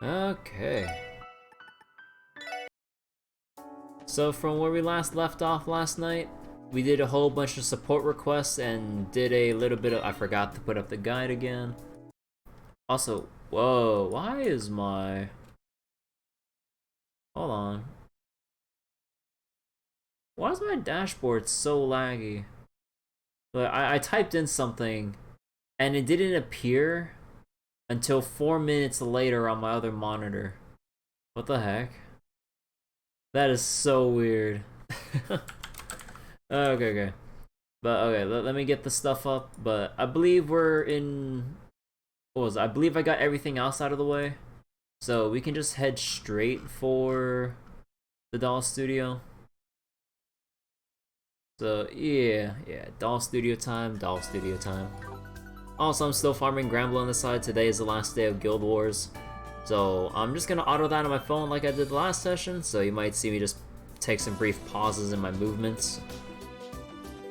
Okay. So from where we last left off last night, we did a whole bunch of support requests and did a little bit of... I forgot to put up the guide again. Also, whoa, why is my... Hold on. Why is my dashboard so laggy? Like, I typed in something and it didn't appear until 4 minutes later on my other monitor. What the heck? That is so weird. Okay. But okay, let me get the stuff up. But I believe we're in... What was it? I believe I got everything else out of the way. So we can just head straight for the doll studio. So yeah, doll studio time. Also, I'm still farming Granblue on the side. Today is the last day of Guild Wars. So I'm just gonna auto that on my phone like I did the last session. So you might see me just take some brief pauses in my movements.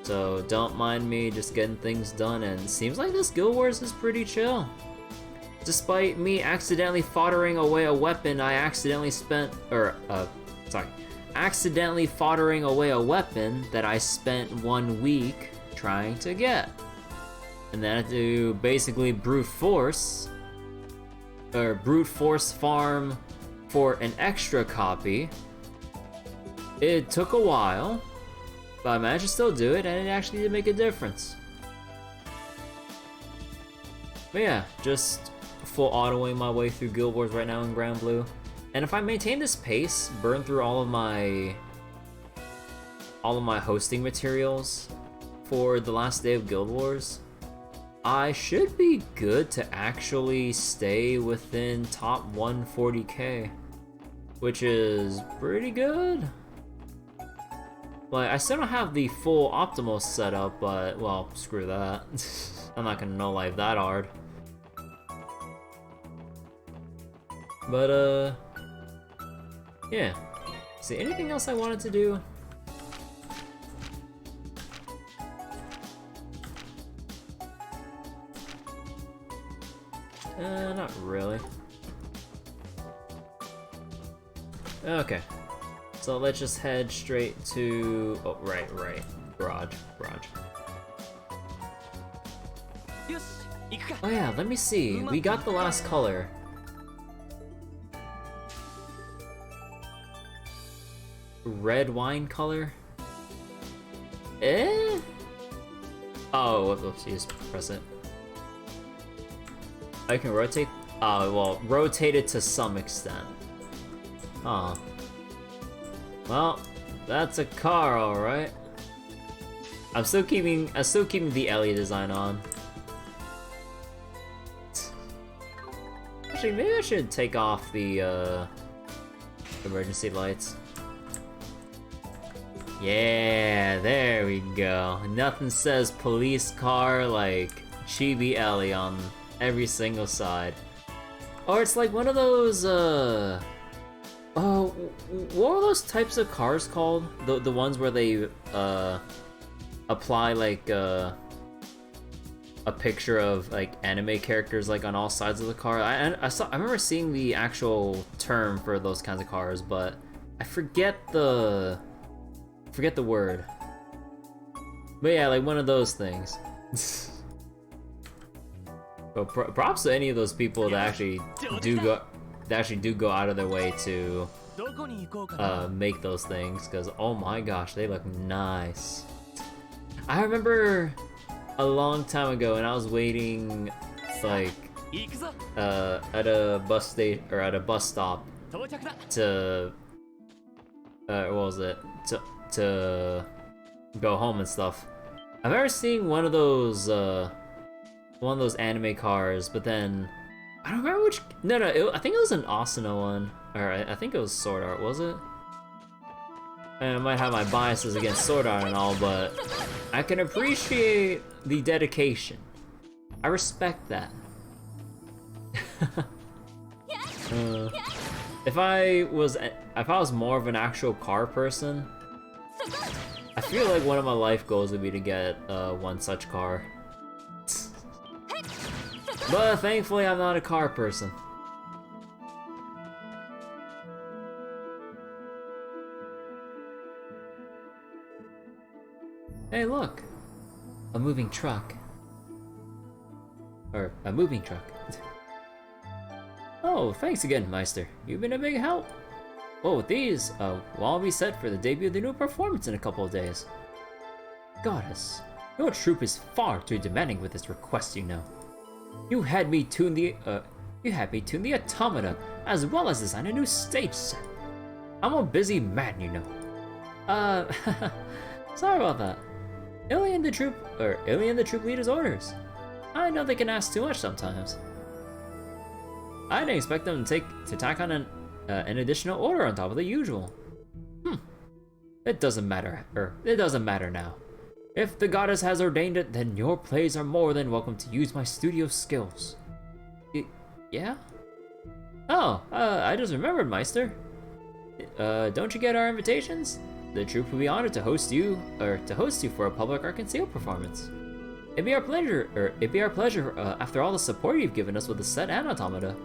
So don't mind me just getting things done, and it seems like this Guild Wars is pretty chill. Despite me accidentally foddering away a weapon I accidentally spent, accidentally foddering away a weapon that I spent 1 week trying to get. And then I had to basically brute force farm for an extra copy. It took a while, but I managed to still do it, and it actually did make a difference. But yeah, just full autoing my way through Guild Wars right now in Granblue. And if I maintain this pace, burn through all of my hosting materials for the last day of Guild Wars, I should be good to actually stay within top 140k, which is pretty good. Like, I still don't have the full optimal setup, but, well, screw that. I'm not gonna no life that hard. But, yeah. See, anything else I wanted to do? Not really. Okay. So let's just head straight to... Oh, right. Garage. Oh yeah, let me see. We got the last color. Red wine color? Eh? Oh, whoopsies. Press it. I can rotate? Oh, well, rotate it to some extent. Huh. Well, that's a car, alright. I'm still keeping the Ellie design on. Actually, maybe I should take off the emergency lights. Yeah, there we go. Nothing says police car like Chibi Ellie on every single side. Or it's like one of those, what are those types of cars called? The ones where they, apply, like, a picture of, like, anime characters, like, on all sides of the car. I remember seeing the actual term for those kinds of cars, but I forget the word. But yeah, like one of those things. But props to any of those people that actually do go out of their way to make those things, because oh my gosh, they look nice. I remember a long time ago, and I was waiting like at a bus station or at a bus stop to what was it, to go home and stuff. I've ever seen one of those anime cars, but then I don't remember which. I think it was an Asuna one, or I think it was Sword Art. Was it? And I might have my biases against Sword Art and all, but I can appreciate the dedication. I respect that. If I was more of an actual car person, I feel like one of my life goals would be to get one such car. But thankfully I'm not a car person. Hey, look! A moving truck. Or, a moving truck. Oh, thanks again, Meister. You've been a big help. Well, with these, we'll all be set for the debut of the new performance in a couple of days. Goddess, your troop is far too demanding with this request, you know. You had me tune the automata, as well as design a new stage set. I'm a busy man, you know. Sorry about that. Alien the troop leader's orders. I know they can ask too much sometimes. I didn't expect them to tack on an additional order on top of the usual. It doesn't matter now. If the goddess has ordained it, then your plays are more than welcome to use my studio skills. Yeah? Oh, I just remembered, Meister. Don't you get our invitations? The troupe will be honored to host you for a public art conceal performance. It'd be our pleasure, after all the support you've given us with the set and automata.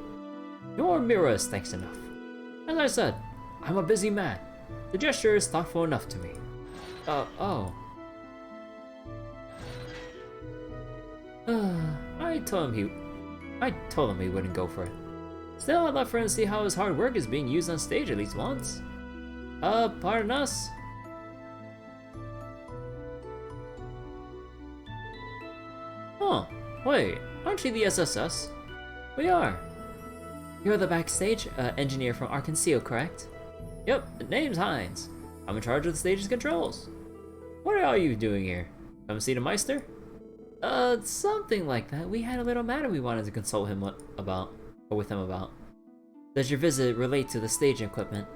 Your mirror is thanks enough. As I said, I'm a busy man. The gesture is thoughtful enough to me. Oh. I told him he wouldn't go for it. Still, I'd love for him to see how his hard work is being used on stage at least once. Pardon us? Huh, wait, aren't you the SSS? We are. You're the backstage engineer from Arkansas, correct? Yep, the name's Hines. I'm in charge of the stage's controls. What are you doing here? Come see the Meister? Something like that. We had a little matter we wanted to consult him with him about. Does your visit relate to the stage equipment?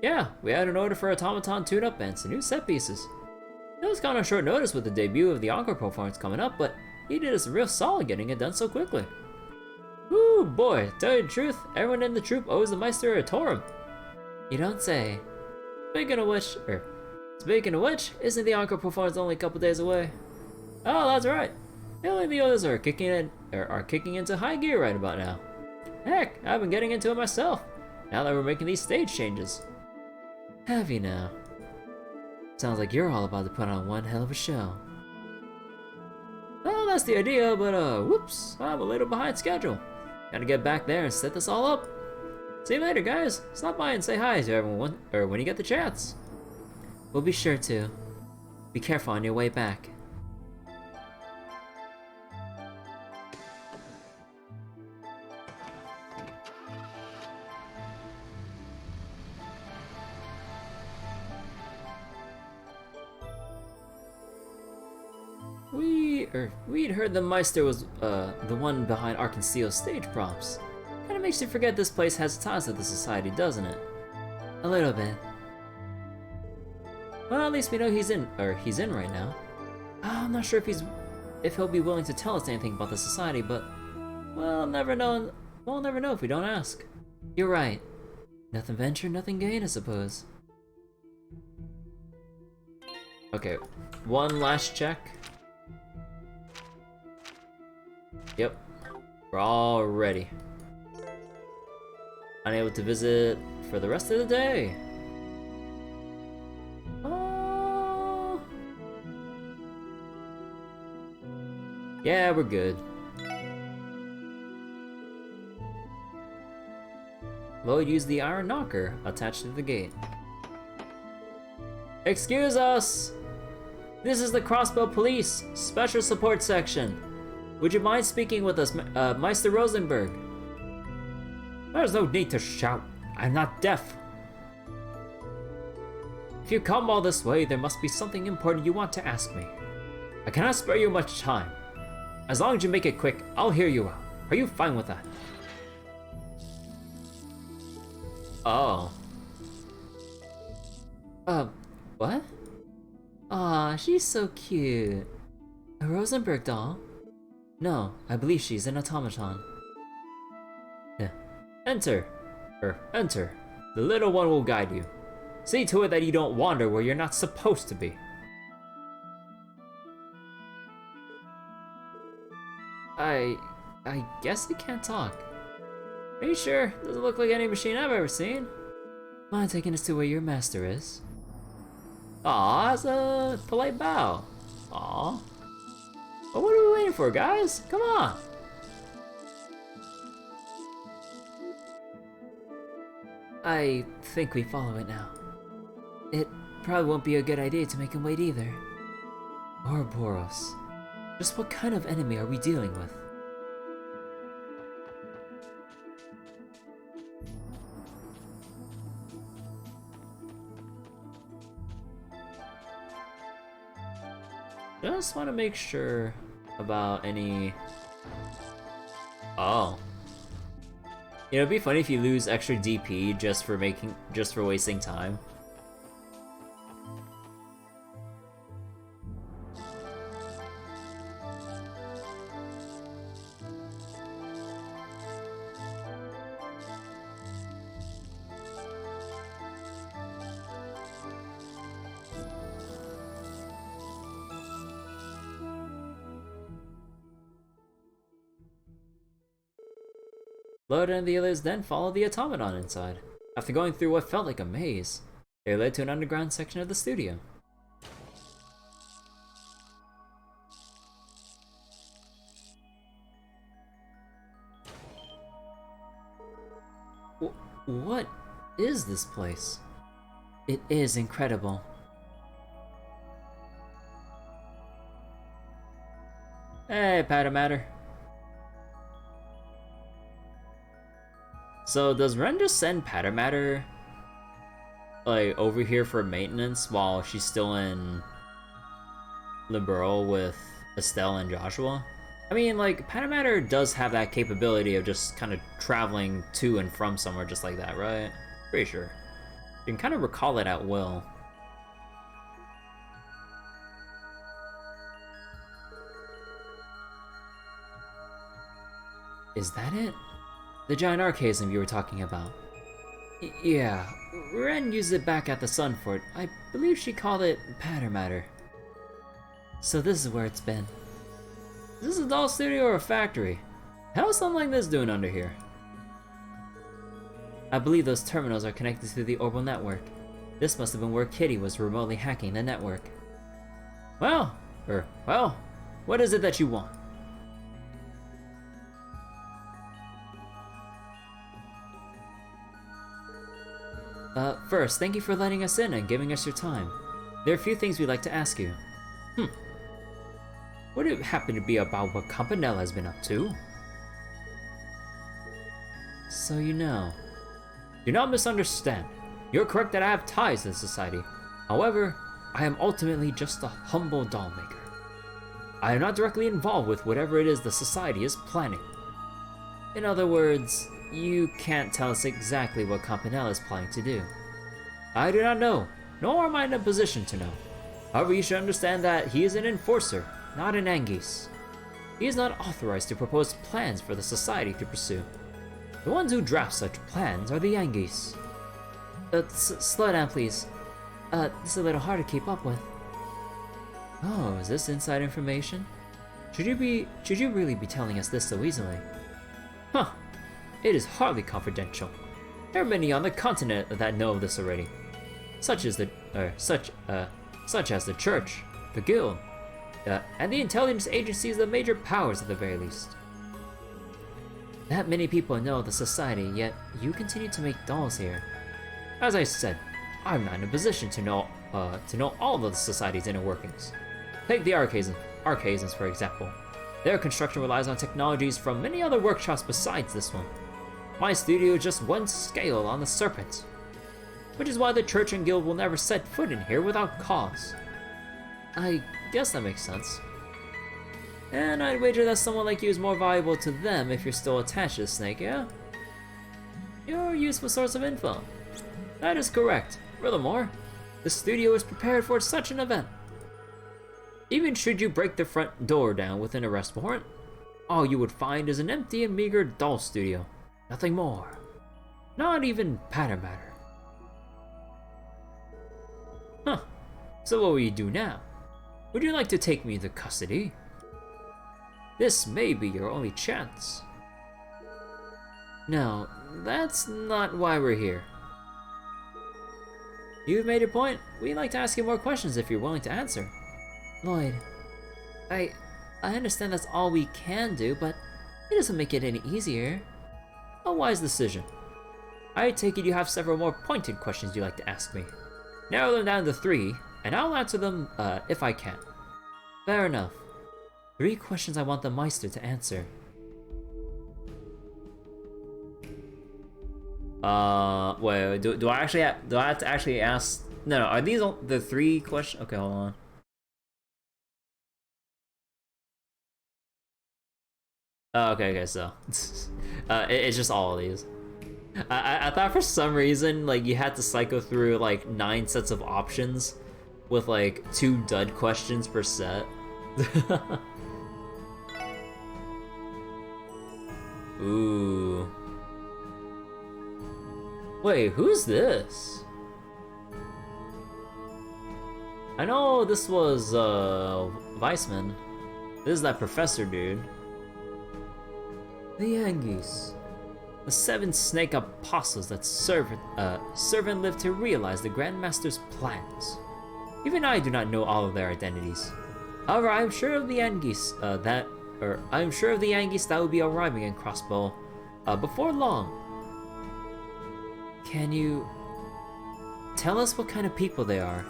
Yeah, we had an order for automaton tune-up and some new set pieces. It was kind of short notice with the debut of the encore performance coming up, but he did us a real solid getting it done so quickly. Ooh, boy, tell you the truth, everyone in the troupe owes the Meister a Torum. You don't say. Speaking of which, isn't the encore performance only a couple days away? Oh, that's right. The others are kicking into high gear right about now. Heck, I've been getting into it myself, now that we're making these stage changes. Have you now? Sounds like you're all about to put on one hell of a show. Well, that's the idea, but whoops, I'm a little behind schedule. Gotta get back there and set this all up. See you later, guys. Stop by and say hi to everyone, or when you get the chance. We'll be sure to. Be careful on your way back. We'd heard the Meister was the one behind Arkansas stage props. Kinda makes you forget this place has ties to the society, doesn't it? A little bit. Well, at least we know he's in right now. I'm not sure if he'll be willing to tell us anything about the society, but we'll never know if we don't ask. You're right. Nothing venture, nothing gain, I suppose. Okay, one last check. Yep, we're all ready. Unable to visit for the rest of the day. Yeah, we're good. We'll use the iron knocker attached to the gate. Excuse us! This is the Crossbell Police Special Support Section. Would you mind speaking with us, Meister Rosenberg? There's no need to shout. I'm not deaf. If you come all this way, there must be something important you want to ask me. I cannot spare you much time. As long as you make it quick, I'll hear you out. Are you fine with that? Oh. What? Aw, she's so cute. A Rosenberg doll? No, I believe she's an automaton. Yeah. Enter. The little one will guide you. See to it that you don't wander where you're not supposed to be. I guess it can't talk. Are you sure? Doesn't look like any machine I've ever seen. Mind taking us to where your master is? Aw, that's a polite bow. Aw. But what are we waiting for, guys? Come on! I think we follow it now. It probably won't be a good idea to make him wait either. Ouroboros. Just what kind of enemy are we dealing with? Just want to make sure about any... Oh. You know, it'd be funny if you lose extra DP just for wasting time. Loda and the others then followed the automaton inside. After going through what felt like a maze, they led to an underground section of the studio. What is this place? It is incredible. Hey, Matter. So does Ren just send Matter like over here for maintenance while she's still in Liberal with Estelle and Joshua? I mean, like, Matter does have that capability of just kind of traveling to and from somewhere just like that, right? Pretty sure. You can kind of recall it at will. Is that it? The giant archaism you were talking about. Yeah, Ren used it back at the Sun Fort. I believe she called it Matter. So this is where it's been. Is this a doll studio or a factory? How's something like this doing under here? I believe those terminals are connected to the Orbital network. This must have been where Kitty was remotely hacking the network. Well, what is it that you want? First, thank you for letting us in and giving us your time. There are a few things we'd like to ask you. Would it happen to be about what Campanella has been up to? So you know. Do not misunderstand. You're correct that I have ties to the society. However, I am ultimately just a humble doll maker. I am not directly involved with whatever it is the society is planning. In other words, you can't tell us exactly what Campanella is planning to do. I do not know, nor am I in a position to know. However, you should understand that he is an enforcer, not an Anguisse. He is not authorized to propose plans for the society to pursue. The ones who draft such plans are the Anguisse. Slow down, please. This is a little hard to keep up with. Oh, is this inside information? Should you really be telling us this so easily? Huh. It is hardly confidential. There are many on the continent that know of this already, such as the church, the guild, and the intelligence agencies of the major powers at the very least. That many people know the society, yet you continue to make dolls here. As I said, I'm not in a position to know all of the society's inner workings. Take the archaisms for example. Their construction relies on technologies from many other workshops besides this one. My studio is just one scale on the serpent, which is why the church and guild will never set foot in here without cause. I guess that makes sense. And I'd wager that someone like you is more valuable to them if you're still attached to the snake, yeah? You're a useful source of info. That is correct. Furthermore, the studio is prepared for such an event. Even should you break the front door down with an arrest warrant, all you would find is an empty and meager doll studio. Nothing more. Not even Matter. Huh. So what will you do now? Would you like to take me into custody? This may be your only chance. No, that's not why we're here. You've made your point. We'd like to ask you more questions if you're willing to answer. Lloyd, I understand that's all we can do, but it doesn't make it any easier. A wise decision. I take it you have several more pointed questions you'd like to ask me. Narrow them down to 3, and I'll answer them if I can. Fair enough. 3 questions I want the Meister to answer. Wait, do I have to actually ask? No, are these the 3 questions? Okay, hold on. Okay, so it's just all of these. I thought for some reason like you had to cycle through like 9 sets of options with like 2 dud questions per set. Ooh. Wait, who's this? I know this was Weissman. This is that professor dude. The Yankees. The 7 snake apostles that servant lived to realize the Grand Master's plans. Even I do not know all of their identities. However, I am sure of the Yankees that will be arriving in Crossbell before long. Can you tell us what kind of people they are?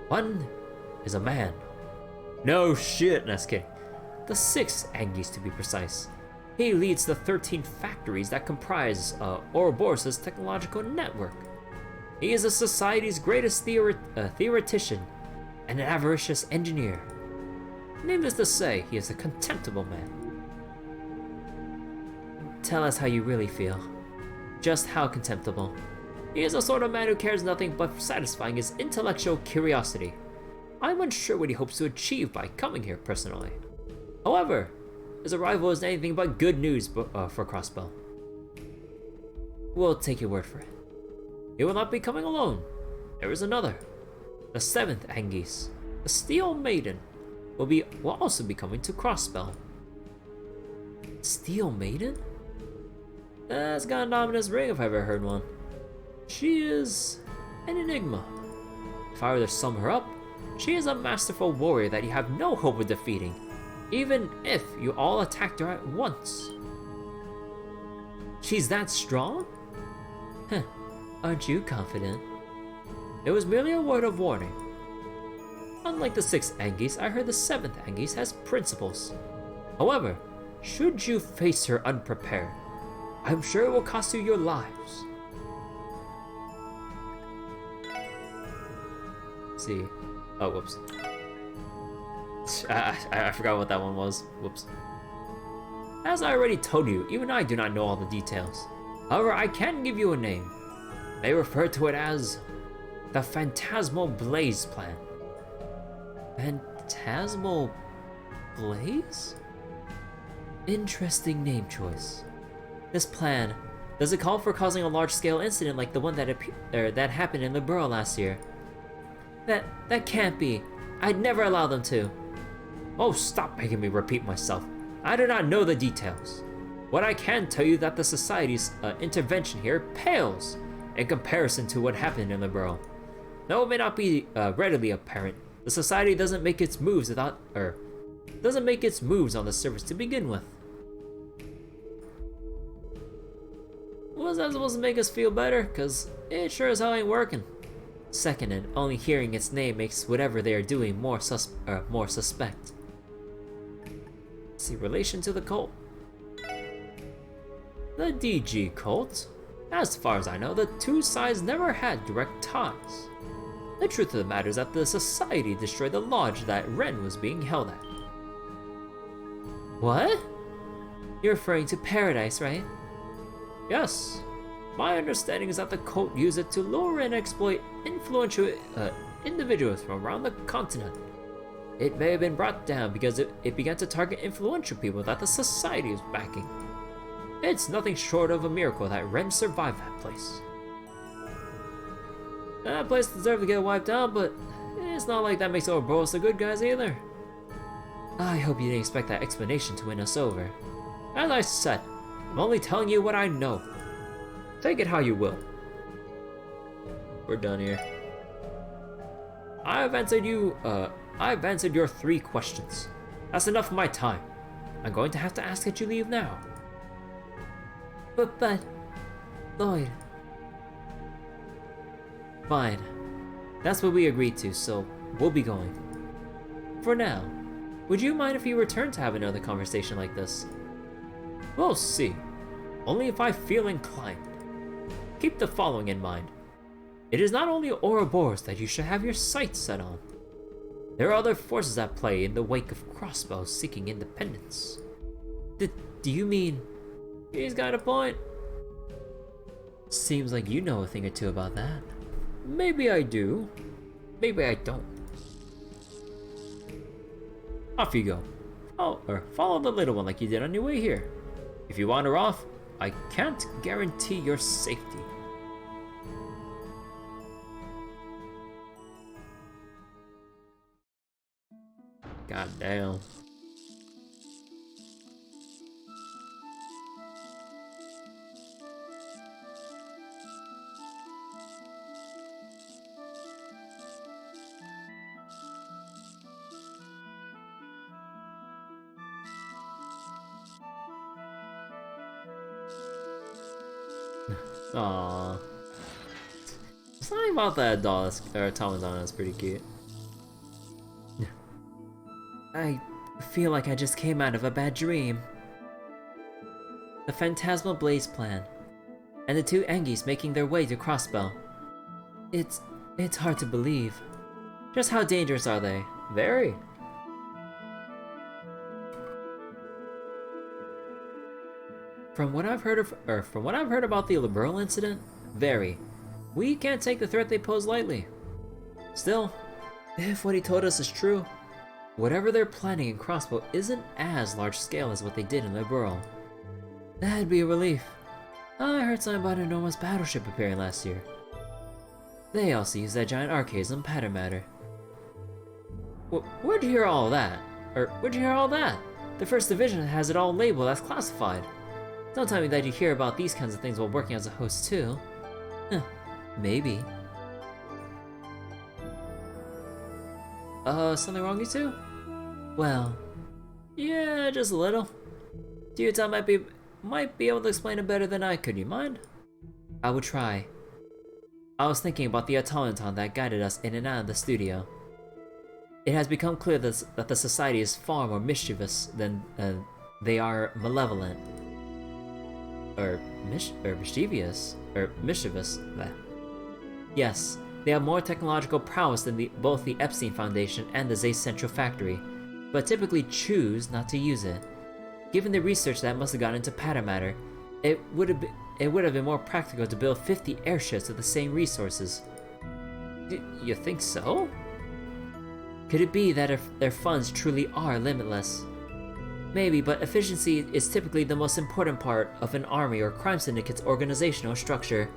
One is a man. No shit, no, just kidding. The 6th Angus to be precise. He leads the 13 factories that comprise Ouroboros' technological network. He is the society's greatest theoretician and an avaricious engineer. Needless to say, he is a contemptible man. Tell us how you really feel. Just how contemptible. He is the sort of man who cares nothing but for satisfying his intellectual curiosity. I'm unsure what he hopes to achieve by coming here personally. However, his arrival is anything but good news for Crossbell. We'll take your word for it. He will not be coming alone. There is another. The 7th Angus, the Steel Maiden, will also be coming to Crossbell. Steel Maiden? That's got an ominous ring if I've ever heard one. She is an enigma. If I were to sum her up, she is a masterful warrior that you have no hope of defeating, even if you all attacked her at once. She's that strong? Heh, aren't you confident? It was merely a word of warning. Unlike the 6th Angus, I heard the 7th Angus has principles. However, should you face her unprepared, I'm sure it will cost you your lives. Let's see. Oh, whoops. I forgot what that one was. Whoops. As I already told you, even I do not know all the details. However, I can give you a name. They refer to it as the Phantasmal Blaze Plan. Phantasmal Blaze? Interesting name choice. This plan, does it call for causing a large-scale incident like the one that happened in the borough last year? That can't be. I'd never allow them to. Oh, stop making me repeat myself. I do not know the details. What I can tell you that the society's intervention here pales in comparison to what happened in the borough. Though it may not be readily apparent, the society doesn't make its moves on the surface to begin with. Was that supposed to make us feel better? Cause it sure as hell ain't working. Second, and only hearing its name makes whatever they are doing more suspect. See relation to the cult. The DG cult. As far as I know, the 2 sides never had direct ties. The truth of the matter is that the society destroyed the lodge that Ren was being held at. What? You're referring to Paradise, right? Yes. My understanding is that the cult used it to lure and exploit influential individuals from around the continent. It may have been brought down because it began to target influential people that the society was backing. It's nothing short of a miracle that Ren survived that place. That place deserved to get wiped out, but it's not like that makes Ouroboros the good guys either. I hope you didn't expect that explanation to win us over. As I said, I'm only telling you what I know. Take it how you will. We're done here. I have answered you I've answered your 3 questions. That's enough of my time. I'm going to have to ask that you leave now. But, Lloyd... Fine. That's what we agreed to, so we'll be going. For now, would you mind if we return to have another conversation like this? We'll see. Only if I feel inclined. Keep the following in mind. It is not only Ouroboros that you should have your sights set on. There are other forces at play in the wake of Crossbell seeking independence. Do you mean... He's got a point. Seems like you know a thing or two about that. Maybe I do. Maybe I don't. Off you go. Follow the little one like you did on your way here. If you wander off, I can't guarantee your safety. God damn. Aww. Something about that doll, or automaton, is pretty cute. I feel like I just came out of a bad dream. The Phantasmal Blaze plan, and the 2 Angies making their way to Crossbell. It's hard to believe. Just how dangerous are they? Very. From what I've heard about the liberal incident, very. We can't take the threat they pose lightly. Still, if what he told us is true, whatever they're planning in Crossbell isn't as large scale as what they did in Liberal. That'd be a relief. I heard something about an enormous battleship appearing last year. They also use that giant archaism pattern matter. Where'd you hear all that? Or where'd you hear all that? The 1st Division has it all labeled as classified. Don't tell me that you hear about these kinds of things while working as a host too. Maybe. Something wrong, you two? Well, yeah, just a little. Dude, might be able to explain it better than I could, you mind? I would try. I was thinking about the automaton that guided us in and out of the studio. It has become clear that the society is far more mischievous than they are malevolent. Or mischievous. Bleh. Yes, they have more technological prowess than both the Epstein Foundation and the Zay Central Factory, but typically choose not to use it. Given the research that must have gone into pattern matter, it would have been more practical to build 50 airships with the same resources. You think so? Could it be that their funds truly are limitless? Maybe, but efficiency is typically the most important part of an army or crime syndicate's organizational structure.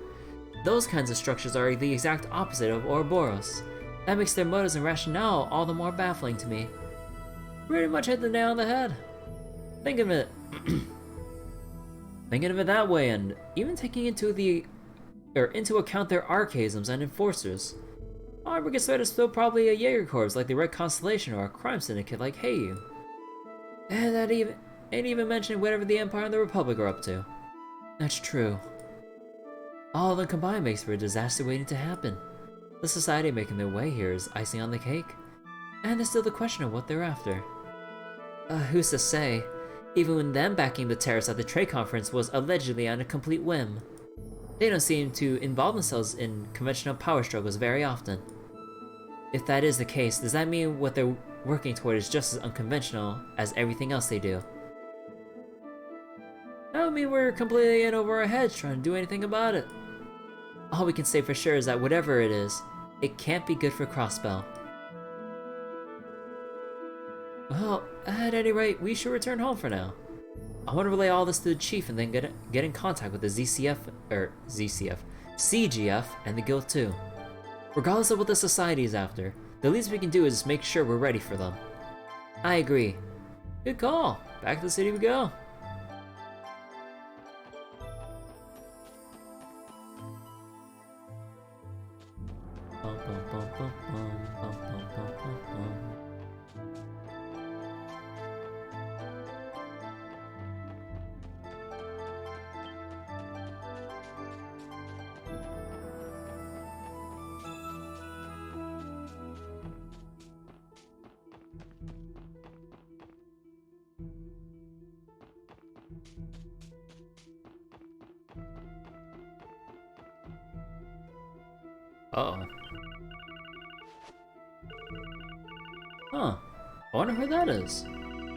Those kinds of structures are the exact opposite of Ouroboros. That makes their motives and rationale all the more baffling to me. Pretty much hit the nail on the head. Thinking of it that way, and even taking into account their archaisms and enforcers, our biggest threat is still probably a Jaeger Corps like the Red Constellation or a crime syndicate like Heiyu. And that ain't even mentioning whatever the Empire and the Republic are up to. That's true. All of them combined makes for a disaster waiting to happen. The society making their way here is icing on the cake. And there's still the question of what they're after. Who's to say? Even when them backing the terrorists at the trade conference was allegedly on a complete whim. They don't seem to involve themselves in conventional power struggles very often. If that is the case, does that mean what they're working toward is just as unconventional as everything else they do? That would mean we're completely in over our heads trying to do anything about it. All we can say for sure is that whatever it is, it can't be good for Crossbell. Well, at any rate, we should return home for now. I want to relay all this to the chief and then get in contact with the CGF and the guild too. Regardless of what the society is after, the least we can do is make sure we're ready for them. I agree. Good call. Back to the city we go. Uh-oh. Huh. I wonder who that is.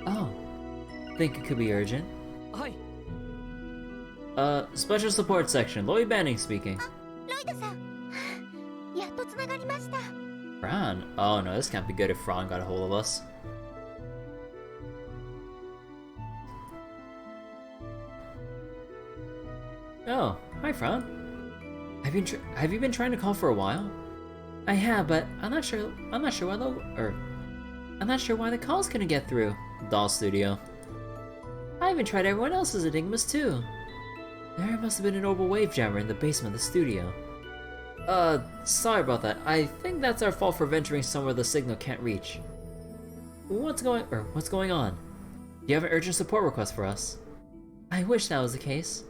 Oh. Think it could be urgent? Hi. Special support section. Lloyd Banning speaking. Fran? Oh no, this can't be good if Fran got a hold of us. Oh, hi Fran. Have you been trying to call for a while? I have, but I'm not sure why the calls couldn't get through. Doll Studio. I even tried everyone else's enigmas too. There must have been an orbital wave jammer in the basement of the studio. Sorry about that. I think that's our fault for venturing somewhere the signal can't reach. What's going on? Do you have an urgent support request for us? I wish that was the case.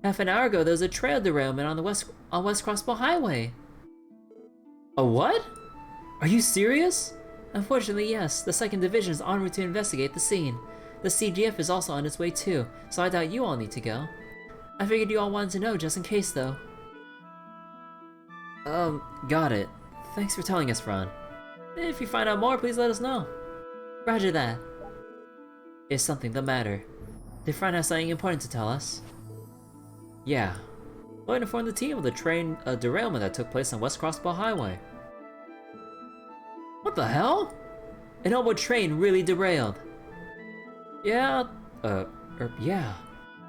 Half an hour ago, there was a trail derailment on West Crossbell Highway. A what? Are you serious? Unfortunately, yes. The 2nd Division is en route to investigate the scene. The CGF is also on its way too, so I doubt you all need to go. I figured you all wanted to know just in case, though. Got it. Thanks for telling us, Fran. If you find out more, please let us know. Roger that. Is something the matter? Did Fran have something important to tell us? Yeah. Lloyd informed the team of the train derailment that took place on West Crossbell Highway. What the hell? An onboard train really derailed. Yeah, yeah.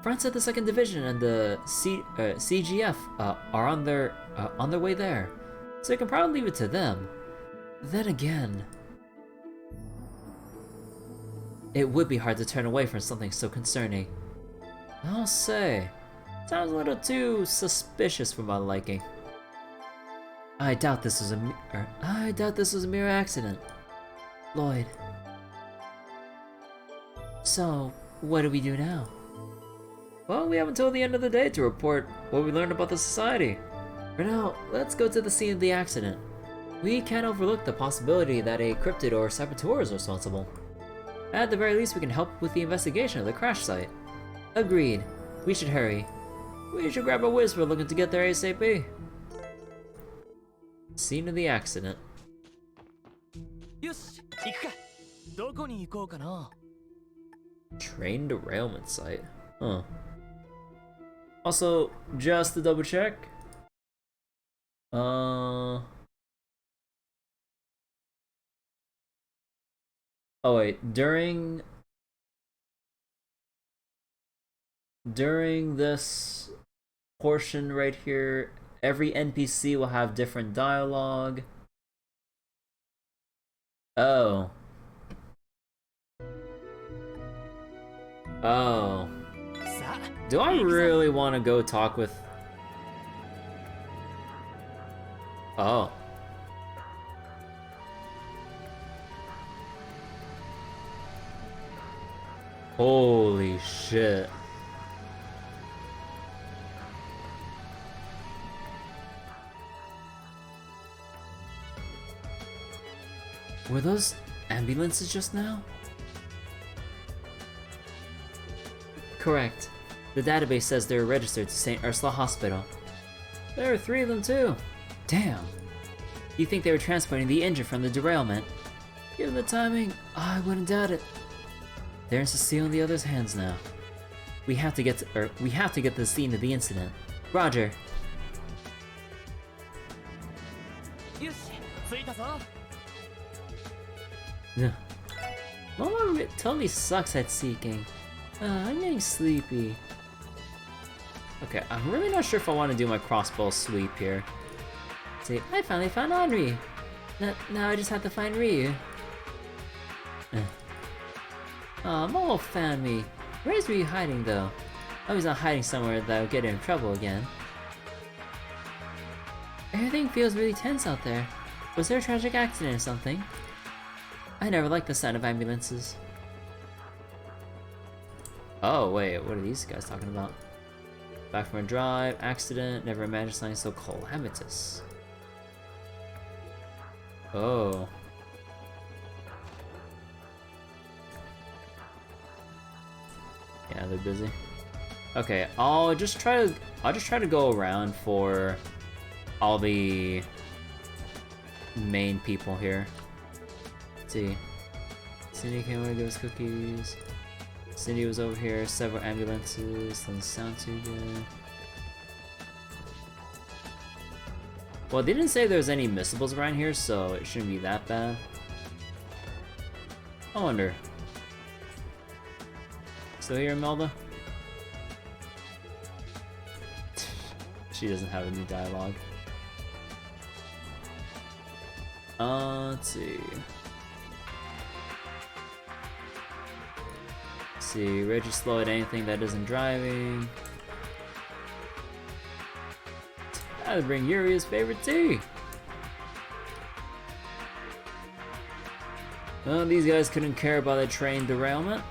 Fran said the 2nd Division and the CGF are on their way there, so you can probably leave it to them. Then again, it would be hard to turn away from something so concerning. I'll say, sounds a little too suspicious for my liking. I doubt this was a mere accident, Lloyd. So, what do we do now? Well, we have until the end of the day to report what we learned about the society. For now, let's go to the scene of the accident. We can't overlook the possibility that a cryptid or saboteur is responsible. At the very least, we can help with the investigation of the crash site. Agreed. We should hurry. We should grab a whiz for looking to get there ASAP. Scene of the accident. Train derailment site. Huh. Also, just to double check. Oh wait, during this portion right here, every NPC will have different dialogue. Oh. Oh. Do I really want to go talk with... Oh. Holy shit. Were those ambulances just now? Correct. The database says they were registered to St. Ursula Hospital. There are 3 of them too. Damn. You think they were transporting the injured from the derailment? Given the timing, I wouldn't doubt it. They're in Cecile and the others' hands now. We have to get to the scene of the incident. Roger. Mama totally sucks at seeking. I'm getting sleepy. Okay, I'm really not sure if I want to do my crossbow sweep here. See, I finally found Henri. Now I just have to find Ryu. Aw, Mo found me. Where's Ryu hiding though? Oh, he's not hiding somewhere that will get him in trouble again. Everything feels really tense out there. Was there a tragic accident or something? I never liked the sound of ambulances. Oh wait, what are these guys talking about? Back from a drive, accident, never imagined something so calamitous. Oh. Yeah, they're busy. Okay, I'll just try to go around for all the main people here. Let's see. Cindy came over to give us cookies. Cindy was over here, several ambulances, doesn't sound too good. Well, they didn't say there was any missables around here, so it shouldn't be that bad. I wonder. Still here, Melba? She doesn't have any dialogue. Let's see. See, Reggie slow at anything that isn't driving. I had to bring Yuri his favorite tea. Well, these guys couldn't care about a train derailment.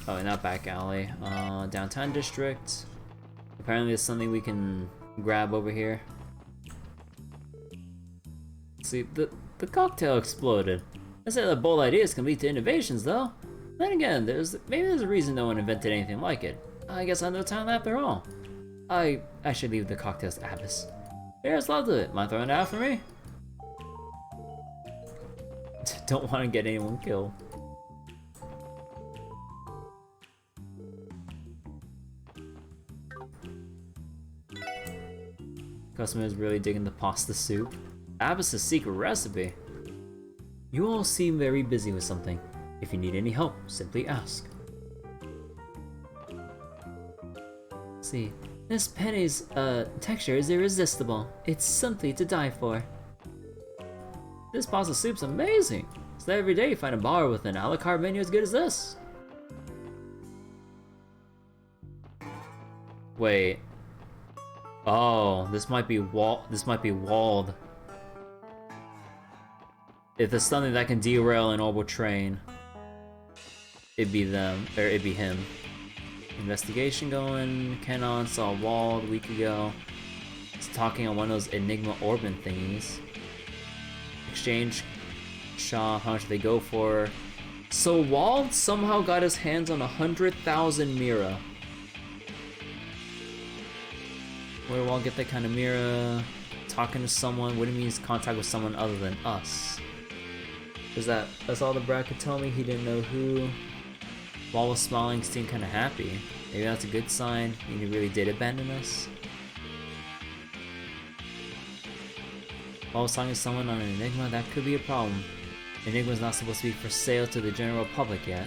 Oh, not back alley. Downtown district. Apparently there's something we can grab over here. See, the cocktail exploded. I said that bold ideas can lead to innovations, though. Then again, maybe there's a reason no one invented anything like it. I guess I'm no town after all. I should leave the cocktails to Abbas. Here's lots of it. Mind throwing it out for me? Don't want to get anyone killed. Customer's really digging the pasta soup. Abbas' secret recipe. You all seem very busy with something. If you need any help, simply ask. See, this penny's texture is irresistible. It's something to die for. This pasta soup's amazing. So every day you find a bar with an a la carte menu as good as this. Wait. Oh, this might be walled. If there's something that can derail an orbital train, it'd be them, or it'd be him. Investigation going. Canon saw walled a week ago. He's talking on one of those Enigma Orban thingies. Exchange shop, how much do they go for? So Wald somehow got his hands on 100,000 Mira. Where did Wald get that kind of Mira? Talking to someone? What do you mean he's contact with someone other than us? That's all the brat could tell me. He didn't know who. Wald was smiling, seemed kind of happy. Maybe that's a good sign. He really did abandon us. Wald was talking to someone on an Enigma. That could be a problem. Enigma's not supposed to be for sale to the general public yet.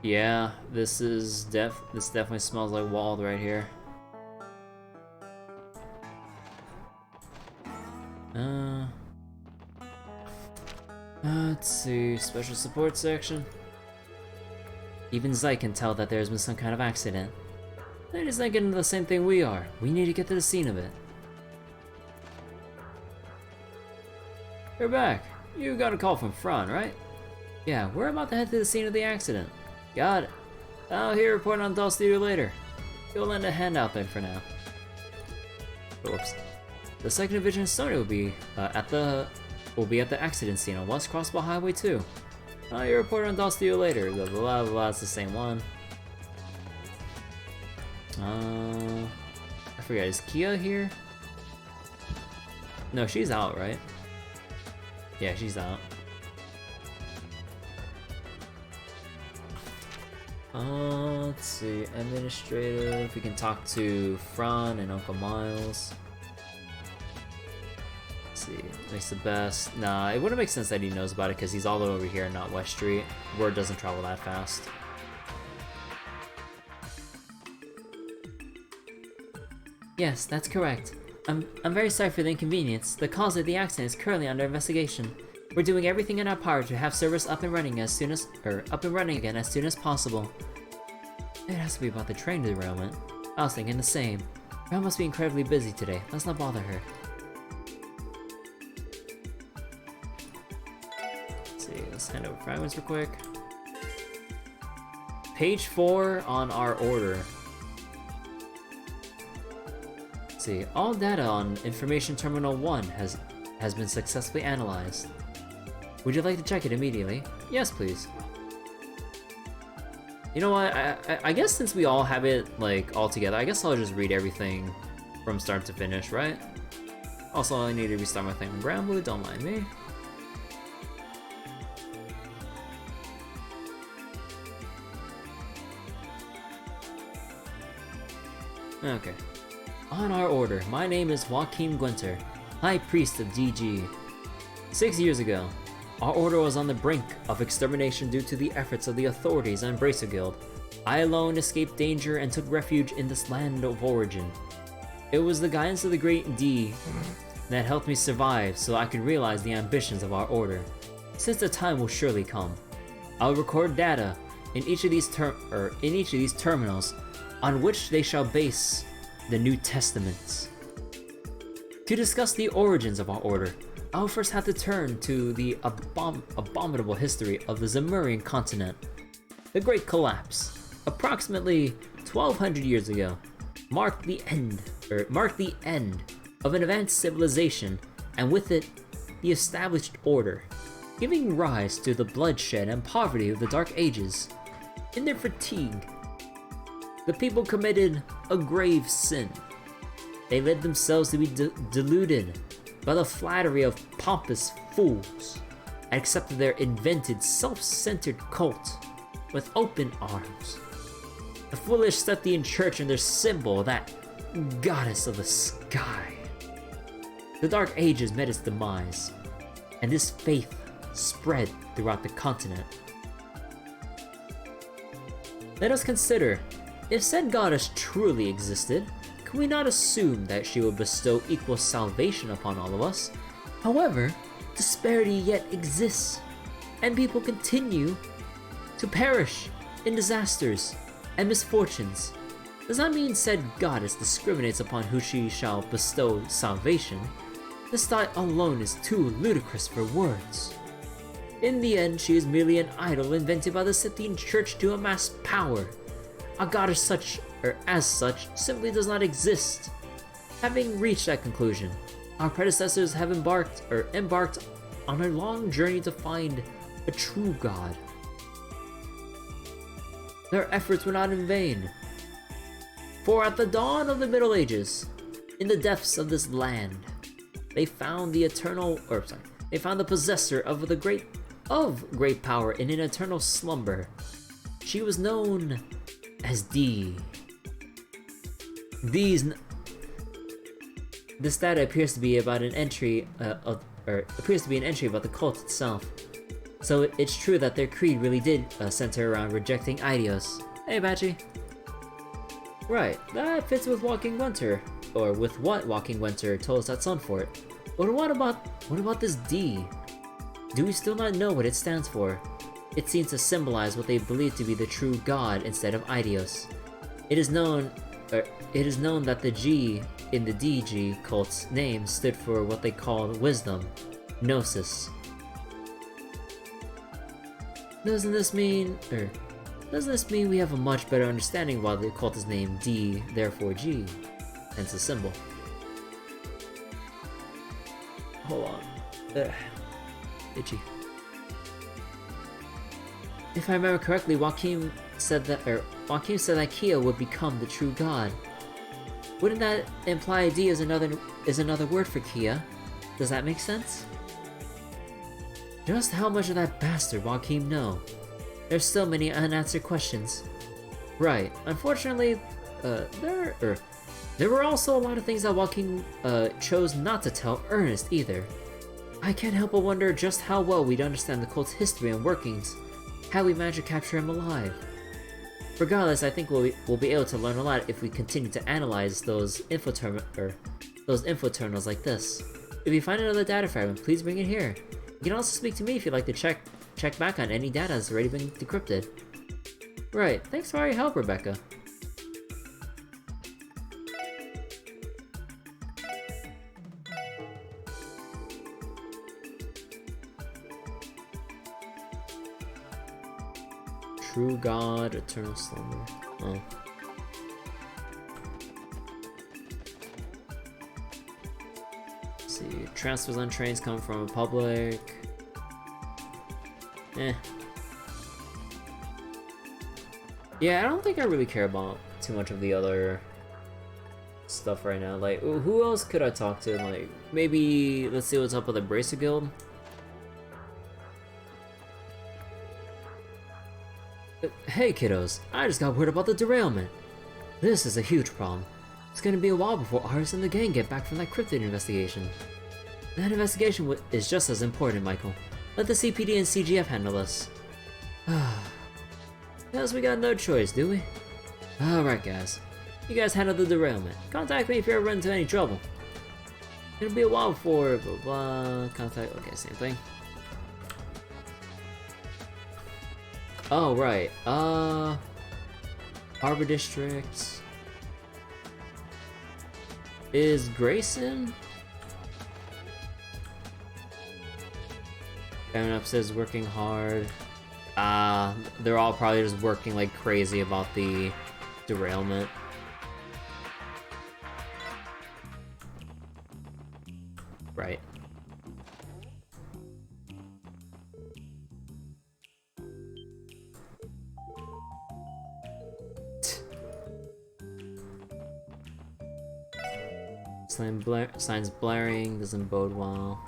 Yeah, this definitely smells like Wald right here. Let's see, special support section. Even Zai can tell that there's been some kind of accident. They're just thinking of the same thing we are. We need to get to the scene of it. You're back. You got a call from Fran, right? Yeah, we're about to head to the scene of the accident. Got it. I'll hear a report on Doll Studio later. You'll lend a hand out there for now. Oops. The second division of Sony will be at the accident scene on West Crossbell Highway 2. I'll hear a report on Doll Studio later. Blah blah blah blah. It's the same one. I forget. Is Kia here? No, she's out, right? Yeah, she's out. Let's see, administrative, we can talk to Fran and Uncle Miles. Let's see, makes the best. Nah, it wouldn't make sense that he knows about it because he's all over here and not West Street. Word doesn't travel that fast. Yes, that's correct. I'm very sorry for the inconvenience. The cause of the accident is currently under investigation. We're doing everything in our power to have service up and running again as soon as possible. It has to be about the train derailment. I was thinking the same. Fran must be incredibly busy today. Let's not bother her. Let's see, let's hand over fragments real quick. page 4 on our order. Let's see, all data on Information Terminal 1 has been successfully analyzed. Would you like to check it immediately? Yes, please. You know what, I guess since we all have it, like, all together, I guess I'll just read everything from start to finish, right? Also, I need to restart my thing on Granblue, don't mind me. Okay. On our order, my name is Joachim Gwenter, High Priest of DG. 6 years ago, our order was on the brink of extermination due to the efforts of the authorities and Bracer Guild. I alone escaped danger and took refuge in this land of origin. It was the guidance of the Great D that helped me survive so I could realize the ambitions of our order. Since the time will surely come, I'll record data in each of these terminals on which they shall base the New Testaments. To discuss the origins of our order, I'll first have to turn to the abominable history of the Zemurian continent. The Great Collapse, approximately 1200 years ago, marked the end of an advanced civilization, and with it, the established order, giving rise to the bloodshed and poverty of the Dark Ages. In their fatigue, the people committed a grave sin. They led themselves to be deluded by the flattery of pompous fools, and accepted their invented, self-centered cult with open arms. The foolish Sethian Church and their symbol, that goddess of the sky. The Dark Ages met its demise, and this faith spread throughout the continent. Let us consider, if said goddess truly existed, can we not assume that she would bestow equal salvation upon all of us? However, disparity yet exists, and people continue to perish in disasters and misfortunes. Does that mean said goddess discriminates upon who she shall bestow salvation? This thought alone is too ludicrous for words. In the end, she is merely an idol invented by the Scythian Church to amass power. A goddess as such simply does not exist. Having reached that conclusion, our predecessors have embarked on a long journey to find a true god. Their efforts were not in vain, for at the dawn of the Middle Ages, in the depths of this land, they found the possessor of great power in an eternal slumber. She was known as D. This data appears to be about an entry about the cult itself. So it's true that their creed really did center around rejecting Idios. Hey, Batchy. Right, that fits with Walking Winter, or with what Walking Winter told us at Sunfort. But what about this D? Do we still not know what it stands for? It seems to symbolize what they believe to be the true god instead of Idios. It is known that the G in the DG cult's name stood for what they called wisdom, gnosis. Doesn't this mean we have a much better understanding why the cult is named D, therefore G, hence the symbol? Hold on. Itchy. If I remember correctly, Joachim said that Kia would become the true god. Wouldn't that imply D is another word for Kia? Does that make sense? Just how much of that bastard Joachim know? There's still many unanswered questions. Right. Unfortunately, there were also a lot of things that Joachim chose not to tell Ernest either. I can't help but wonder just how well we'd understand the cult's history and workings, how we managed to capture him alive. Regardless, I think we'll be able to learn a lot if we continue to analyze those infoterminals like this. If you find another data fragment, please bring it here. You can also speak to me if you'd like to check back on any data that's already been decrypted. Right, thanks for all your help, Rebecca. True God, eternal slumber. Oh. Let's see, transfers on trains coming from a public. Eh. Yeah, I don't think I really care about too much of the other stuff right now. Like, who else could I talk to? Like, maybe let's see what's up with the Bracer Guild. Hey kiddos, I just got word about the derailment. This is a huge problem. It's gonna be a while before Aris and the gang get back from that cryptid investigation. That investigation is just as important, Michael. Let the CPD and CGF handle this. Guess we got no choice, do we? Alright guys, you guys handle the derailment. Contact me if you ever run into any trouble. It'll be a while before blah blah, contact, okay, same thing. Oh, right, Harbor District. Is Grayson? Kevin upstairs working hard. They're all probably just working like crazy about the derailment. Right. Signs blaring, doesn't bode well.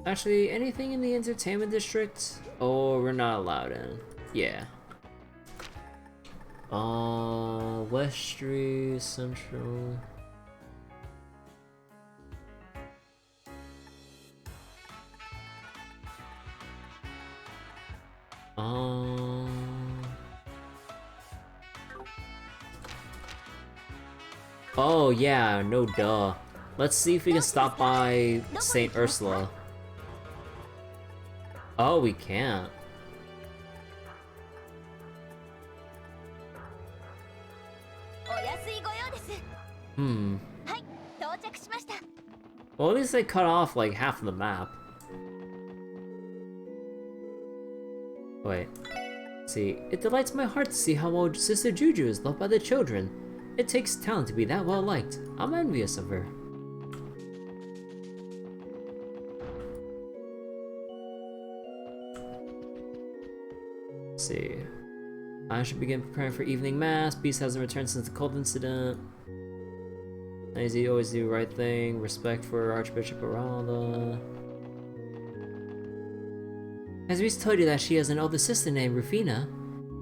Actually, anything in the entertainment district? Oh, we're not allowed in. Yeah. West Street, Central. Oh yeah, no duh. Let's see if we can stop by St. Ursula. Oh, we can't. Well, at least they cut off like half of the map. Wait. Let's see, it delights my heart to see how well Sister Juju is loved by the children. It takes talent to be that well liked. I'm envious of her. Let's see. I should begin preparing for evening mass. Beast hasn't returned since the cold incident. Easy, always do the right thing. Respect for Archbishop Aralda. Has Reese told you that she has an older sister named Rufina?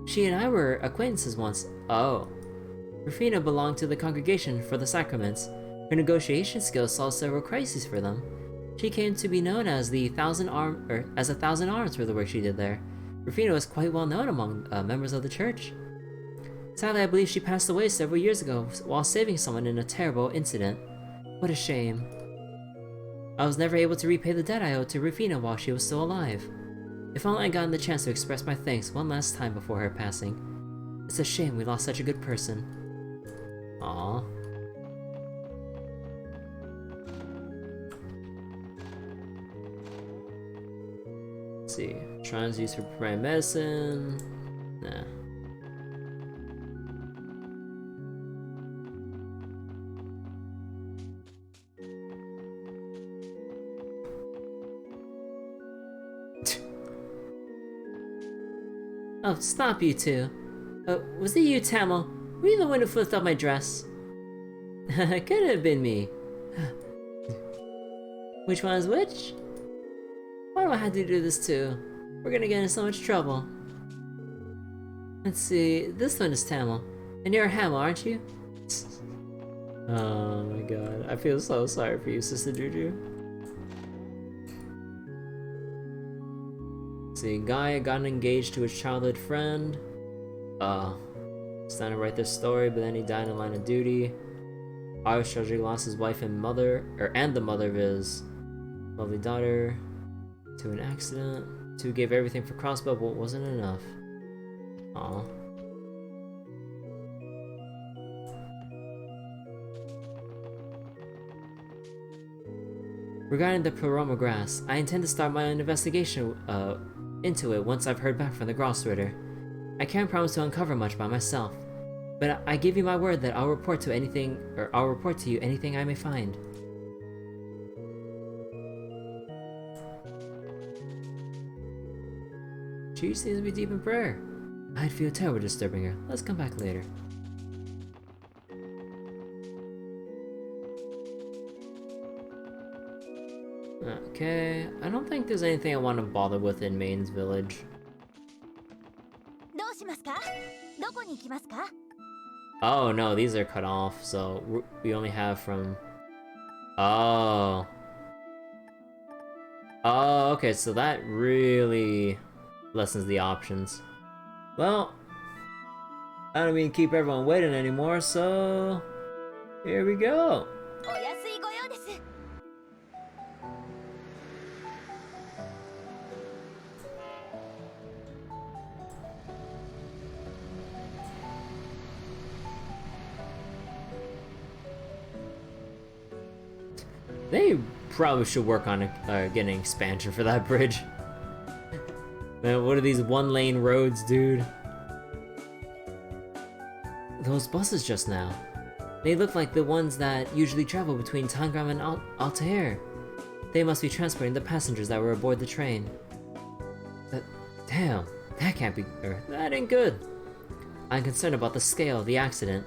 She and I were acquaintances once. Oh. Rufina belonged to the Congregation for the Sacraments. Her negotiation skills solved several crises for them. She came to be known as the Thousand Arms for the work she did there. Rufina was quite well known among members of the church. Sadly, I believe she passed away several years ago while saving someone in a terrible incident. What a shame. I was never able to repay the debt I owed to Rufina while she was still alive. If only I'd gotten the chance to express my thanks one last time before her passing. It's a shame we lost such a good person. Aww. Let's see. Shrines used for preparing medicine. Nah. Oh, stop you two. Was it you, Tamil? Were you the one who flipped up my dress? Could have been me. Which one is which? Why do I have to do this too? We're gonna get in so much trouble. Let's see, this one is Tamil. And you're a Hamil, aren't you? Oh my god, I feel so sorry for you, Sister Juju. Let's see, Guy got engaged to his childhood friend. Starting to write this story, but then he died in the line of duty. Irish tragedy lost his wife and mother, and the mother of his lovely daughter to an accident. Two gave everything for Crossbell, but wasn't enough. Aw. Regarding the Paroma grass, I intend to start my own investigation into it once I've heard back from the Grossritter. I can't promise to uncover much by myself, but I give you my word that I'll report to you anything I may find. She seems to be deep in prayer. I'd feel terrible disturbing her. Let's come back later. Okay, I don't think there's anything I want to bother with in Maine's village. Oh no, these are cut off, so we only have from... Oh. Oh, okay, so that really lessens the options. Well, I don't mean to keep everyone waiting anymore, so... Here we go! They probably should work on getting an expansion for that bridge. Man, what are these one-lane roads, dude? Those buses just now. They look like the ones that usually travel between Tangram and Altair. They must be transporting the passengers that were aboard the train. Damn, that can't be... that ain't good. I'm concerned about the scale of the accident.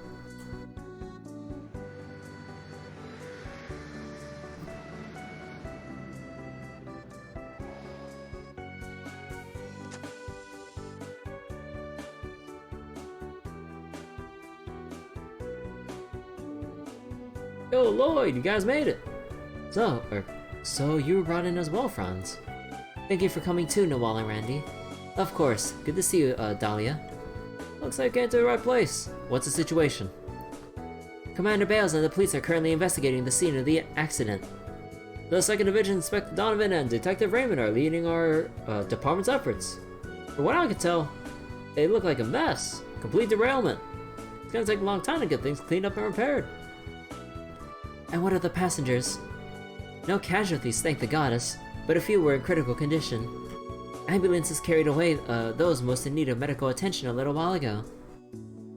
Yo, Lloyd, you guys made it! So you were brought in as well, Franz. Thank you for coming too, Noel and Randy. Of course, good to see you, Dahlia. Looks like I came to the right place. What's the situation? Commander Bales and the police are currently investigating the scene of the accident. The 2nd Division Inspector Donovan and Detective Raymond are leading our department's efforts. From what I can tell, they look like a mess. Complete derailment. It's gonna take a long time to get things cleaned up and repaired. And what of the passengers? No casualties, thank the goddess, but a few were in critical condition. Ambulances carried away those most in need of medical attention a little while ago.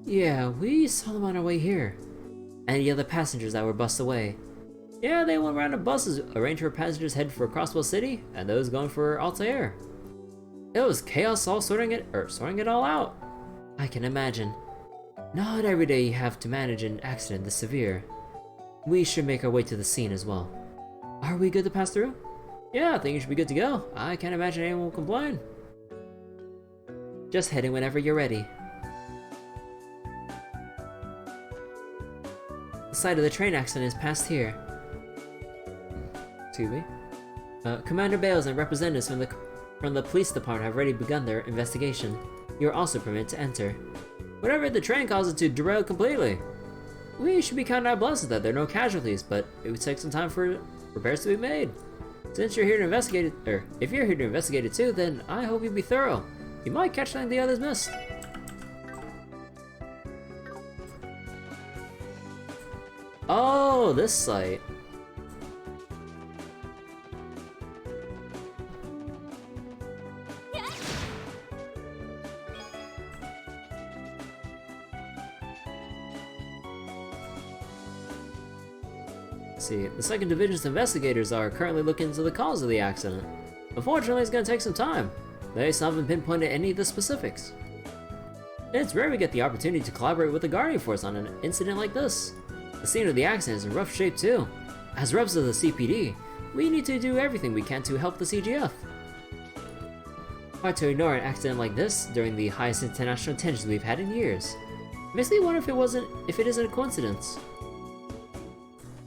Yeah, we saw them on our way here. And the other passengers that were bussed away. Yeah, they went around in buses arranged for passengers headed for Crossbell City, and those going for Altair. It was chaos all sorting it all out. I can imagine. Not every day you have to manage an accident this severe. We should make our way to the scene as well. Are we good to pass through? Yeah, I think you should be good to go. I can't imagine anyone will complain. Just heading whenever you're ready. The site of the train accident is past here. Excuse me. Commander Bales and representatives from the police department have already begun their investigation. You are also permitted to enter. Whatever the train caused it to derail completely. We should be counting our blessings that there are no casualties, but it would take some time for repairs to be made. Since you're here to investigate it, or if you're here to investigate it too, then I hope you be thorough. You might catch something the others missed. Oh, this site. See, the 2nd Division's investigators are currently looking into the cause of the accident. Unfortunately, it's going to take some time. They still haven't pinpointed any of the specifics. It's rare we get the opportunity to collaborate with the Guardian Force on an incident like this. The scene of the accident is in rough shape too. As reps of the CPD, we need to do everything we can to help the CGF. Hard to ignore an accident like this during the highest international tensions we've had in years. Makes me wonder if it isn't a coincidence.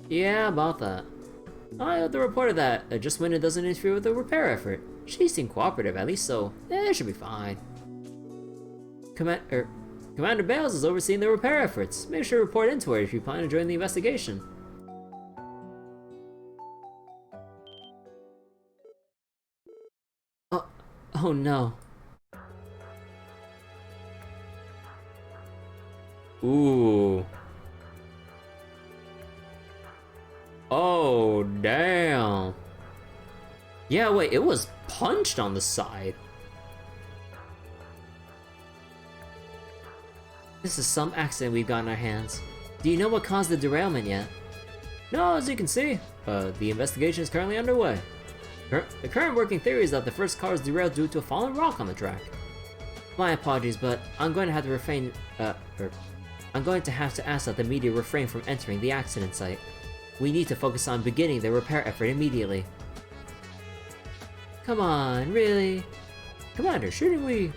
Yeah, about that. I heard the reporter that just when it doesn't interfere with the repair effort. She seemed cooperative, at least, so it should be fine. Commander Bales is overseeing the repair efforts. Make sure to report into her if you plan to join the investigation. Oh no. Ooh. Oh, damn. Yeah, wait, it was punched on the side. This is some accident we've got in our hands. Do you know what caused the derailment yet? No, as you can see, the investigation is currently underway. The current working theory is that the first car was derailed due to a fallen rock on the track. My apologies, but I'm going to have to I'm going to have to ask that the media refrain from entering the accident site. We need to focus on beginning the repair effort immediately. Come on, really? Commander, shouldn't we?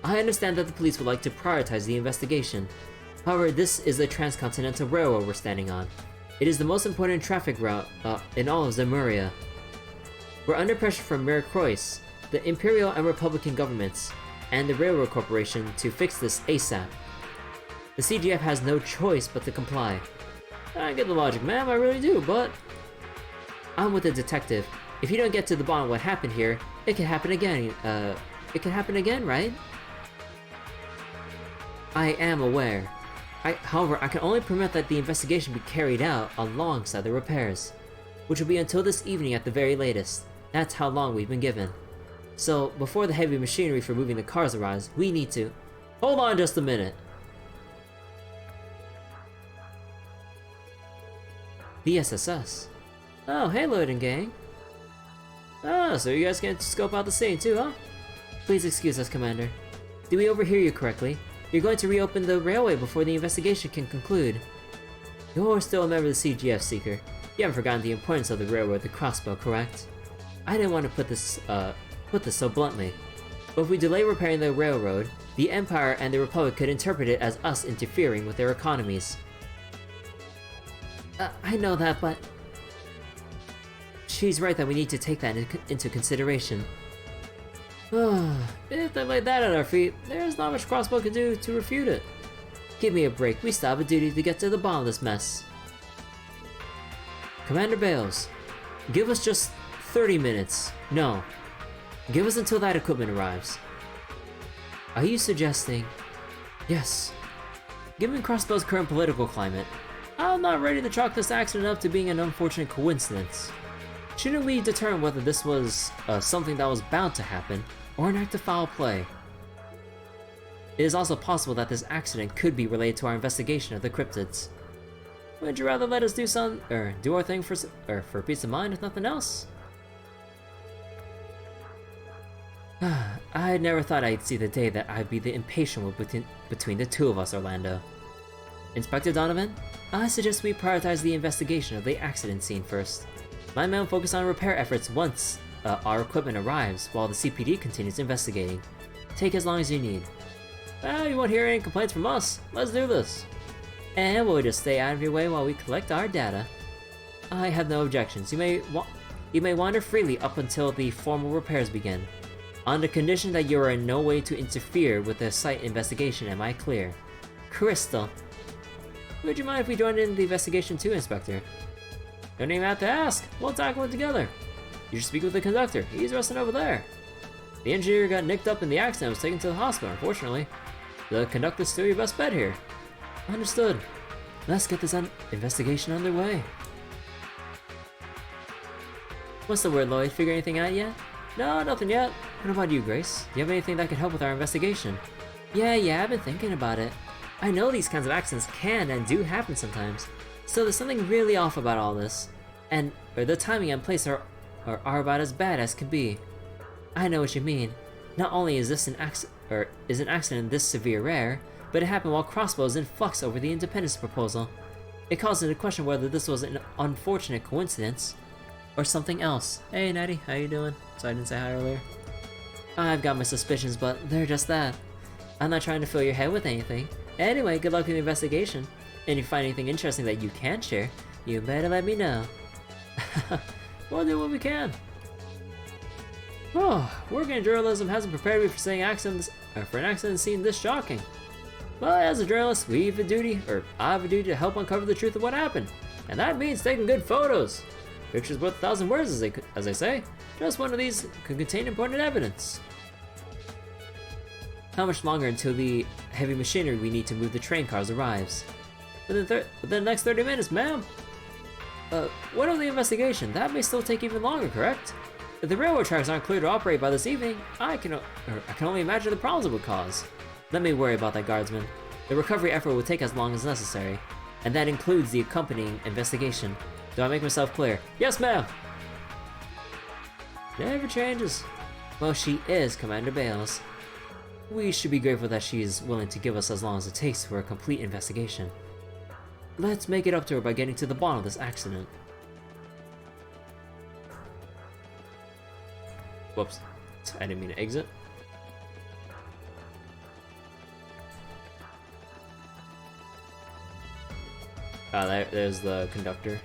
I understand that the police would like to prioritize the investigation. However, this is a transcontinental railroad we're standing on. It is the most important traffic route in all of Zemuria. We're under pressure from Mayor Croix, the Imperial and Republican governments, and the Railroad Corporation to fix this ASAP. The CGF has no choice but to comply. I get the logic, ma'am, I really do, but... I'm with the detective. If you don't get to the bottom of what happened here, it can happen again, right? I am aware. However, I can only permit that the investigation be carried out alongside the repairs, which will be until this evening at the very latest. That's how long we've been given. So, before the heavy machinery for moving the cars arrives, we need to... Hold on just a minute. The SSS. Oh, hey Lloyd and gang. Ah, so you guys can scope out the scene too, huh? Please excuse us, Commander. Did we overhear you correctly? You're going to reopen the railway before the investigation can conclude. You're still a member of the CGF, Seeker. You haven't forgotten the importance of the railroad, the Crossbell, correct? I didn't want to put this so bluntly, but if we delay repairing the railroad, the Empire and the Republic could interpret it as us interfering with their economies. I know that, but... She's right that we need to take that into consideration. If they laid that at our feet, there's not much Crossbell can do to refute it. Give me a break, we still have a duty to get to the bottom of this mess. Commander Bales, give us just 30 minutes. No. Give us until that equipment arrives. Are you suggesting... Yes. Given Crossbell's current political climate, I'm not ready to chalk this accident up to being an unfortunate coincidence. Shouldn't we determine whether this was something that was bound to happen, or an act of foul play? It is also possible that this accident could be related to our investigation of the cryptids. Would you rather let us do our thing for peace of mind if nothing else? I had never thought I'd see the day that I'd be the impatient one between the two of us, Orlando. Inspector Donovan, I suggest we prioritize the investigation of the accident scene first. My men focus on repair efforts once our equipment arrives, while the CPD continues investigating. Take as long as you need. Well, you won't hear any complaints from us. Let's do this. And we'll just stay out of your way while we collect our data. I have no objections. You may wander freely up until the formal repairs begin. On the condition that you are in no way to interfere with the site investigation, am I clear? Crystal. Would you mind if we joined in the investigation too, Inspector? Don't even have to ask. We'll tackle it together. You should speak with the conductor. He's resting over there. The engineer got nicked up in the accident and was taken to the hospital, unfortunately. The conductor's still your best bet here. Understood. Let's get this investigation underway. What's the word, Lloyd? Figure anything out yet? No, nothing yet. What about you, Grace? Do you have anything that could help with our investigation? Yeah, I've been thinking about it. I know these kinds of accidents can and do happen sometimes, so there's something really off about all this, and the timing and place are about as bad as can be. I know what you mean. Not only is an accident this severe rare, but it happened while Crossbell was in flux over the independence proposal. It calls into question whether this was an unfortunate coincidence or something else. Hey Natty, how you doing? Sorry I didn't say hi earlier. I've got my suspicions, but they're just that. I'm not trying to fill your head with anything. Anyway, good luck with the investigation. And if you find anything interesting that you can share, you better let me know. We'll do what we can. Oh, working in journalism hasn't prepared me for seeing accidents, or for an accident scene this shocking. But as a journalist, I have a duty to help uncover the truth of what happened. And that means taking good photos. Pictures worth 1,000 words, as they say. Just one of these could contain important evidence. How much longer until the heavy machinery we need to move the train cars arrives? Within the next 30 minutes, ma'am. What of the investigation? That may still take even longer, correct? If the railroad tracks aren't clear to operate by this evening, I can only imagine the problems it would cause. Let me worry about that, guardsman. The recovery effort will take as long as necessary, and that includes the accompanying investigation. Do I make myself clear? Yes, ma'am! Never changes. Well, she is Commander Bales. We should be grateful that she is willing to give us as long as it takes for a complete investigation. Let's make it up to her by getting to the bottom of this accident. Whoops. I didn't mean to exit. Ah, there's the conductor.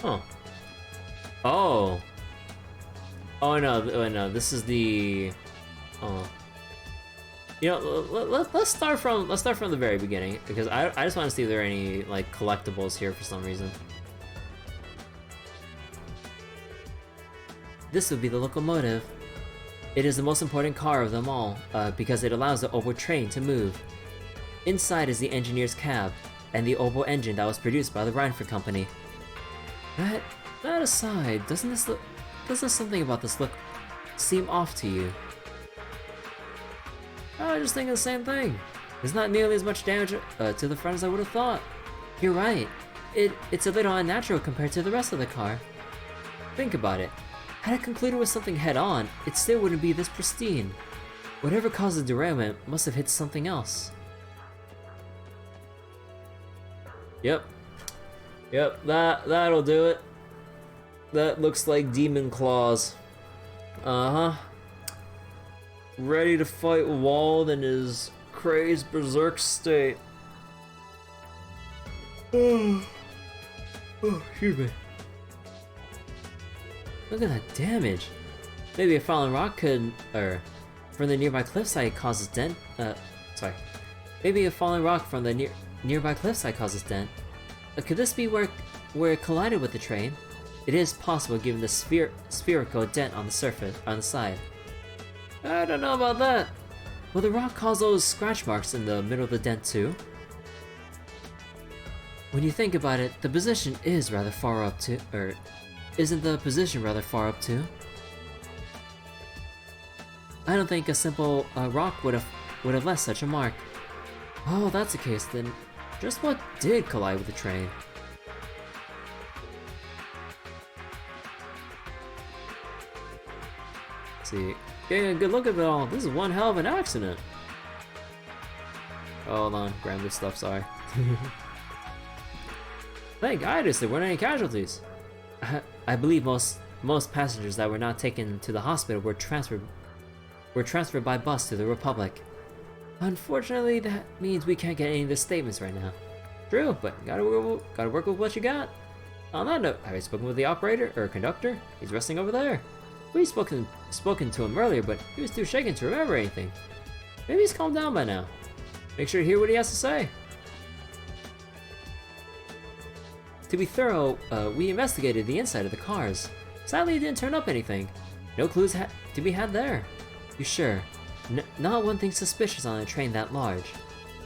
Huh. Oh. Oh no, this is the... Oh. You know, let's start from the very beginning, because I just want to see if there are any, like, collectibles here for some reason. This would be the locomotive. It is the most important car of them all, because it allows the Obo train to move. Inside is the engineer's cab, and the Obo engine that was produced by the Reinford Company. That aside, doesn't something about this look seem off to you? I was just thinking the same thing. There's not nearly as much damage to the front as I would have thought. You're right. It's a little unnatural compared to the rest of the car. Think about it. Had it concluded with something head-on, it still wouldn't be this pristine. Whatever caused the derailment must have hit something else. Yep, that'll do it. That looks like demon claws. Uh-huh. Ready to fight Wald in his crazed berserk state. Oh, excuse me. Look at that damage. Maybe a falling rock could, from the nearby cliffside causes dent. Maybe a falling rock from the nearby cliffside causes dent. Could this be where it collided with the train? It is possible given the spherical dent on the surface, on the side. I don't know about that. Will the rock cause those scratch marks in the middle of the dent too? When you think about it, the position is rather far up too, isn't the position rather far up too? I don't think a simple rock would have left such a mark. Oh, that's the case then. Just what did collide with the train? Let's see, getting a good look at it all. This is one hell of an accident. Hold on, grab this stuff. Sorry. Thank goodness there weren't any casualties. I believe most passengers that were not taken to the hospital were transferred by bus to the Republic. Unfortunately, that means we can't get any of the statements right now. True, but gotta work with what you got. On that note, have you spoken with the operator or conductor? He's resting over there. We've spoken to him earlier, but he was too shaken to remember anything. Maybe he's calmed down by now. Make sure to hear what he has to say. To be thorough, we investigated the inside of the cars. Sadly, it didn't turn up anything. No clues to be had there. You sure? Not one thing suspicious on a train that large.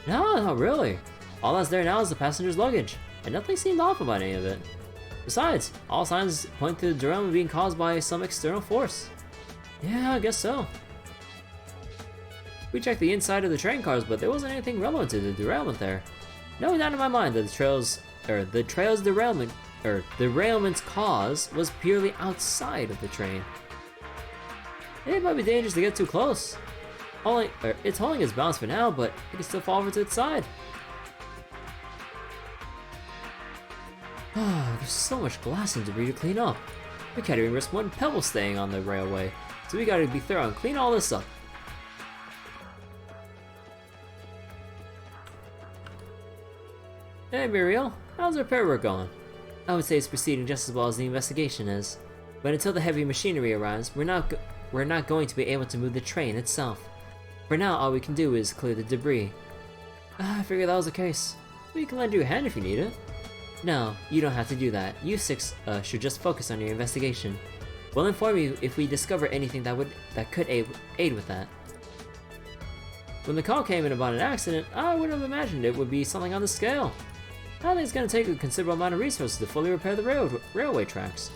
No, not really. All that's there now is the passenger's luggage, and nothing seemed off about any of it. Besides, all signs point to the derailment being caused by some external force. Yeah, I guess so. We checked the inside of the train cars, but there wasn't anything relevant to the derailment there. No doubt in my mind that the trail's derailment's cause was purely outside of the train. It might be dangerous to get too close. It's holding its balance for now, but it can still fall over to its side. There's so much glass and debris to clean up. We can't even risk one pebble staying on the railway, so we gotta be thorough and clean all this up. Hey Muriel, how's the repair work going? I would say it's proceeding just as well as the investigation is, but until the heavy machinery arrives, we're not going to be able to move the train itself. For now, all we can do is clear the debris. I figured that was the case. We can lend you a hand if you need it. No, you don't have to do that. You six should just focus on your investigation. We'll inform you if we discover anything that could aid with that. When the call came in about an accident, I wouldn't have imagined it would be something on this scale. I think it's going to take a considerable amount of resources to fully repair the railway tracks.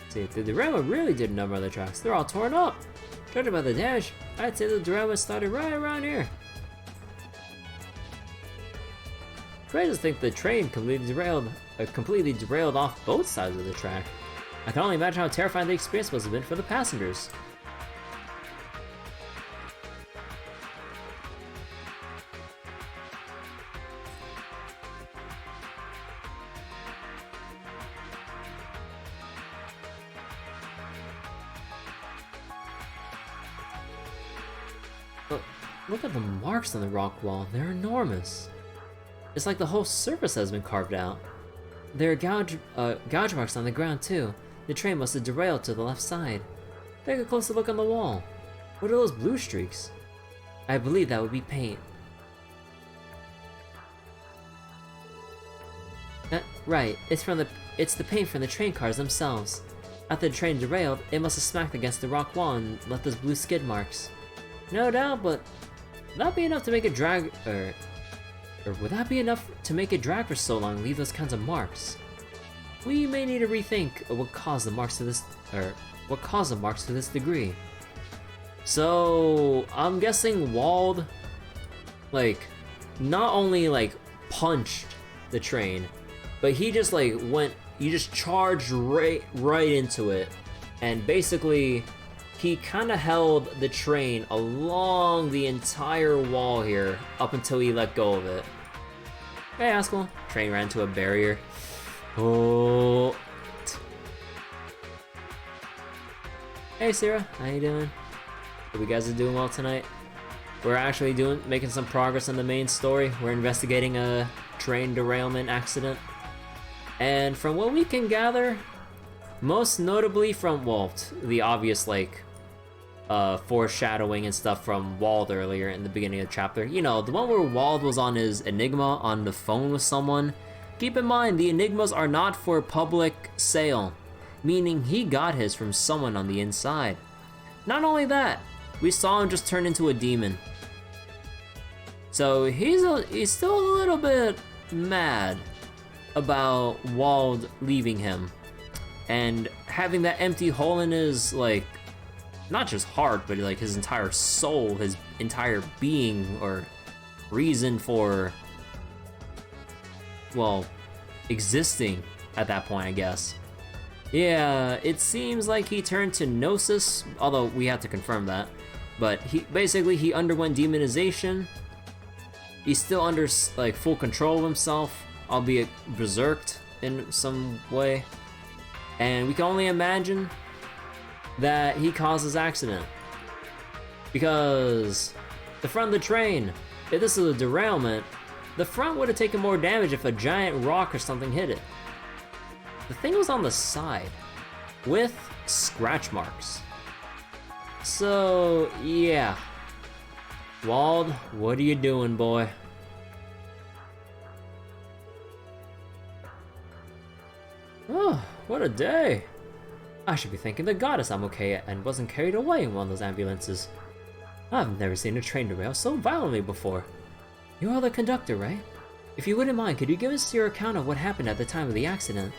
See, the derailment really did a number on the tracks. They're all torn up. Judging by the damage, I'd say the derailment started right around here. Crazy to think the train completely derailed off both sides of the track. I can only imagine how terrifying the experience must have been for the passengers. Look at the marks on the rock wall, they're enormous. It's like the whole surface has been carved out. There are gouge marks on the ground too. The train must have derailed to the left side. Take a closer look on the wall. What are those blue streaks? I believe that would be paint. Right, it's the paint from the train cars themselves. After the train derailed, it must have smacked against the rock wall and left those blue skid marks. No doubt, but would that be enough to make it drag, or would that be enough to make it drag for so long and leave those kinds of marks? We may need to rethink what caused the marks to this degree. So I'm guessing Wald, like, not only like punched the train, but he just charged right into it, and basically he kind of held the train along the entire wall here up until he let go of it. Hey, Haskell. Train ran into a barrier. Oh. Hey, Sarah. How you doing? Hope you guys are doing well tonight. We're actually making some progress on the main story. We're investigating a train derailment accident. And from what we can gather, most notably from the obvious, like, foreshadowing and stuff from Wald earlier in the beginning of the chapter. You know, the one where Wald was on his Enigma on the phone with someone. Keep in mind, the Enigmas are not for public sale, meaning he got his from someone on the inside. Not only that, we saw him just turn into a demon. So he's still a little bit mad about Wald leaving him and having that empty hole in his, like, not just heart, but like his entire soul, his entire being, or reason for, well, existing at that point, I guess. Yeah, it seems like he turned to Gnosis, although we have to confirm that. But he underwent demonization. He's still under, like, full control of himself, albeit berserked in some way. And we can only imagine that he caused this accident. Because the front of the train, if this is a derailment, the front would have taken more damage if a giant rock or something hit it. The thing was on the side, with scratch marks. So, yeah. Wald, what are you doing, boy? Oh, what a day. I should be thanking the goddess I'm okay and wasn't carried away in one of those ambulances. I've never seen a train derail so violently before. You are the conductor, right? If you wouldn't mind, could you give us your account of what happened at the time of the accident?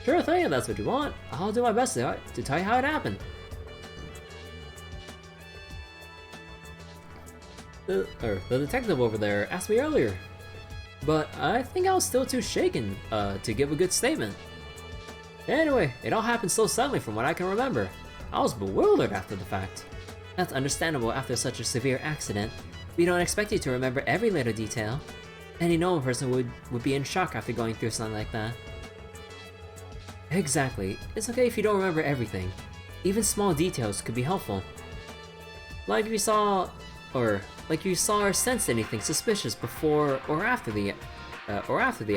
Sure thing, if that's what you want. I'll do my best to tell you how it happened. The detective over there asked me earlier, but I think I was still too shaken to give a good statement. Anyway, it all happened so suddenly from what I can remember. I was bewildered after the fact. That's understandable after such a severe accident. We don't expect you to remember every little detail. Any normal person would be in shock after going through something like that. Exactly. It's okay if you don't remember everything. Even small details could be helpful. Like if you saw or sensed anything suspicious before or after the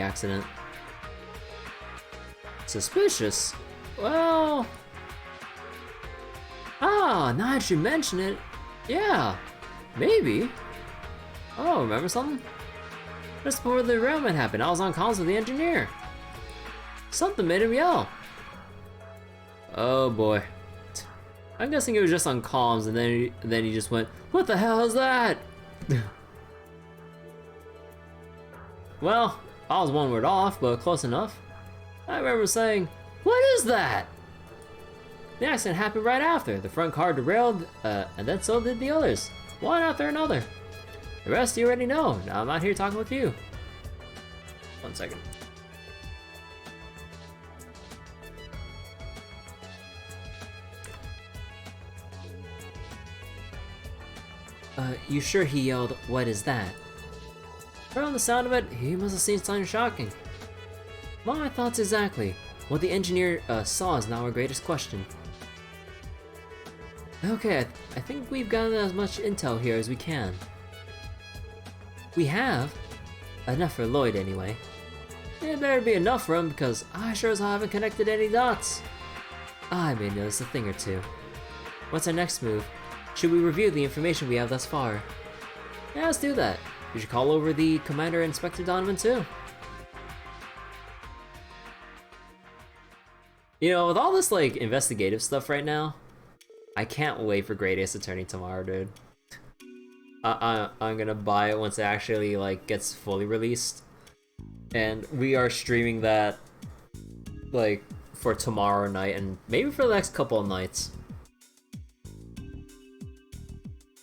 accident. Suspicious? Well... now that you mention it, yeah, maybe. Oh, remember something? Just before the derailment happened, I was on calls with the engineer. Something made him yell. Oh boy. I'm guessing he was just on comms and then he just went, "What the hell is that?" Well, I was one word off, but close enough. I remember saying, "What is that?" The accident happened right after. The front car derailed, and then so did the others. One after another. The rest you already know. Now I'm out here talking with you. 1 second. You sure he yelled, "What is that?" From the sound of it, he must have seen something shocking. My thoughts exactly. What the engineer saw is now our greatest question. Okay, I think we've gotten as much intel here as we can. We have? Enough for Lloyd, anyway. It better be enough for him, because I sure as hell haven't connected any dots. I may notice a thing or two. What's our next move? Should we review the information we have thus far? Yeah, let's do that. We should call over the Commander and Inspector Donovan too. You know, with all this like investigative stuff right now, I can't wait for Great Ace Attorney tomorrow, dude. I'm gonna buy it once it actually like gets fully released, and we are streaming that like for tomorrow night and maybe for the next couple of nights.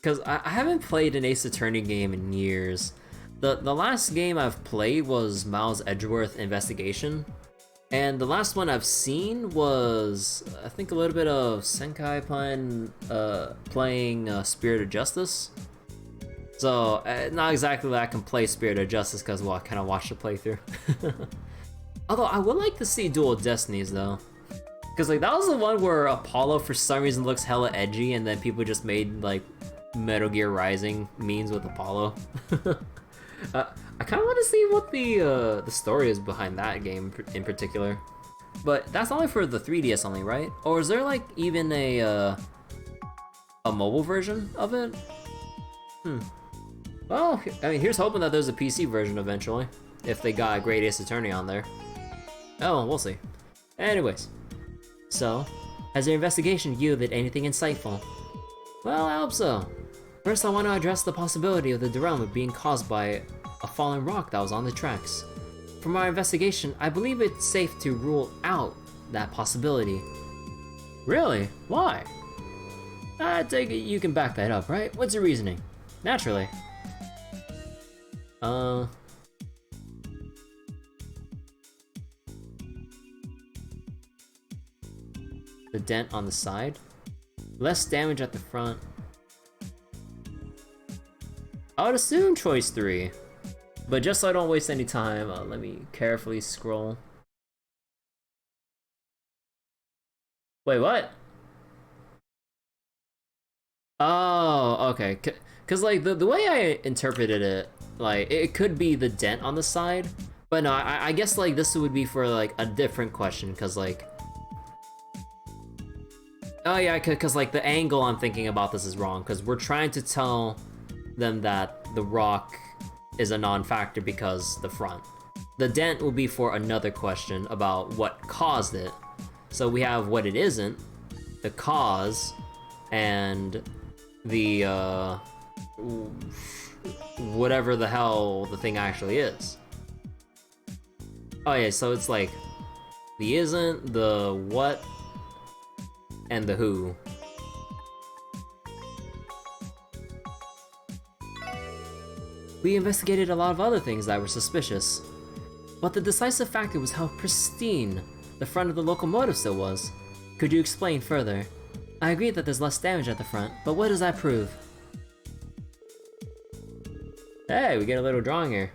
Because I haven't played an Ace Attorney game in years. The last game I've played was Miles Edgeworth Investigation. And the last one I've seen was, I think, a little bit of Senkai playing Spirit of Justice. So, not exactly that I can play Spirit of Justice because, well, I kind of watched the playthrough. Although, I would like to see Dual Destinies, though. Because, like, that was the one where Apollo, for some reason, looks hella edgy, and then people just made, like, Metal Gear Rising memes with Apollo. I kind of want to see what the story is behind that game in particular. But that's only for the 3DS only, right? Or is there like even a mobile version of it? Well, I mean, here's hoping that there's a PC version eventually, if they got a Great Ace Attorney on there. Oh, we'll see. Anyways, so has your investigation yielded anything insightful? Well, I hope so. First, I want to address the possibility of the derailment being caused by a fallen rock that was on the tracks. From our investigation, I believe it's safe to rule out that possibility. Really? Why? I take it you can back that up, right? What's your reasoning? Naturally. The dent on the side? Less damage at the front. I would assume choice 3. But just so I don't waste any time, let me carefully scroll. Wait, what? Oh, okay. Cause like the way I interpreted it, like it could be the dent on the side, but no, I guess like this would be for like a different question, cause like, oh yeah, cause like the angle I'm thinking about this is wrong, cause we're trying to tell them that the rock is a non-factor because the front. The dent will be for another question about what caused it. So we have what it isn't, the cause, and the whatever the hell the thing actually is. Oh yeah, so it's like the isn't, the what, and the who. We investigated a lot of other things that were suspicious, but the decisive factor was how pristine the front of the locomotive still was. Could you explain further? I agree that there's less damage at the front, but what does that prove? Hey, we get a little drawing here.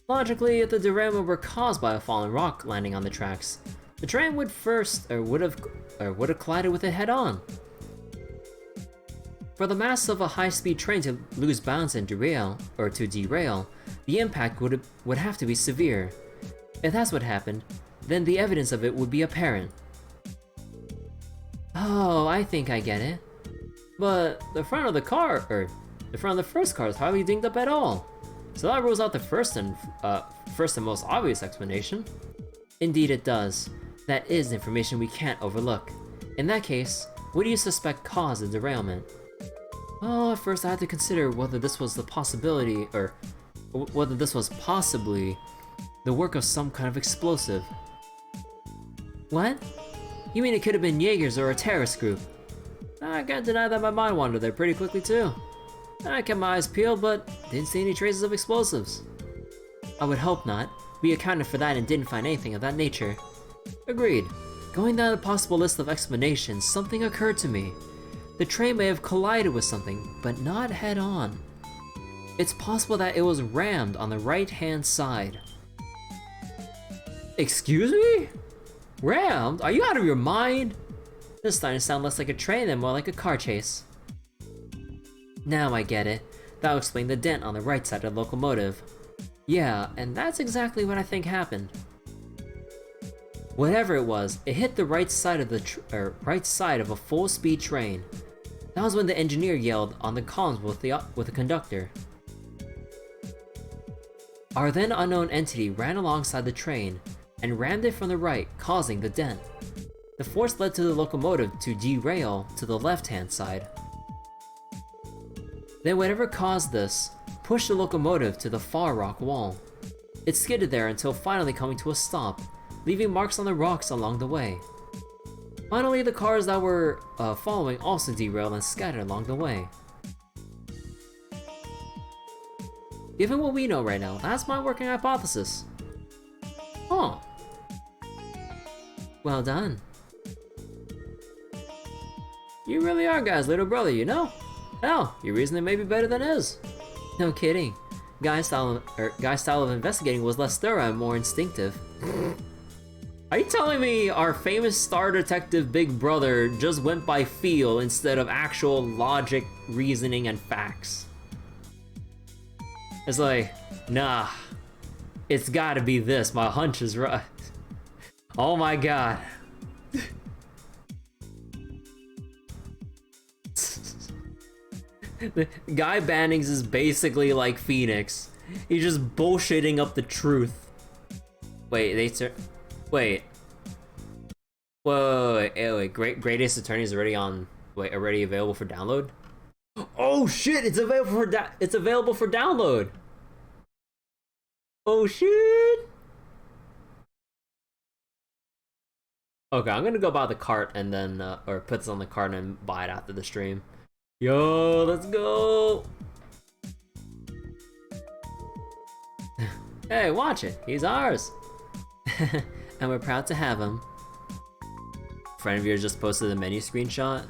Logically, if the derailment were caused by a fallen rock landing on the tracks, the train would would have collided with it head-on. For the mass of a high-speed train to lose balance and derail, the impact would have to be severe. If that's what happened, then the evidence of it would be apparent. Oh, I think I get it. But the front of the first car is hardly dinged up at all. So that rules out the first and most obvious explanation. Indeed it does. That is information we can't overlook. In that case, what do you suspect caused the derailment? Oh, at first I had to consider whether this was possibly The work of some kind of explosive. What? You mean it could have been Jaegers or a terrorist group? I can't deny that my mind wandered there pretty quickly too. I kept my eyes peeled, but didn't see any traces of explosives. I would hope not. We accounted for that and didn't find anything of that nature. Agreed. Going down the possible list of explanations, something occurred to me. The train may have collided with something, but not head-on. It's possible that it was rammed on the right-hand side. Excuse me? Rammed? Are you out of your mind? This is starting to sound less like a train and more like a car chase. Now I get it. That'll explain the dent on the right side of the locomotive. Yeah, and that's exactly what I think happened. Whatever it was, it hit the right side of the right side of a full-speed train. That was when the engineer yelled on the comms with the conductor. Our then unknown entity ran alongside the train and rammed it from the right, causing the dent. The force led to the locomotive to derail to the left-hand side. Then whatever caused this pushed the locomotive to the far rock wall. It skidded there until finally coming to a stop, leaving marks on the rocks along the way. Finally, the cars that were following also derailed and scattered along the way. Given what we know right now, that's my working hypothesis. Huh. Well done. You really are Guy's little brother, you know? Hell, your reasoning may be better than his. No kidding. Guy's style of investigating was less thorough and more instinctive. Are you telling me our famous star detective big brother just went by feel instead of actual logic, reasoning, and facts? It's like, nah, it's gotta be this, my hunch is right. Oh my god. Guy Bannings is basically like Phoenix. He's just bullshitting up the truth. Wait, wait. Whoa, wait, Great Ace Attorney is already on. Wait, already available for download? Oh shit! It's available for download. Oh shit! Okay, I'm gonna go buy the cart and then, or put this on the cart and buy it after the stream. Yo, let's go! Hey, watch it. He's ours. And we're proud to have him. Friend of yours just posted a menu screenshot.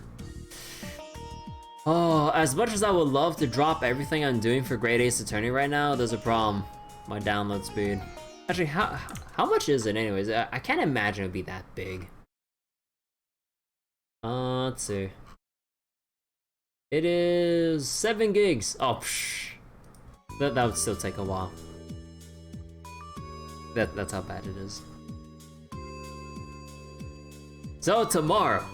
Oh, as much as I would love to drop everything I'm doing for Great Ace Attorney right now, there's a problem. My download speed. Actually, how much is it anyways? I can't imagine it'd be that big. Let's see. It is 7 gigs. Oh, psh. That would still take a while. That's how bad it is. So tomorrow.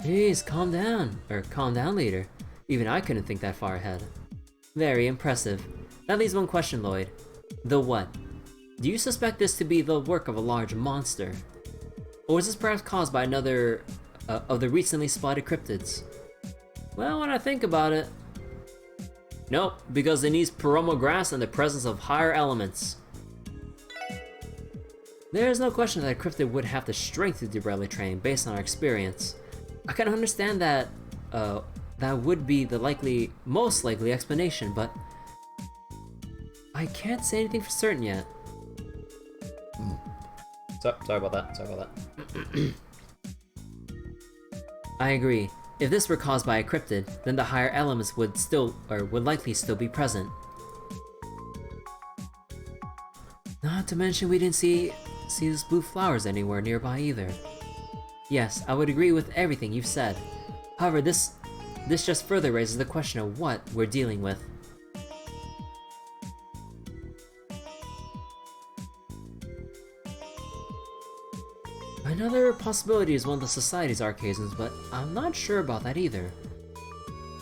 Jeez, calm down. Or calm down, leader. Even I couldn't think that far ahead. Very impressive. That leaves one question, Lloyd. The what? Do you suspect this to be the work of a large monster? Or is this perhaps caused by another of the recently spotted cryptids? Well, when I think about it... Nope, because it needs Poromo grass and the presence of higher elements. There is no question that a cryptid would have the strength to derail a train based on our experience. I can understand that that would be the most likely explanation, but I can't say anything for certain yet. Sorry about that. I agree. If this were caused by a cryptid, then the higher elements would likely still be present. Not to mention we didn't see those blue flowers anywhere nearby either. Yes, I would agree with everything you've said. However, this just further raises the question of what we're dealing with. Another possibility is one of the Society's archaisms, but I'm not sure about that either.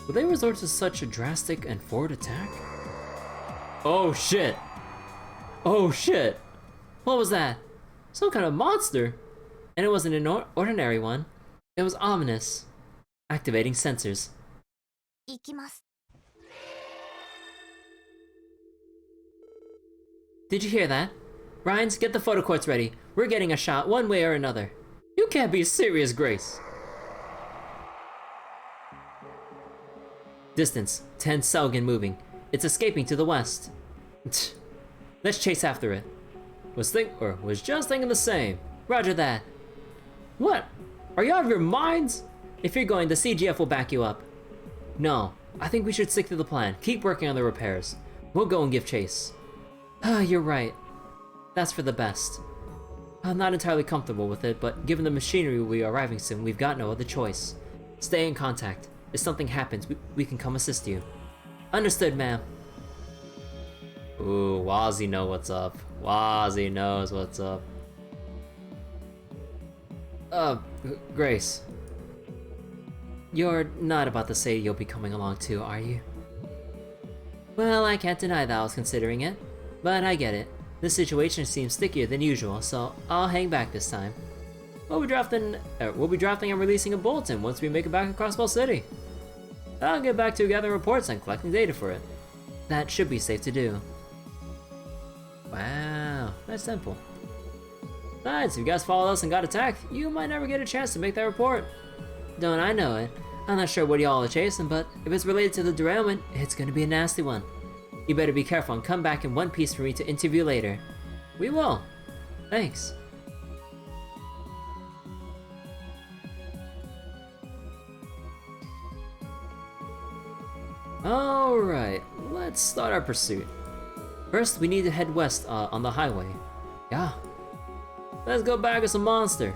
Will they resort to such a drastic and forward attack? Oh shit! Oh shit! What was that? Some kind of monster! And it wasn't an ordinary one. It was ominous. Activating sensors. Did you hear that? Ryans, get the photo quartz ready. We're getting a shot one way or another. You can't be serious, Grace. Distance, 10 Selgin moving. It's escaping to the west. Let's chase after it. Was just thinking the same. Roger that. What? Are you out of your minds? If you're going, the CGF will back you up. No, I think we should stick to the plan. Keep working on the repairs. We'll go and give chase. Ah, you're right. That's for the best. I'm not entirely comfortable with it, but given the machinery will be arriving soon, we've got no other choice. Stay in contact. If something happens, we can come assist you. Understood, ma'am. Ooh, Wazzy knows what's up. Wazzy knows what's up. Grace. You're not about to say you'll be coming along too, are you? Well, I can't deny that I was considering it, but I get it. This situation seems stickier than usual, so I'll hang back this time. We'll be drafting and releasing a bulletin once we make it back to Crossbell City. I'll get back to gathering reports and collecting data for it. That should be safe to do. Wow, that's simple. Besides, if you guys followed us and got attacked, you might never get a chance to make that report. Don't I know it? I'm not sure what y'all are chasing, but if it's related to the derailment, it's gonna be a nasty one. You better be careful and come back in one piece for me to interview later. We will. Thanks. Alright, let's start our pursuit. First, we need to head west on the highway. Yeah. Let's go back with some monster.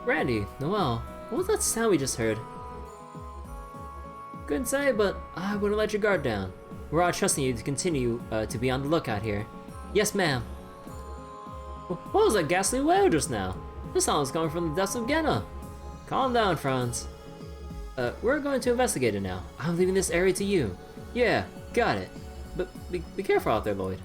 Randy, Noel, what was that sound we just heard? Couldn't say, but I wouldn't let your guard down. We're all trusting you to continue to be on the lookout here. Yes, ma'am. What was that ghastly wail just now? This sound was coming from the depths of Genna. Calm down, Franz. We're going to investigate it now. I'm leaving this area to you. Yeah, got it. But be careful out there, Lloyd.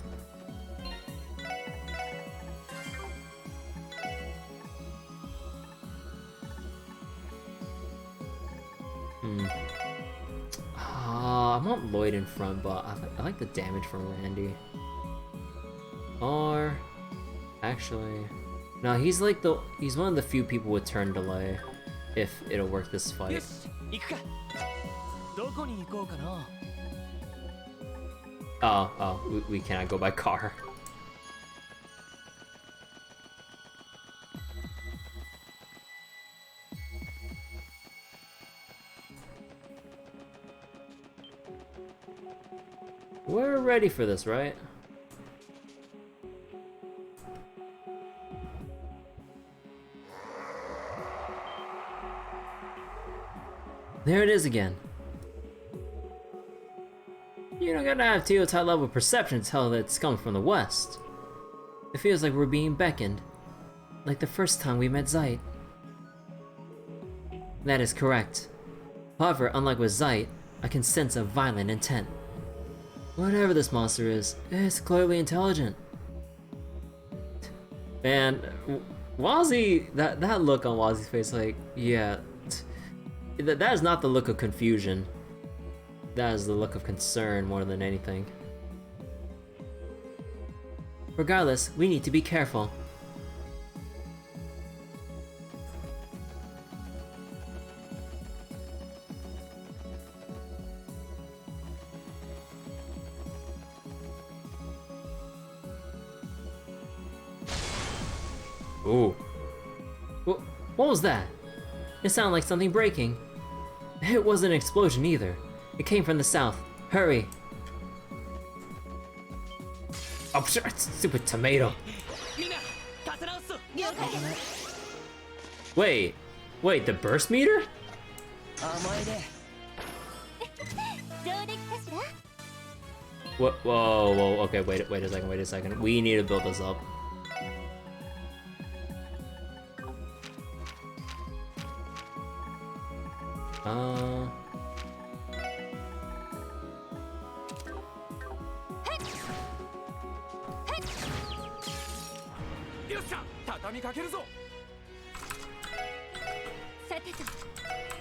I want Lloyd in front, but I like the damage from Randy. Or actually, no, he's one of the few people with turn delay. If it'll work this fight. We cannot go by car. We're ready for this, right? There it is again. You don't gotta have Teo's high level perception to tell that it's coming from the west. It feels like we're being beckoned. Like the first time we met Zeit. That is correct. However, unlike with Zeit, I can sense a violent intent. Whatever this monster is, it's clearly intelligent. Man, Wazzy, that look on Wazzy's face, like, yeah, that is not the look of confusion. That is the look of concern more than anything. Regardless, we need to be careful. Ooh. What was that? It sounded like something breaking. It wasn't an explosion either. It came from the south. Hurry. Oh, stupid tomato. Wait, the burst meter? What? Whoa, okay, wait a second. We need to build this up.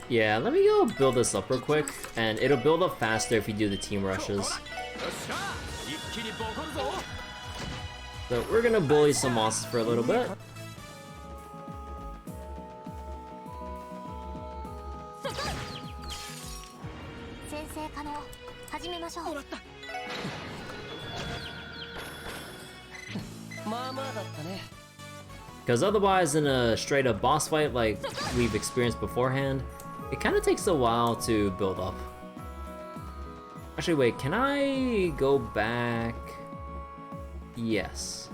Yeah, let me go build this up real quick, and it'll build up faster if you do the team rushes. So we're gonna bully some monsters for a little bit. Because otherwise, in a straight up boss fight like we've experienced beforehand, it kind of takes a while to build up. Actually, wait, can I go back? Yes.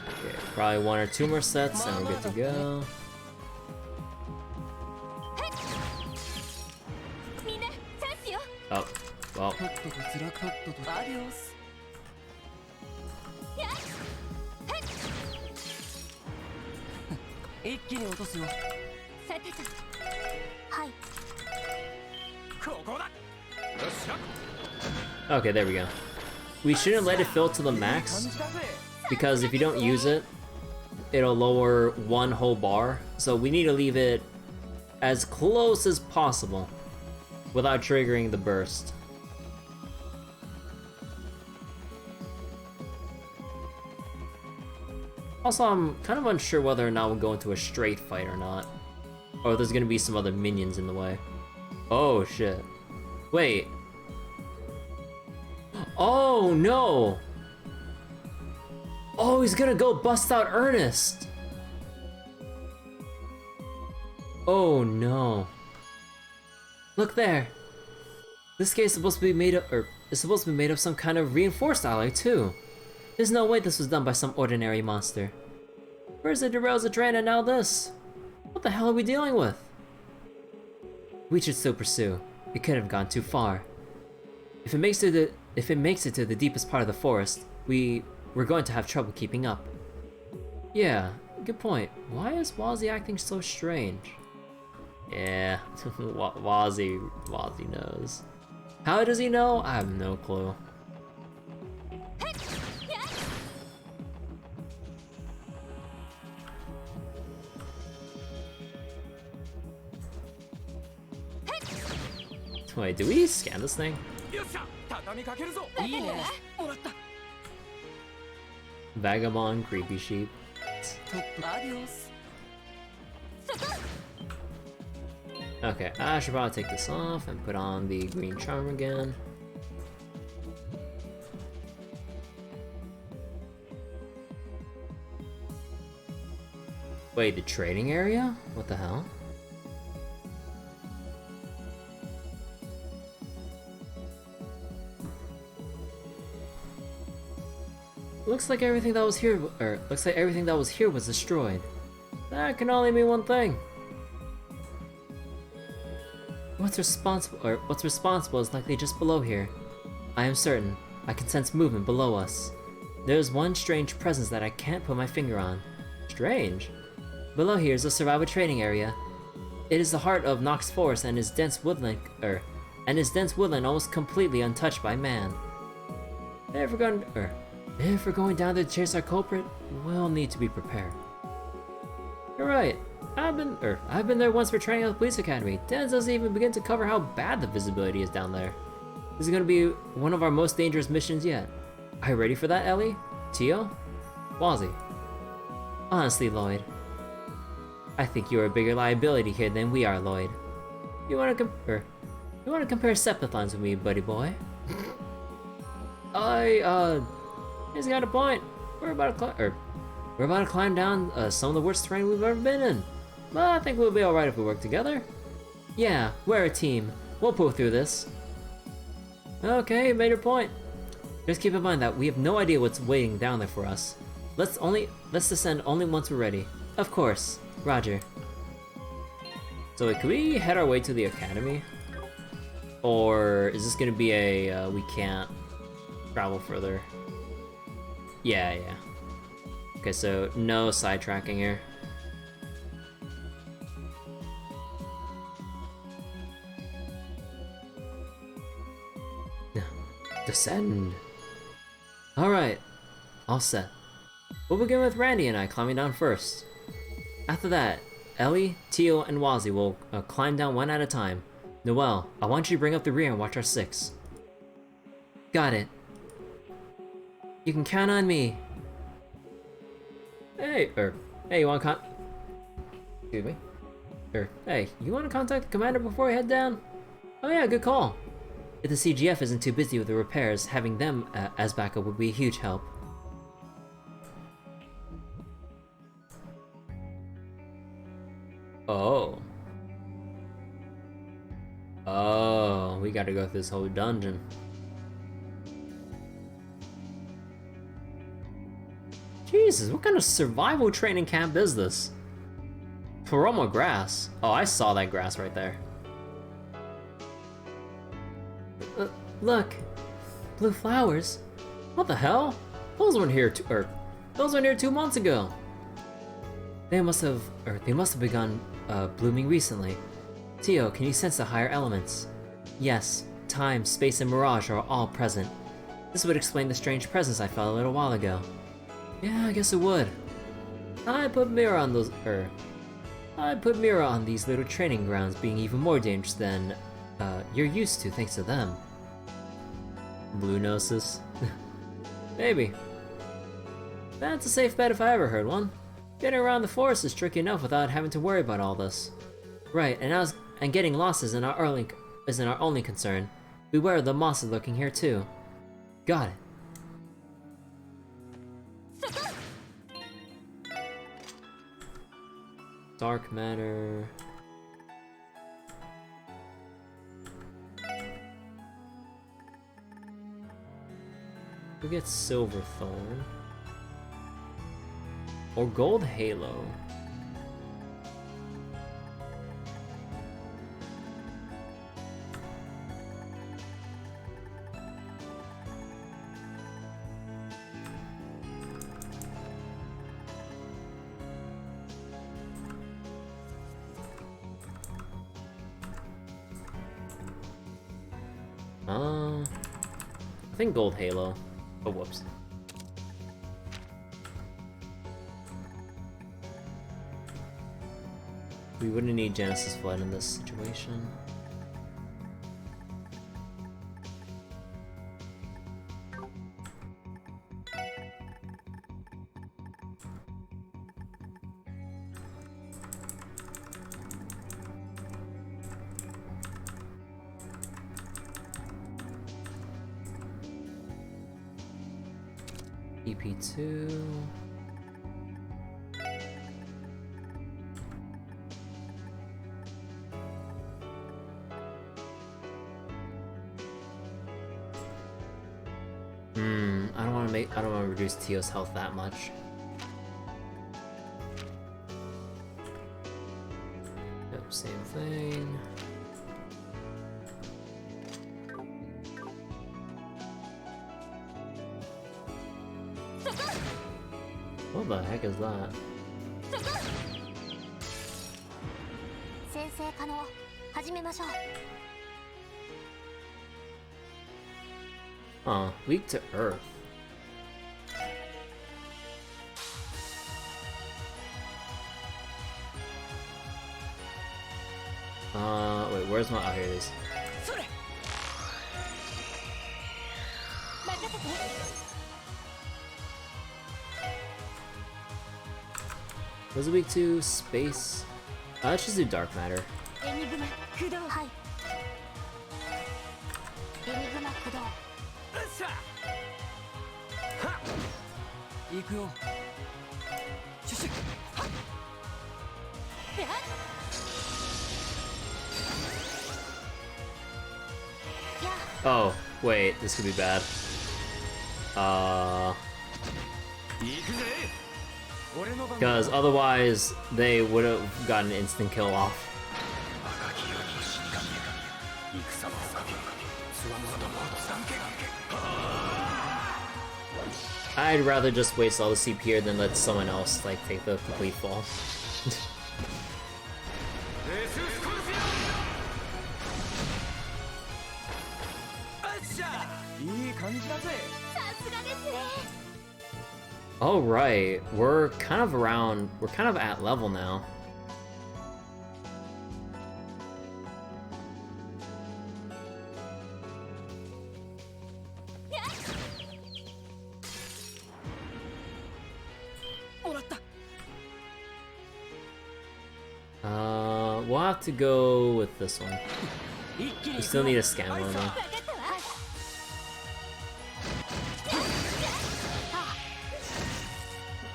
Okay, probably 1 or 2 more sets and we're good to go. Oh, well. Okay, there we go. We shouldn't let it fill to the max, because if you don't use it, it'll lower 1 whole bar. So we need to leave it as close as possible without triggering the burst. Also, I'm kind of unsure whether or not we'll go into a straight fight or not. Or there's gonna be some other minions in the way. Oh shit. Wait. Oh no! Oh, he's gonna go bust out Ernest! Oh no. Look there! This case is supposed to be made up, or is supposed to be made of some kind of reinforced alloy too. There's no way this was done by some ordinary monster. Where's the derails the drain and now this? What the hell are we dealing with? We should still pursue. It could have gone too far. If it makes it to the deepest part of the forest, we're going to have trouble keeping up. Yeah, good point. Why is Wazzy acting so strange? Yeah, Wazzy knows. How does he know? I have no clue. Wait, do we scan this thing? Vagabond, creepy sheep. Okay, I should probably take this off and put on the green charm again. Wait, the trading area? What the hell? Looks like everything that was here, was destroyed. That can only mean one thing. What's responsible is likely just below here. I am certain. I can sense movement below us. There's one strange presence that I can't put my finger on. Strange? Below here is a survival trading area. It is the heart of Nox Forest and its dense woodland, almost completely untouched by man. If we're going down there to chase our culprit, we'll need to be prepared. You're right. I've been there once for training at the police academy. Dennis doesn't even begin to cover how bad the visibility is down there. This is gonna be one of our most dangerous missions yet. Are you ready for that, Ellie? Tio? Wazzy? Honestly, Lloyd, I think you're a bigger liability here than we are, Lloyd. You wanna compare Septathlons with me, buddy boy? He's got a point. We're about to climb down some of the worst terrain we've ever been in. But I think we'll be alright if we work together. Yeah, we're a team. We'll pull through this. Okay, you made your point. Just keep in mind that we have no idea what's waiting down there for us. Let's descend only once we're ready. Of course. Roger. So wait, could we head our way to the academy? Or is this gonna be a, we can't travel further? Yeah. Okay, so no sidetracking here. Descend. Alright, all set. We'll begin with Randy and I climbing down first. After that, Ellie, Tio, and Wazzy will climb down one at a time. Noelle, I want you to bring up the rear and watch our 6. Got it. You can count on me. Hey, you wanna excuse me? Hey, you wanna contact the commander before we head down? Oh yeah, good call. If the CGF isn't too busy with the repairs, having them as backup would be a huge help. Oh, we gotta go through this whole dungeon. Jesus, what kind of survival training camp is this? Paroma grass. Oh, I saw that grass right there. Look, blue flowers. What the hell? Those weren't here 2 months ago. They must have begun blooming recently. Tio, can you sense the higher elements? Yes, time, space, and mirage are all present. This would explain the strange presence I felt a little while ago. Yeah, I guess it would. I put Mira on these little training grounds being even more dangerous than you're used to thanks to them. Blue Gnosis? Maybe. That's a safe bet if I ever heard one. Getting around the forest is tricky enough without having to worry about all this. Right, and getting lost isn't our only concern. Beware of the monsters lurking here too. Got it. Dark matter. We get Silver Thorn. Or Gold Halo. I think Gold Halo. Oh, whoops. We wouldn't need Genesis Flood in this situation. EP2. I don't want to reduce Tio's health that much. Yep, same thing. What the heck is that? Weak to earth. Wait, where's my... Oh, here it is. Was it weak to space? Let's just do dark matter. Oh, wait, this could be bad. Because otherwise, they would have gotten an instant kill off. I'd rather just waste all the CP here than let someone else like take the complete fall. Oh right, we're kind of at level now. We'll have to go with this one. We still need a scan one though.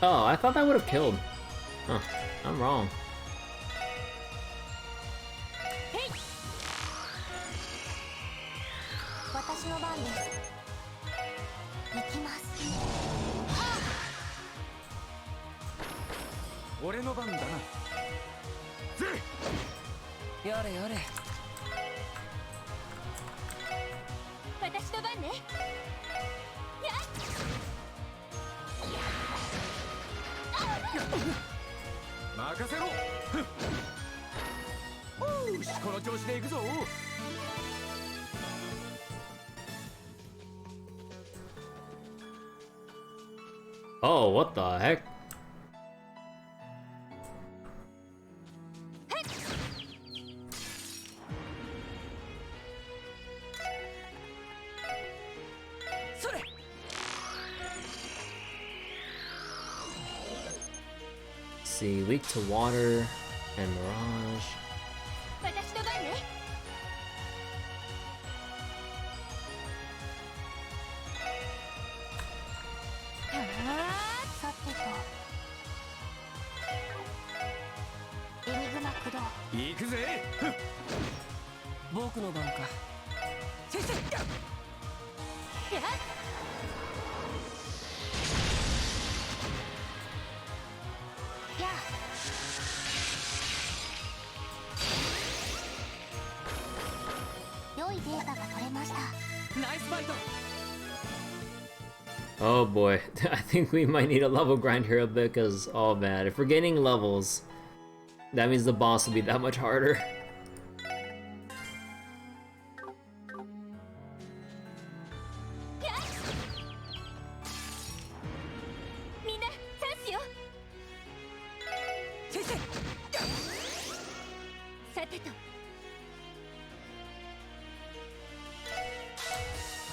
Oh, I thought that would have killed. Huh, I'm wrong. Oh, what the heck? See, weak to water and mirage. Oh boy, I think we might need a level grind here a bit because, oh man, if we're gaining levels, that means the boss will be that much harder.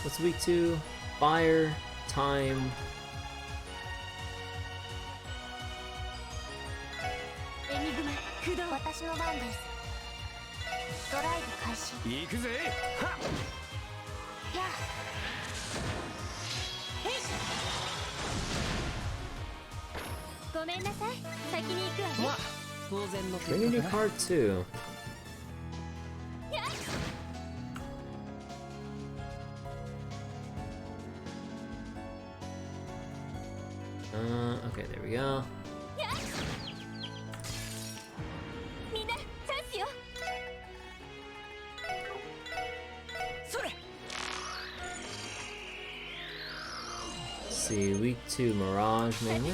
What's weak to? Fire, time. Trinity card 2. Okay, there we go. Let's see, weak to Mirage mainly.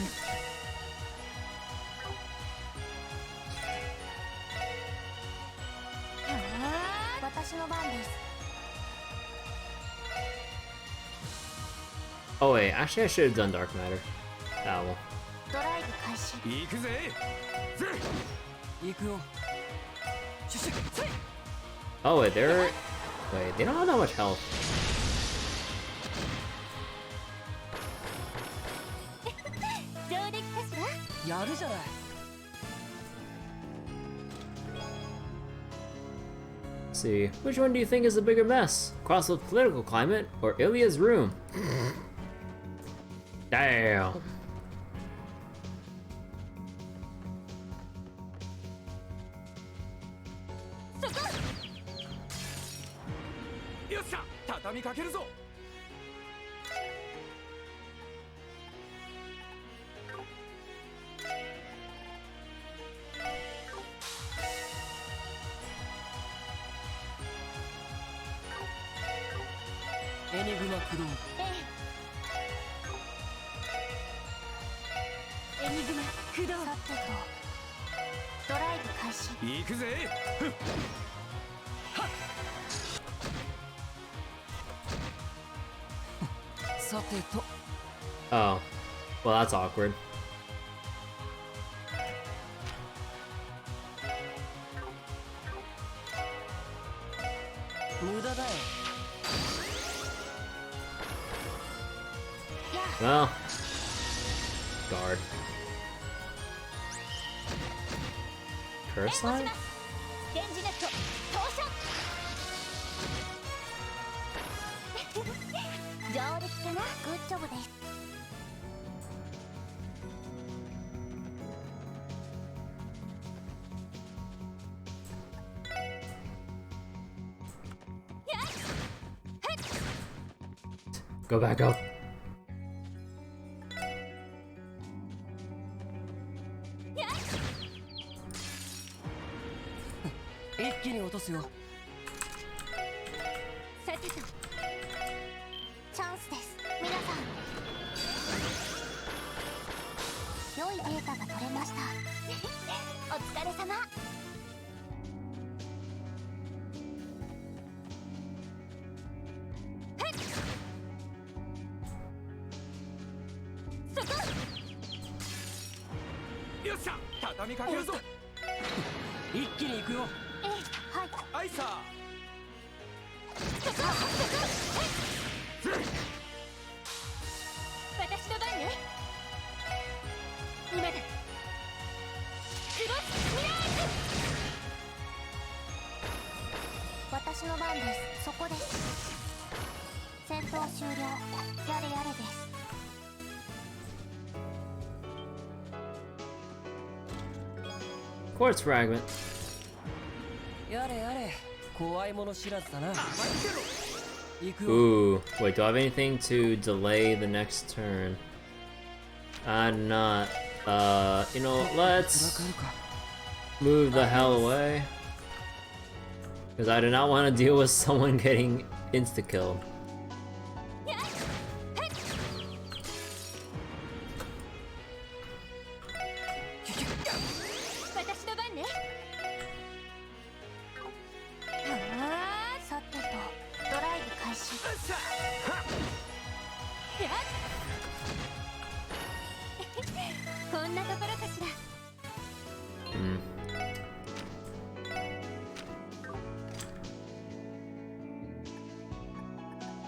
Oh wait, actually I should have done Dark Matter. Owl. Oh wait, they don't have that much health. Let's see, which one do you think is the bigger mess? Crossbell's political climate or Ilya's room? Damn. Oh, well, that's awkward. Well, guard. Curse line? Go back up. Quartz fragment. Ooh, wait, do I have anything to delay the next turn? I'm not. You know, let's move the hell away. Because I do not want to deal with someone getting insta-killed.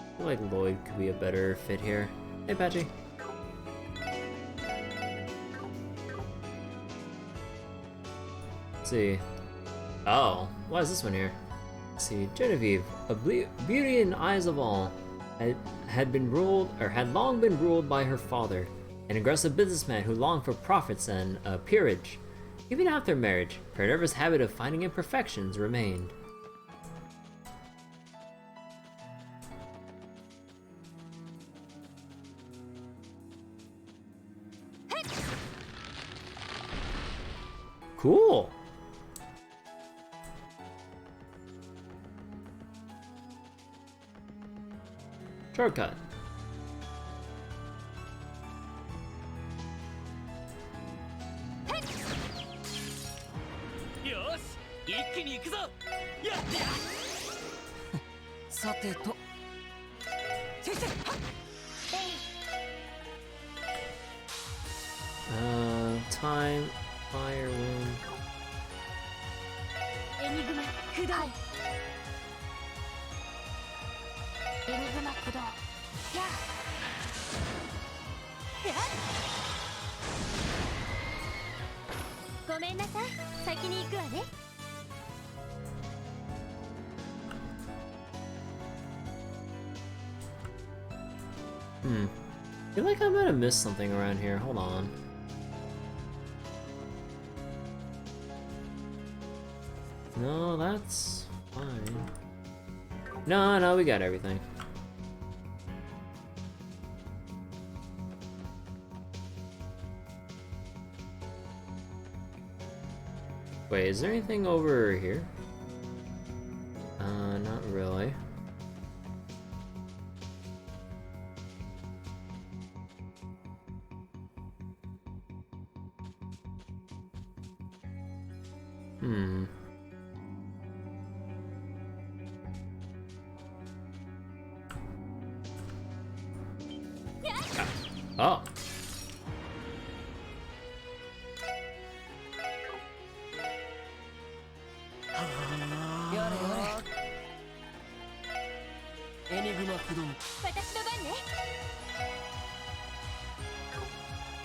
I feel like Lloyd could be a better fit here. Hey, Patchy. Let's see. Oh, why is this one here? Let's see. Genevieve, a beauty in the eyes of all, had long been ruled by her father, an aggressive businessman who longed for profits and peerage. Even after marriage, her nervous habit of finding imperfections remained. Cool. Shortcut. Time, fire, wind. I feel like I might have missed something around here. Hold on. No, that's fine. No, we got everything. Wait, is there anything over here? Not really. Oh.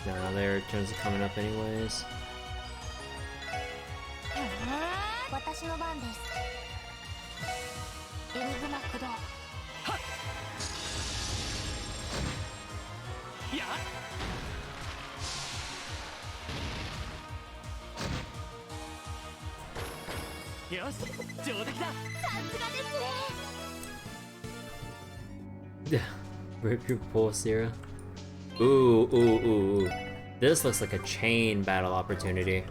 Nah, their turns are coming up anyways. Rip your pulse, Sierra. Ooh, ooh, ooh, ooh. This looks like a chain battle opportunity.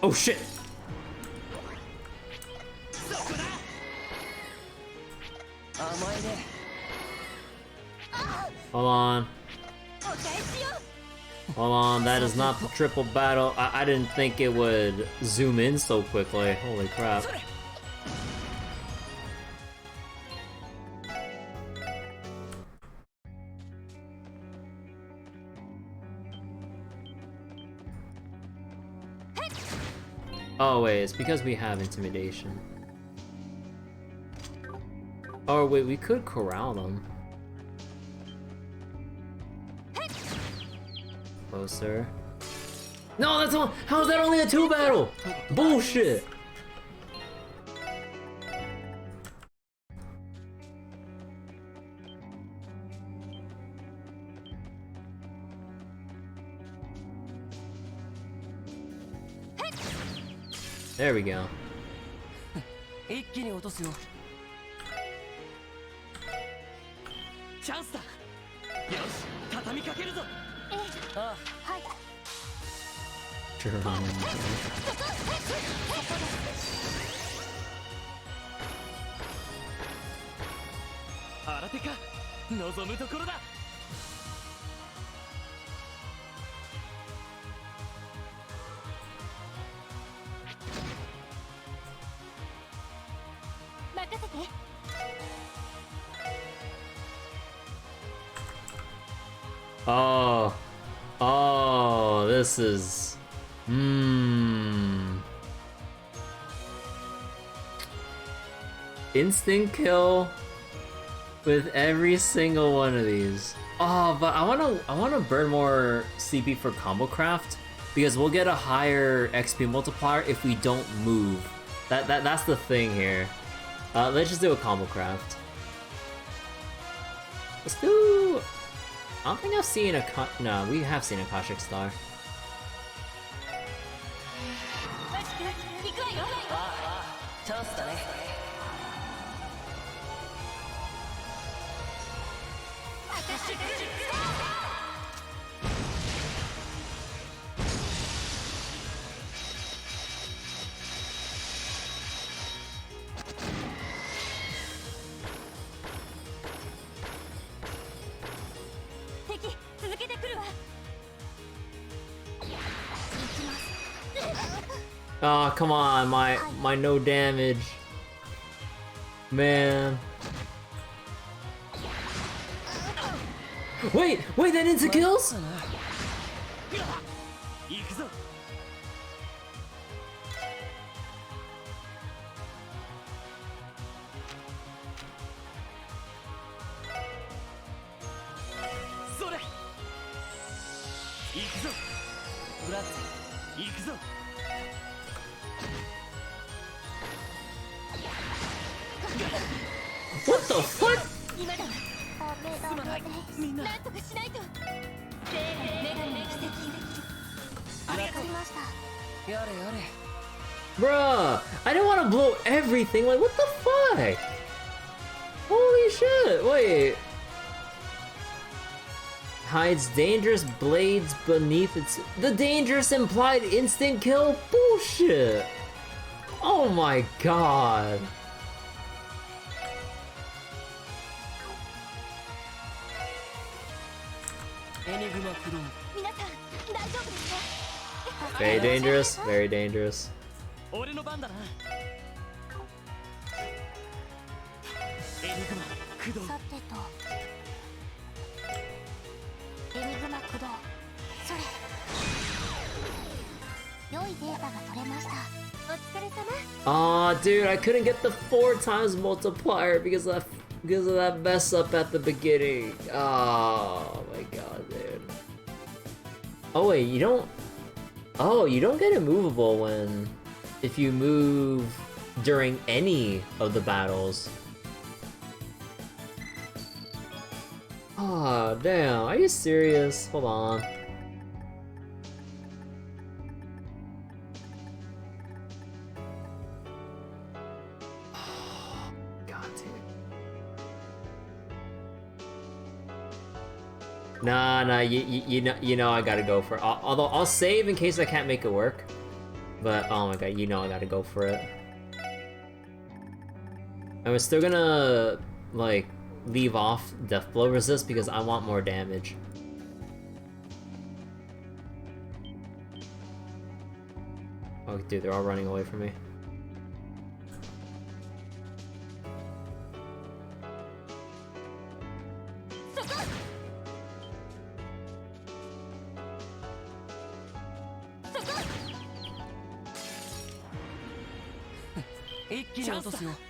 Oh shit! Hold on. Hold on, that is not the triple battle. I didn't think it would zoom in so quickly. Holy crap. Oh wait, it's because we have intimidation. Oh wait, we could corral them. Closer. No, that's all. How is that only a 2 battle? Bullshit. There we go. Oh. Oh, this is... Instant kill with every single one of these. Oh, but I wanna burn more CP for combo craft because we'll get a higher XP multiplier if we don't move. That's the thing here. Let's just do a combo craft. Let's do... I don't think I've seen a no, we have seen a Kashik Star. Oh, come on, my no damage. Man. Wait, that into kills? What the fuck? Bruh, I didn't want to blow everything. Like, what the fuck? Holy shit, wait. Hides dangerous blades beneath its... The dangerous implied instant kill? Bullshit. Oh my god. Very dangerous, very dangerous. 俺の番だな。エニグマ駆動。さてと。エニグマ駆動。それ。良いデータが取れました。お疲れ様。Aw, dude, I couldn't get the 4 times multiplier because of that mess up at the beginning. Oh my god, dude. Oh wait, you don't. Oh, you don't get it movable when if you move during any of the battles. Oh, damn. Are you serious? Hold on. God, dude. Nah, you know I gotta go for it. Although I'll save in case I can't make it work. But oh my god, you know I gotta go for it. And we're still gonna like leave off death blow resist because I want more damage. Oh dude, they're all running away from me.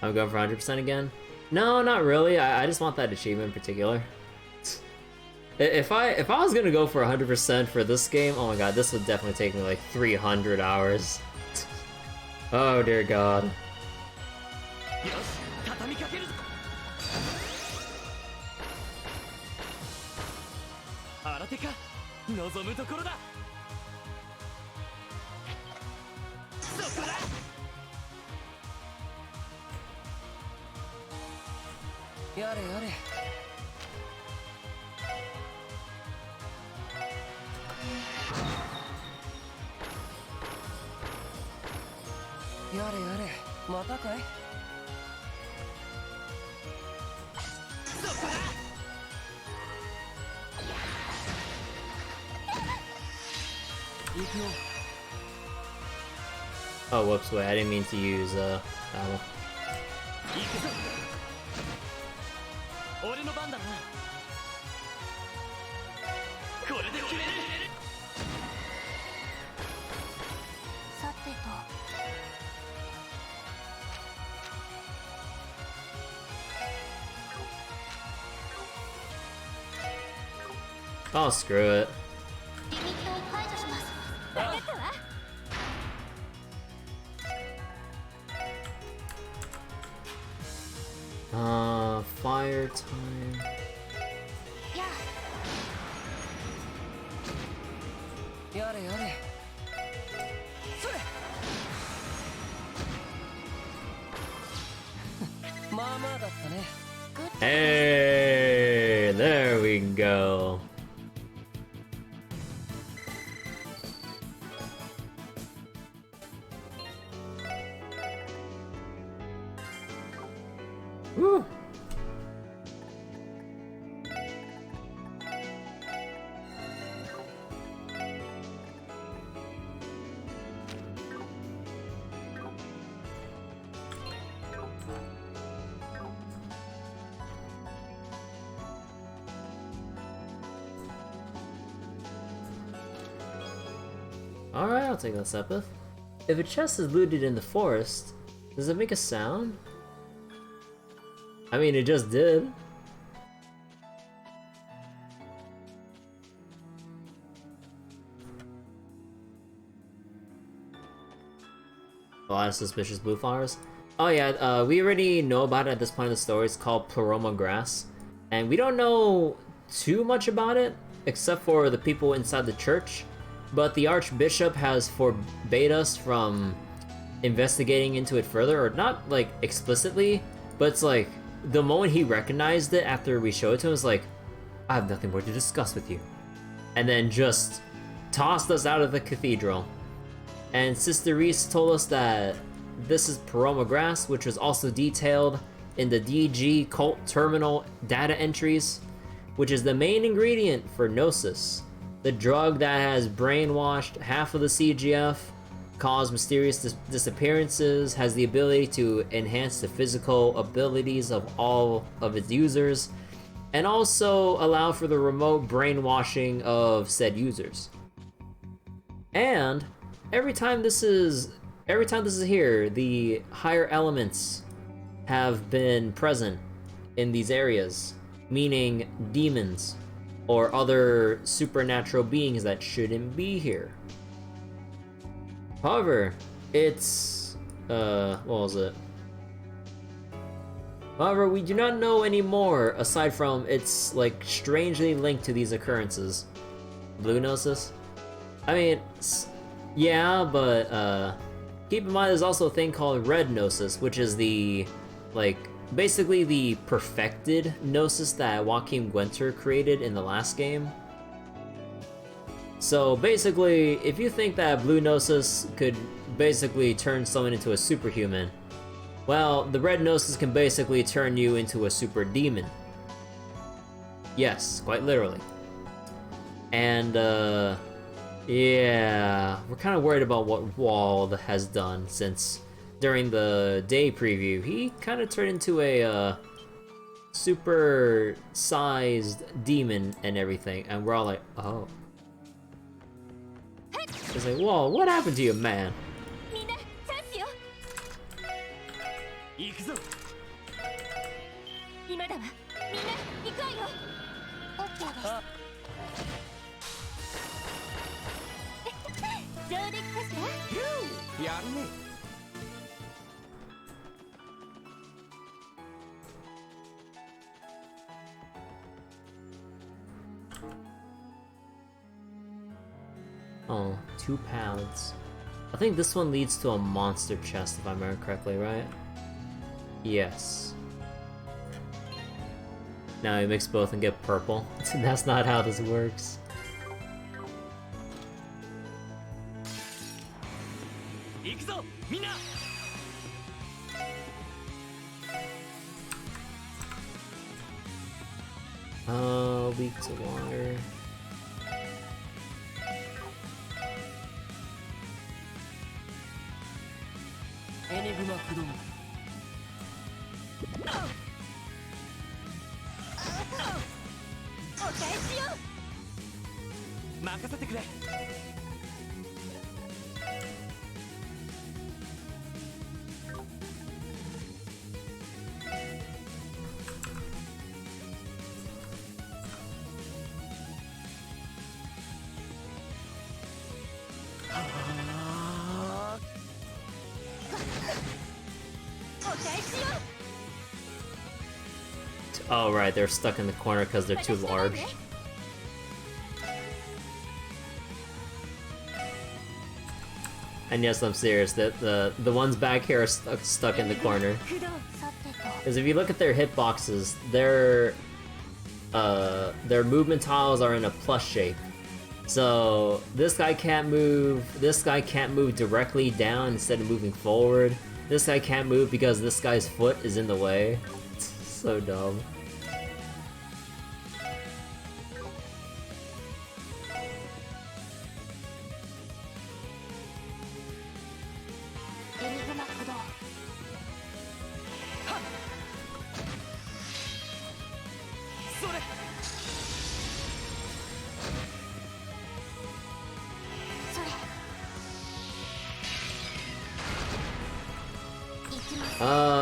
I'm going for 100% again? No, not really. I just want that achievement in particular. If I was gonna go for 100% for this game, oh my god, this would definitely take me like 300 hours. Oh dear god. Oh, whoops, wait, I didn't mean to use, ammo. Oh, screw it. Fire time. Hey, there we go. Woo. Alright, I'll take that Sepith. If a chest is looted in the forest, does it make a sound? I mean, it just did. A lot of suspicious blue flowers. Oh yeah, we already know about it at this point in the story. It's called Pleroma grass. And we don't know too much about it, except for the people inside the church. But the Archbishop has forbade us from investigating into it further, or not like explicitly, but it's like the moment he recognized it after we showed it to him was like, I have nothing more to discuss with you. And then just tossed us out of the cathedral. And Sister Reese told us that this is Pleroma grass, which was also detailed in the DG cult terminal data entries. which is the main ingredient for Gnosis. The drug that has brainwashed half of the CGF, caused mysterious disappearances, has the ability to enhance the physical abilities of all of its users, and also allow for the remote brainwashing of said users. And every time this is here, the higher elements have been present in these areas, meaning demons or other supernatural beings that shouldn't be here. However, it's what was it? However, we do not know any more aside from it's like strangely linked to these occurrences. Blue Gnosis? I mean, yeah, but keep in mind there's also a thing called Red Gnosis, which is the, like, basically the perfected Gnosis that Joachim Gwenter created in the last game. So basically, if you think that Blue Gnosis could basically turn someone into a superhuman, well, the Red Gnosis can basically turn you into a super demon. Yes, quite literally. And yeah, we're kind of worried about what Wald has done, since during the day preview, he kind of turned into a super sized demon and everything, and we're all like, oh. It's like, whoa, what happened to you, man? Oh, 2 paths. I think this one leads to a monster chest, if I remember correctly, right? Yes. Now you mix both and get purple. That's not how this works. Weak to water. Oh right, they're stuck in the corner because they're too large. And yes, I'm serious, the ones back here are stuck in the corner. Because if you look at their hitboxes, their movement tiles are in a plus shape. So this guy can't move directly down instead of moving forward. This guy can't move because this guy's foot is in the way. It's so dumb.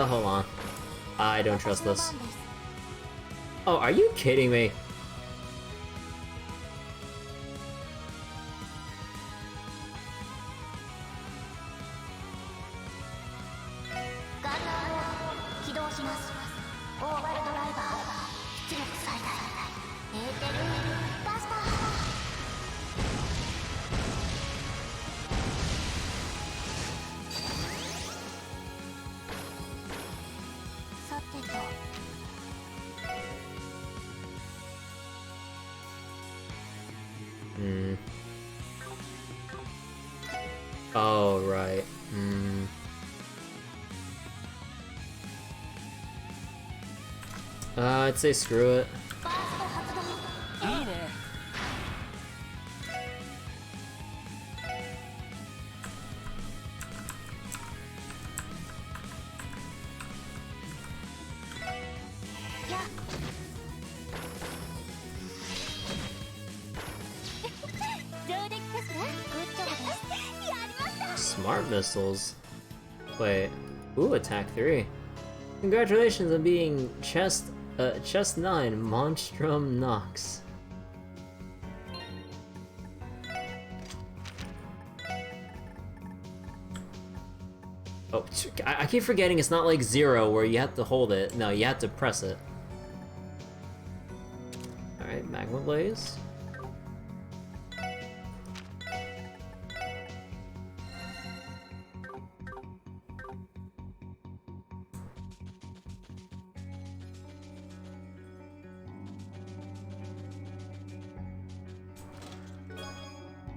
Hold on. I don't trust this. Oh, are you kidding me? Oh, right. I'd say screw it. Smart missiles. Wait. Ooh, attack 3. Congratulations on being chest 9 Monstrum Nox. Oh, I keep forgetting it's not like 0 where you have to hold it. No, you have to press it. Alright, Magma Blaze.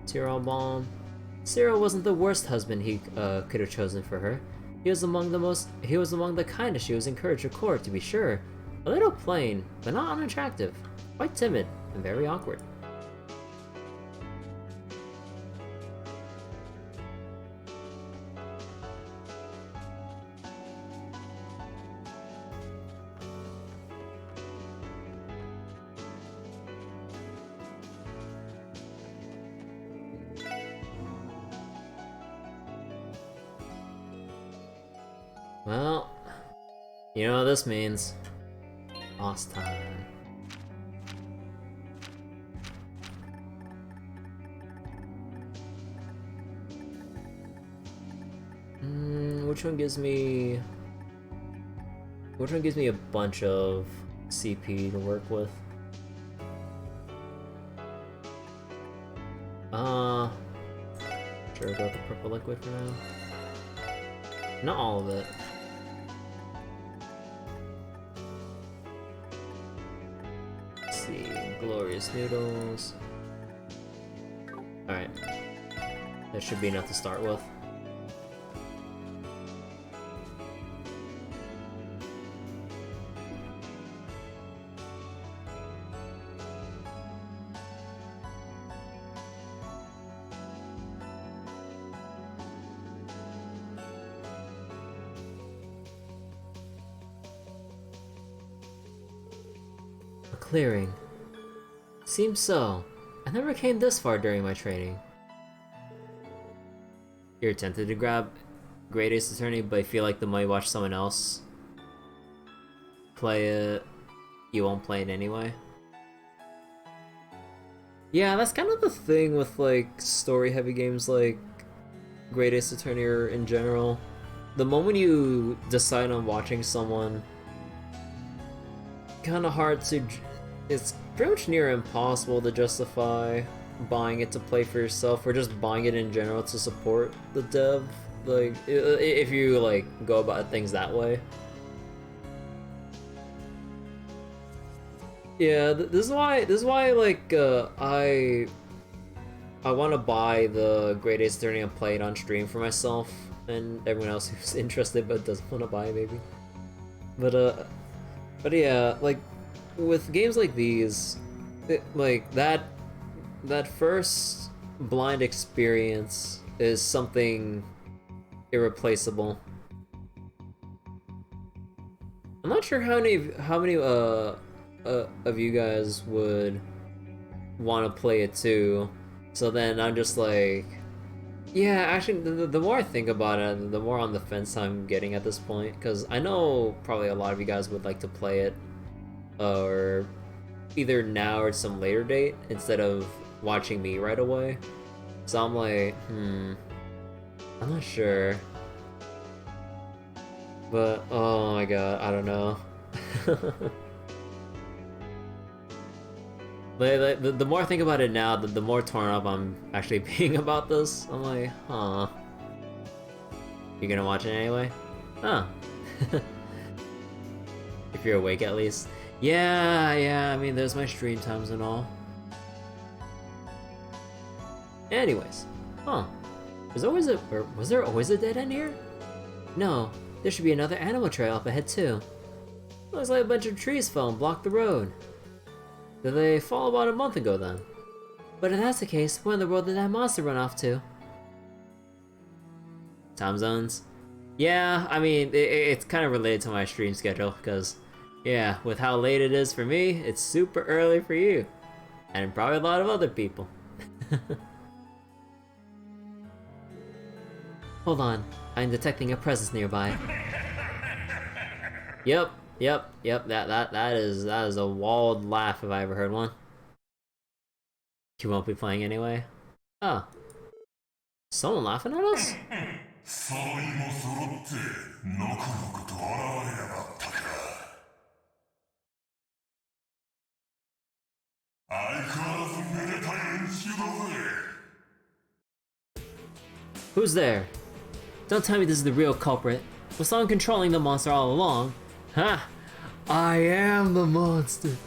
Tyrol Bomb. Cyril wasn't the worst husband he could have chosen for her. He was among the kindest she was encouraged to court, to be sure. A little plain, but not unattractive. Quite timid, and very awkward. Well, you know what this means. Boss time. Which one gives me a bunch of CP to work with? Sure about the purple liquid for now. Not all of it. Let's see, glorious noodles. Alright. That should be enough to start with. Clearing. Seems so. I never came this far during my training. You're tempted to grab Great Ace Attorney, but I feel like the moment you watch someone else play it, you won't play it anyway. Yeah, that's kind of the thing with like story-heavy games like Great Ace Attorney or in general. The moment you decide on watching someone, kind of hard to. It's pretty much near impossible to justify buying it to play for yourself or just buying it in general to support the dev. Like, if you like go about things that way. Yeah, this is why like I want to buy the Great Ace Attorney and play it on stream for myself and everyone else who's interested but doesn't want to buy it maybe. But yeah, like with games like these, like that first blind experience is something irreplaceable. I'm not sure how many of you guys would want to play it too. So then I'm just like, yeah, actually the more I think about it, the more on the fence I'm getting at this point, because I know probably a lot of you guys would like to play it or either now or some later date instead of watching me right away. So I'm like, I'm not sure. But oh my god, I don't know. The more I think about it now, the more torn up I'm actually being about this. I'm like, huh. You gonna watch it anyway? Huh. If you're awake at least. Yeah, I mean, there's my stream times and all. Anyways, huh. Was there always a dead end here? No, there should be another animal trail up ahead too. Looks like a bunch of trees fell and blocked the road. Did they fall about a month ago then? But if that's the case, where in the world did that monster run off to? Time zones? Yeah, I mean, it's kind of related to my stream schedule, because, yeah, with how late it is for me, it's super early for you. And probably a lot of other people. Hold on, I'm detecting a presence nearby. Yep, that is a walled laugh if I ever heard one. You won't be playing anyway? Oh. Someone laughing at us? Who's there? Don't tell me this is the real culprit. Was someone controlling the monster all along? Ha! I am the monster!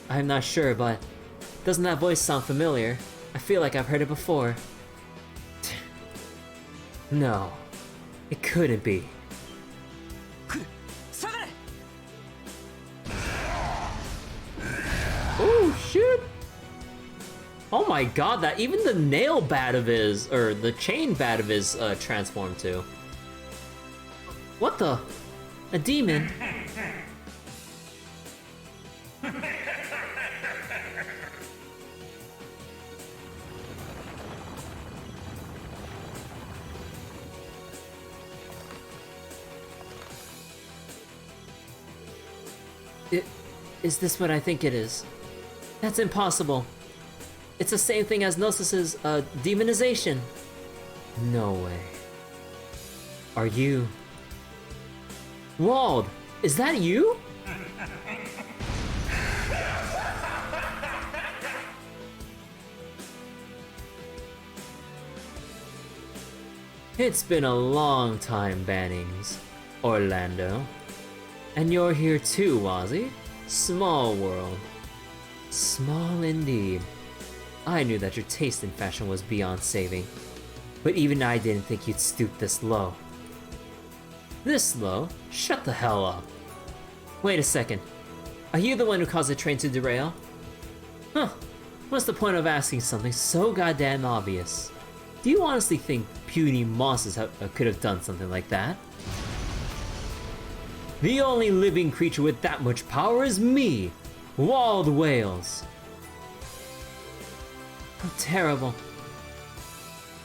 I'm not sure, but doesn't that voice sound familiar? I feel like I've heard it before. No, it couldn't be. Oh shit! Oh my god, that even the nail bat of his, or the chain bat of his transformed to. What the? A demon? Is this what I think it is? That's impossible. It's the same thing as Gnosis's demonization. No way. Are you... Wald, is that you? It's been a long time, Bannings, Orlando. And you're here too, Wazzy. Small world. Small indeed. I knew that your taste in fashion was beyond saving, but even I didn't think you'd stoop this low. This low? Shut the hell up. Wait a second. Are you the one who caused the train to derail? Huh. What's the point of asking something so goddamn obvious? Do you honestly think puny monsters could have done something like that? The only living creature with that much power is me, Wild Wales. How terrible.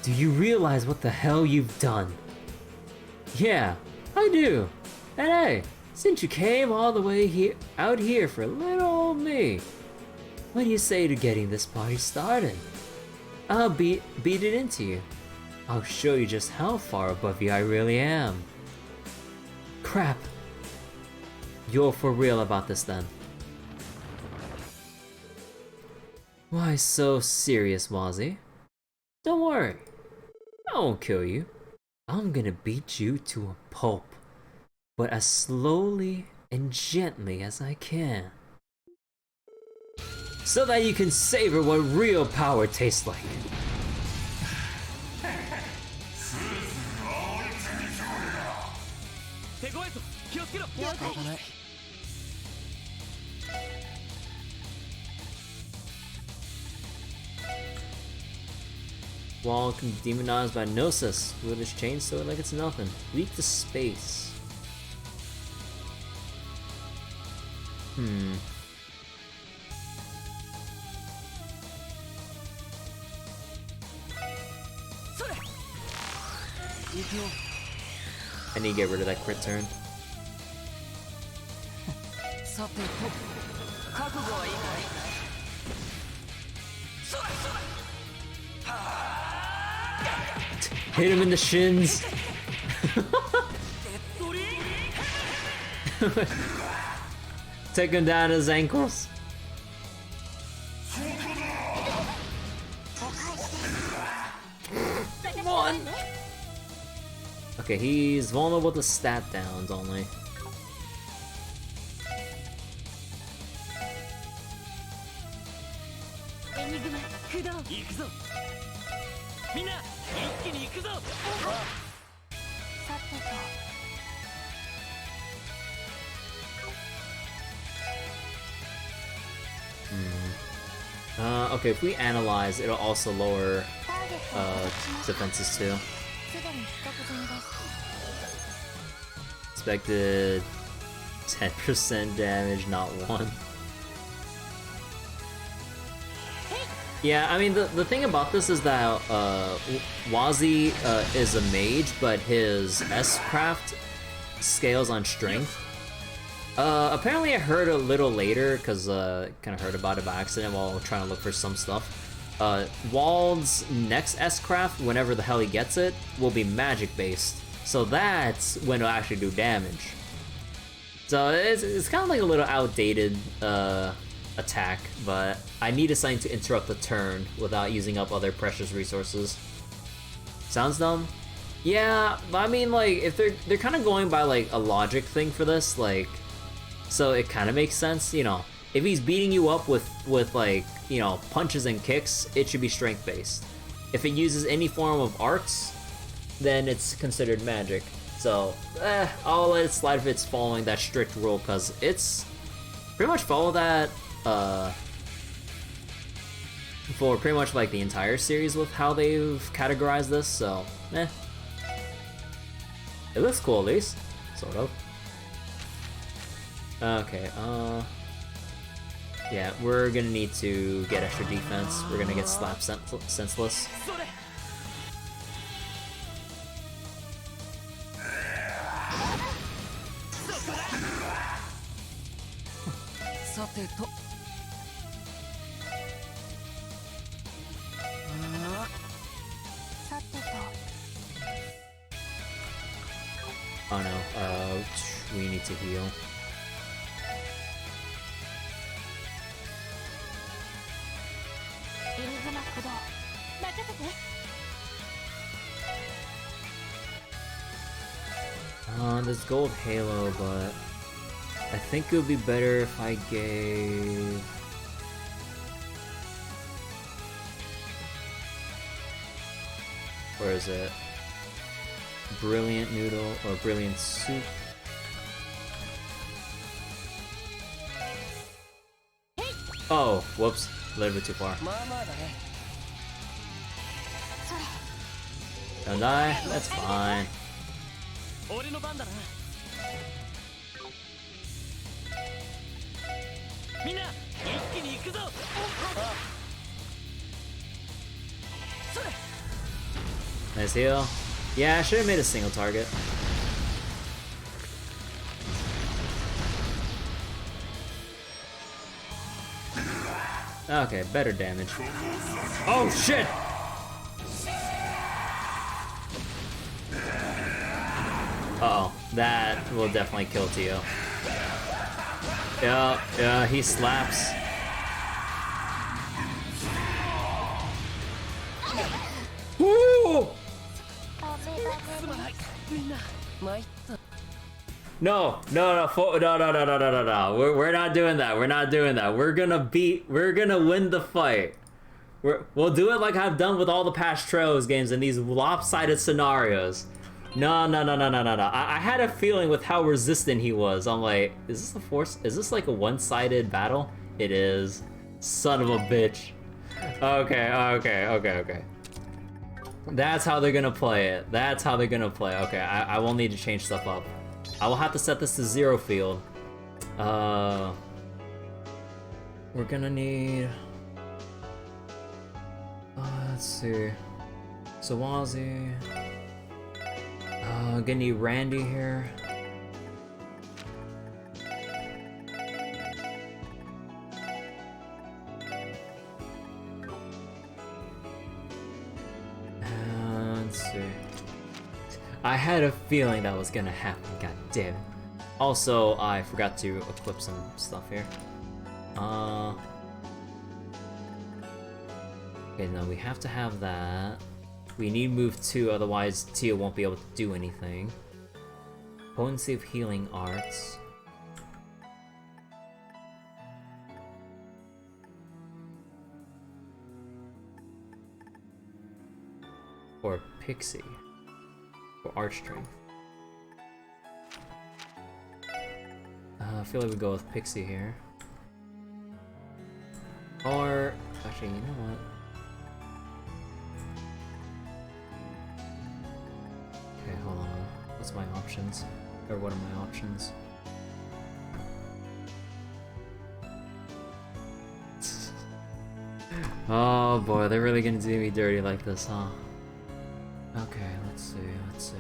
Do you realize what the hell you've done? Yeah, I do. And hey, since you came all the way out here for little old me, what do you say to getting this party started? I'll beat it into you. I'll show you just how far above you I really am. Crap. You're for real about this then. Why so serious, Wazzy? Don't worry. I won't kill you. I'm gonna beat you to a pulp, but as slowly and gently as I can. So that you can savor what real power tastes like. Wall can be demonized by Gnosis. Wield his chainsaw like it's nothing. Leap to space. I need to get rid of that crit turn. Hit him in the shins. Take him down his ankles. One. Okay, he's vulnerable to stat downs only. Okay, if we analyze, it'll also lower defenses too. Expected 10% damage, not 1. Yeah, I mean, the thing about this is that Wazi is a mage, but his S-craft scales on strength. Apparently I heard a little later, because kind of heard about it by accident while trying to look for some stuff. Wald's next S-craft, whenever the hell he gets it, will be magic-based. So that's when it'll actually do damage. So it's kind of like a little outdated attack, but I needed something to interrupt the turn without using up other precious resources. Sounds dumb? Yeah, but I mean, like, if they're kind of going by like a logic thing for this, like, so it kind of makes sense, you know. If he's beating you up with like, you know, punches and kicks, it should be strength based. If it uses any form of arts, then it's considered magic. So, I'll let it slide if it's following that strict rule, because it's pretty much follow that for pretty much like the entire series with how they've categorized this, so, eh. It looks cool at least, sort of. Okay, yeah, we're gonna need to get extra defense. We're gonna get slapped senseless. Oh no, we need to heal. This gold halo, but I think it would be better if I gave... Where is it? Brilliant noodle or brilliant soup? Oh, whoops. A little bit too far. Don't die? That's fine. Nice heal. Yeah, I should have made a single target. Okay, better damage. Oh shit! Uh-oh, that will definitely kill Tio. Yeah, he slaps. Woo! No, we're not doing that. We're not doing that. We're gonna win the fight. We'll do it like I've done with all the past Trails games in these lopsided scenarios. No. I had a feeling with how resistant he was. I'm like, is this a force? Is this like a one-sided battle? It is. Son of a bitch. Okay. That's how they're gonna play it. That's how they're gonna play. Okay, I will need to change stuff up. I will have to set this to 0 field. We're gonna need... let's see. Sawazi. Gonna need Randy here. Let's see. I had a feeling that was gonna happen, god damn it. Also, I forgot to equip some stuff here. Okay, no, we have to have that. We need move 2, otherwise Tia won't be able to do anything. Potency of healing arts. Or Pixie. Or Arch Strength. I feel like we go with Pixie here. Or... actually, you know what? Okay, hold on. What's my options? Or what are my options? Oh boy, they're really gonna do me dirty like this, huh? Okay, let's see.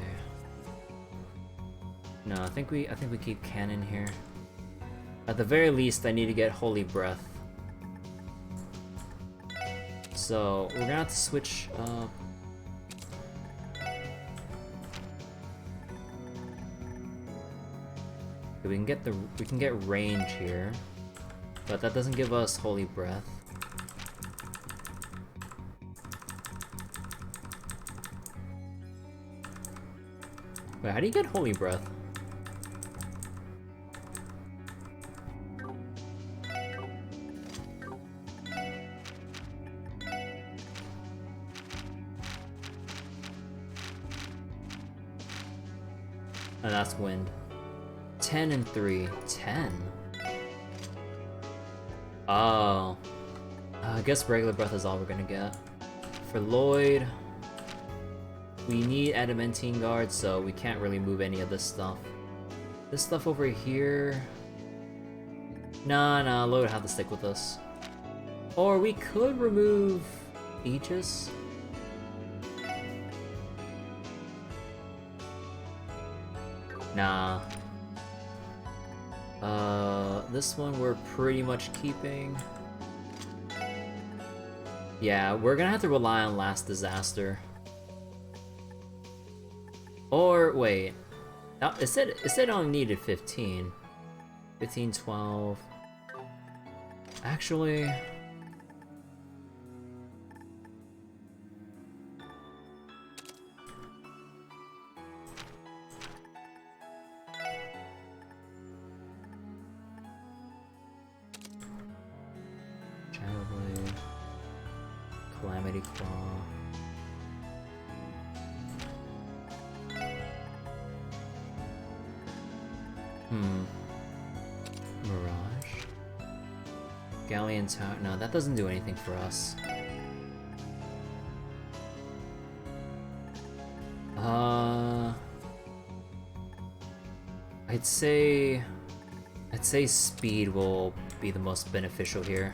No, I think we keep Cannon here. At the very least, I need to get Holy Breath. So we're gonna have to switch up. We can get range here, but that doesn't give us Holy Breath. Wait, how do you get Holy Breath? And that's wind. 10 and 3. 10? Oh. I guess regular breath is all we're gonna get. For Lloyd, we need Adamantine Guard, so we can't really move any of this stuff. This stuff over here... Nah, Lloyd would have to stick with us. Or we could remove Aegis. Nah. This one we're pretty much keeping. Yeah, we're gonna have to rely on Last Disaster. Or, wait. No, it said it only needed 15. 15, 12. Actually... Calamity Claw. Mirage? Galleon Tower. No, that doesn't do anything for us. I'd say speed will be the most beneficial here.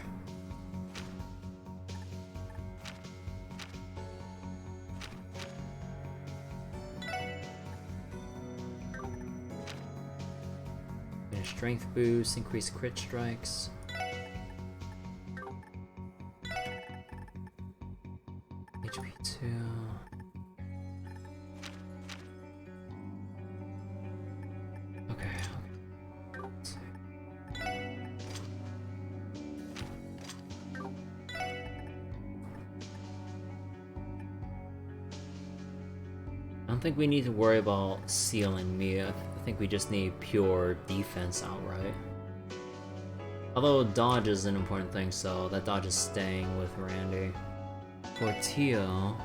Strength boost, increase crit strikes. HP 2. Okay. I don't think we need to worry about sealing Mia. I think we just need pure defense outright. Although dodge is an important thing, so that dodge is staying with Randy. For Tio...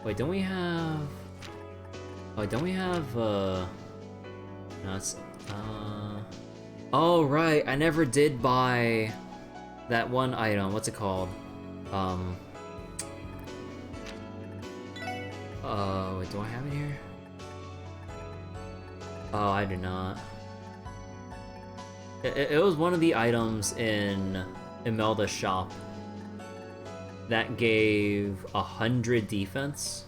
Wait, don't we have... Oh, don't we have, No, it's... Oh, right, I never did buy that one item. What's it called? Wait, do I have it here? Oh, I do not. It was one of the items in Imelda's shop that gave 100 defense.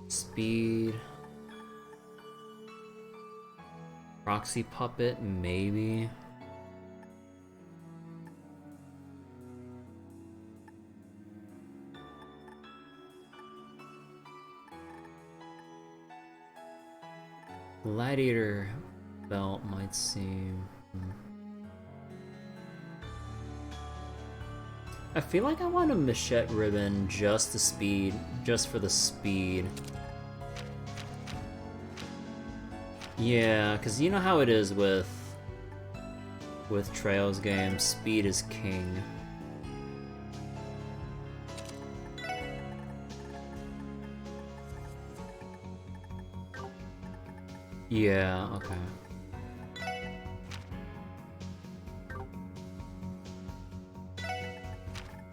Speed. Proxy Puppet, maybe. Gladiator belt might seem... I feel like I want a Machette ribbon just for the speed. Yeah, because you know how it is with Trails games, speed is king. Yeah, okay.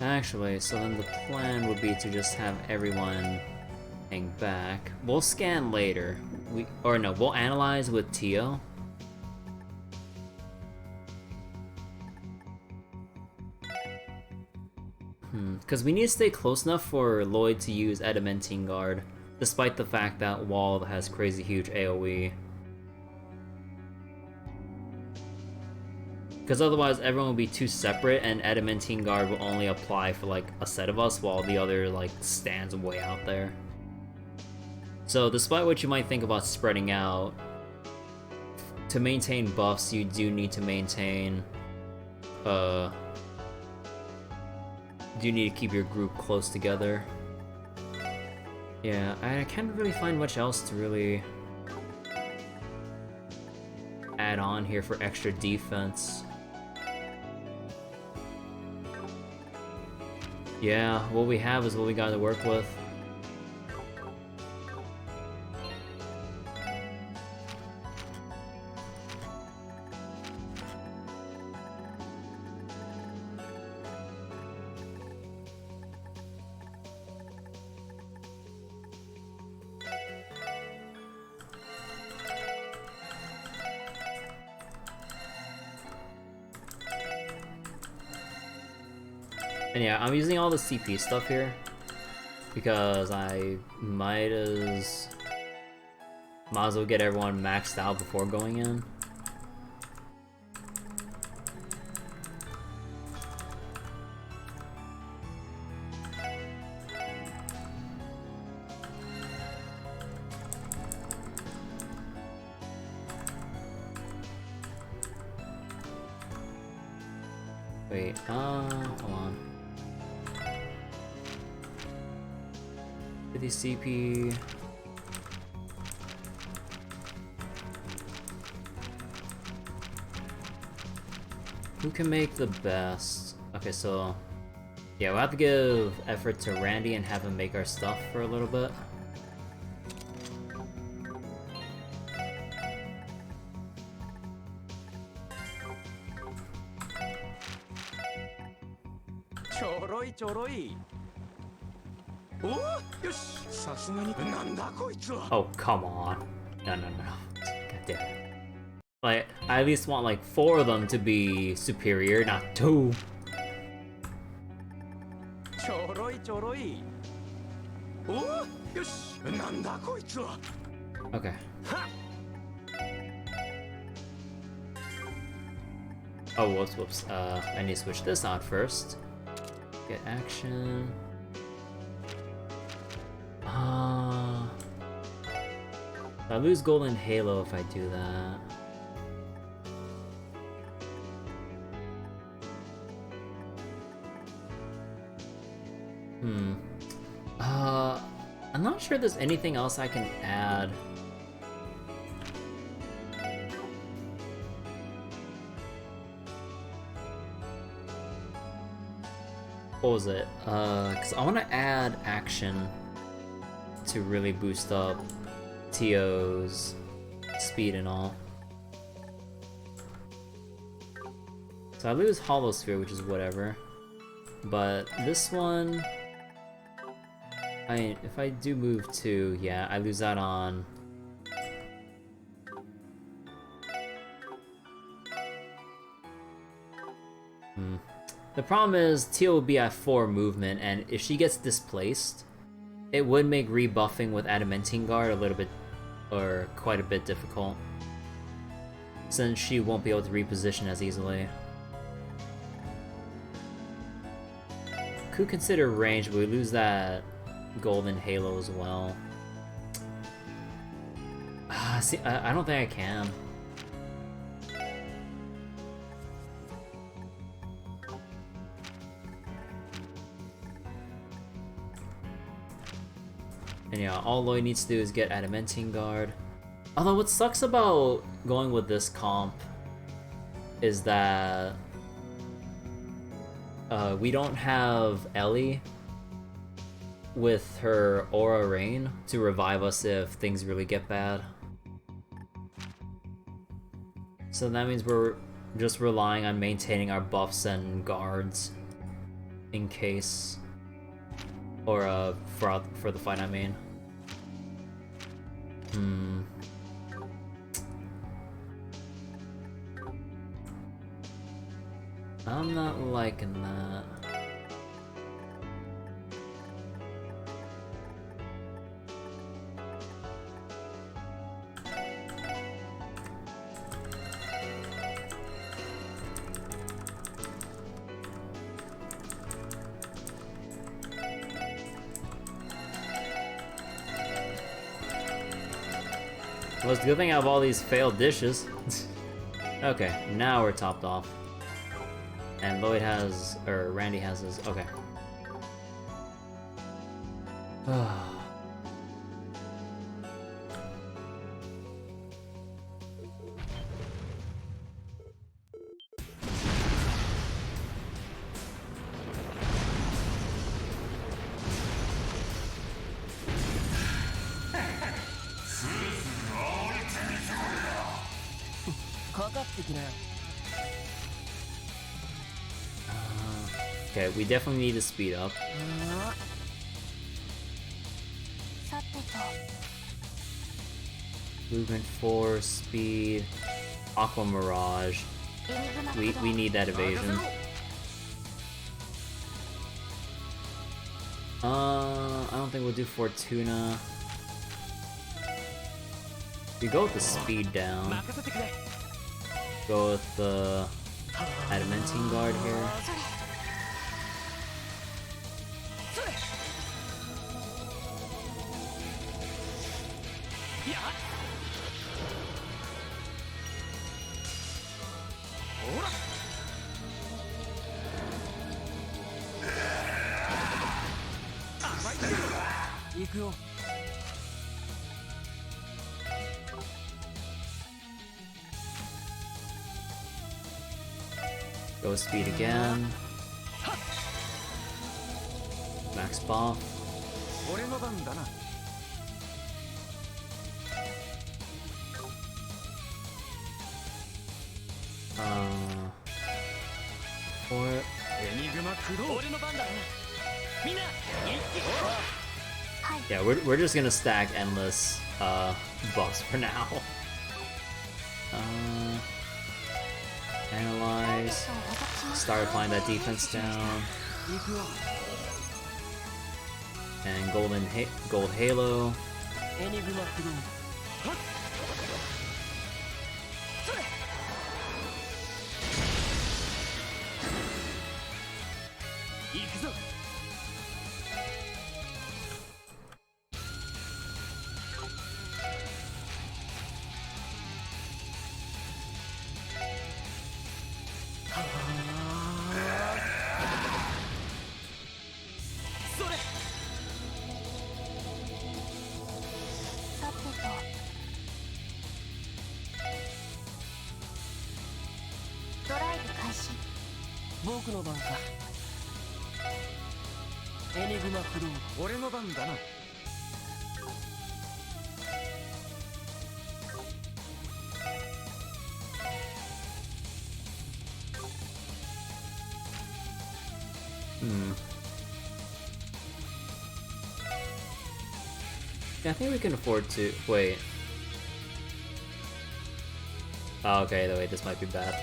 Actually, so then the plan would be to just have everyone hang back. We'll scan later. We'll analyze with Tio. Because we need to stay close enough for Lloyd to use Adamantine Guard, despite the fact that Wall has crazy huge AoE. Because otherwise everyone will be too separate and Adamantine Guard will only apply for like a set of us while the other like stands way out there. So despite what you might think about spreading out, to maintain buffs you do need to maintain do you need to keep your group close together. Yeah, I can't really find much else to really add on here for extra defense. Yeah, what we have is what we got to work with. And yeah, I'm using all the CP stuff here because I might as well get everyone maxed out before going in. Wait, hold on. 50 CP. Who can make the best? Okay, so yeah, we'll have to give effort to Randy and have him make our stuff for a little bit. Oh, come on. No. God damn it. Like, I at least want like 4 of them to be superior, not 2. Okay. Oh, whoops. I need to switch this out first. Get action. I lose Golden Halo if I do that. I'm not sure there's anything else I can add. What was it? Because I want to add action to really boost up Tio's speed and all. So I lose Hollow Sphere, which is whatever. But this one, if I do move 2, yeah, I lose out on... The problem is, Tio will be at 4 movement, and if she gets displaced, it would make rebuffing with Adamantine Guard a little bit, or quite a bit difficult, since she won't be able to reposition as easily. Could consider range, but we lose that Golden Halo as well. See, I don't think I can. And yeah, all Lloyd needs to do is get Adamantine Guard. Although what sucks about going with this comp is that we don't have Ellie with her Aura Rain to revive us if things really get bad. So that means we're just relying on maintaining our buffs and guards in case, or for the fight, I mean. I'm not liking that. Well, it's a good thing I have all these failed dishes. Okay, now we're topped off. And Lloyd has, or Randy has his, okay. Okay, we definitely need to speed up. Movement 4, speed, Aqua Mirage. We need that evasion. I don't think we'll do Fortuna. We go with the speed down. Go with the Adamantine Guard here. Go speed again. Max buff. For it. Yeah, we're just gonna stack endless buffs for now. Analyze. Start applying that defense down. And gold halo. Yeah, I think we can afford to wait. Oh, okay, wait, this might be bad.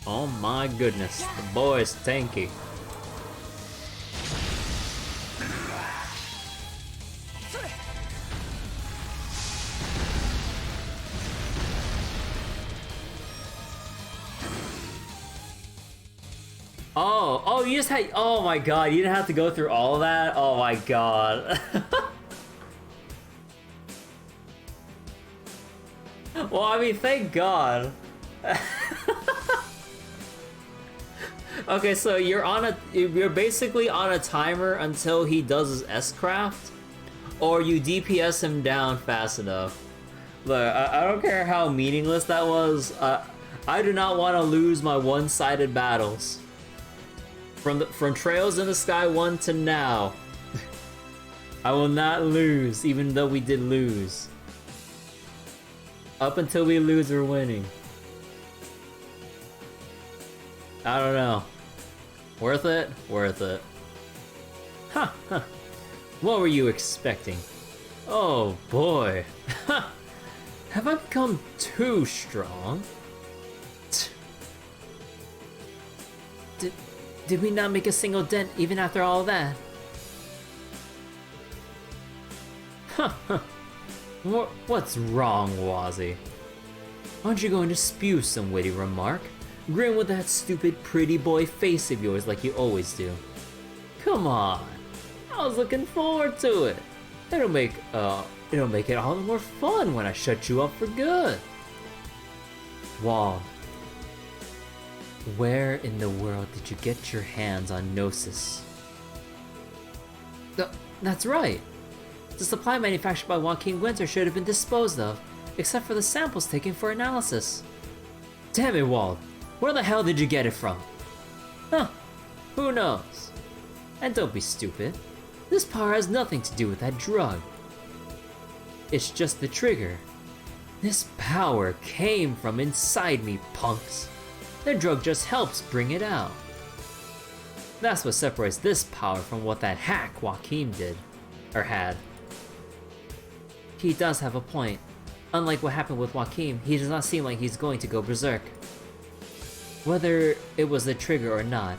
Oh my goodness, the boy is tanky. Oh, you just had, oh my god, you didn't have to go through all of that? Oh my god. Well, I mean, thank god. Okay, so you're basically on a timer until he does his S-craft, or you DPS him down fast enough. Look, I don't care how meaningless that was, I do not want to lose my one-sided battles. From Trails in the Sky 1 to now, I will not lose, even though we did lose. Up until we lose, we're winning. I don't know. Worth it? Worth it. Huh, huh. What were you expecting? Oh boy. Have I become too strong? Did we not make a single dent even after all that? Huh, huh. What's wrong, Wazzy? Aren't you going to spew some witty remark? Grin with that stupid pretty boy face of yours like you always do. Come on, I was looking forward to it. It'll make it all the more fun when I shut you up for good. Wall, where in the world did you get your hands on Gnosis? That's right. The supply manufactured by Joaquin Winter should have been disposed of, except for the samples taken for analysis. Damn it, Wald. Where the hell did you get it from? Huh, who knows? And don't be stupid. This power has nothing to do with that drug. It's just the trigger. This power came from inside me, punks. The drug just helps bring it out. That's what separates this power from what that hack Joaquin did, or had. He does have a point. Unlike what happened with Joaquin, he does not seem like he's going to go berserk. Whether it was the trigger or not,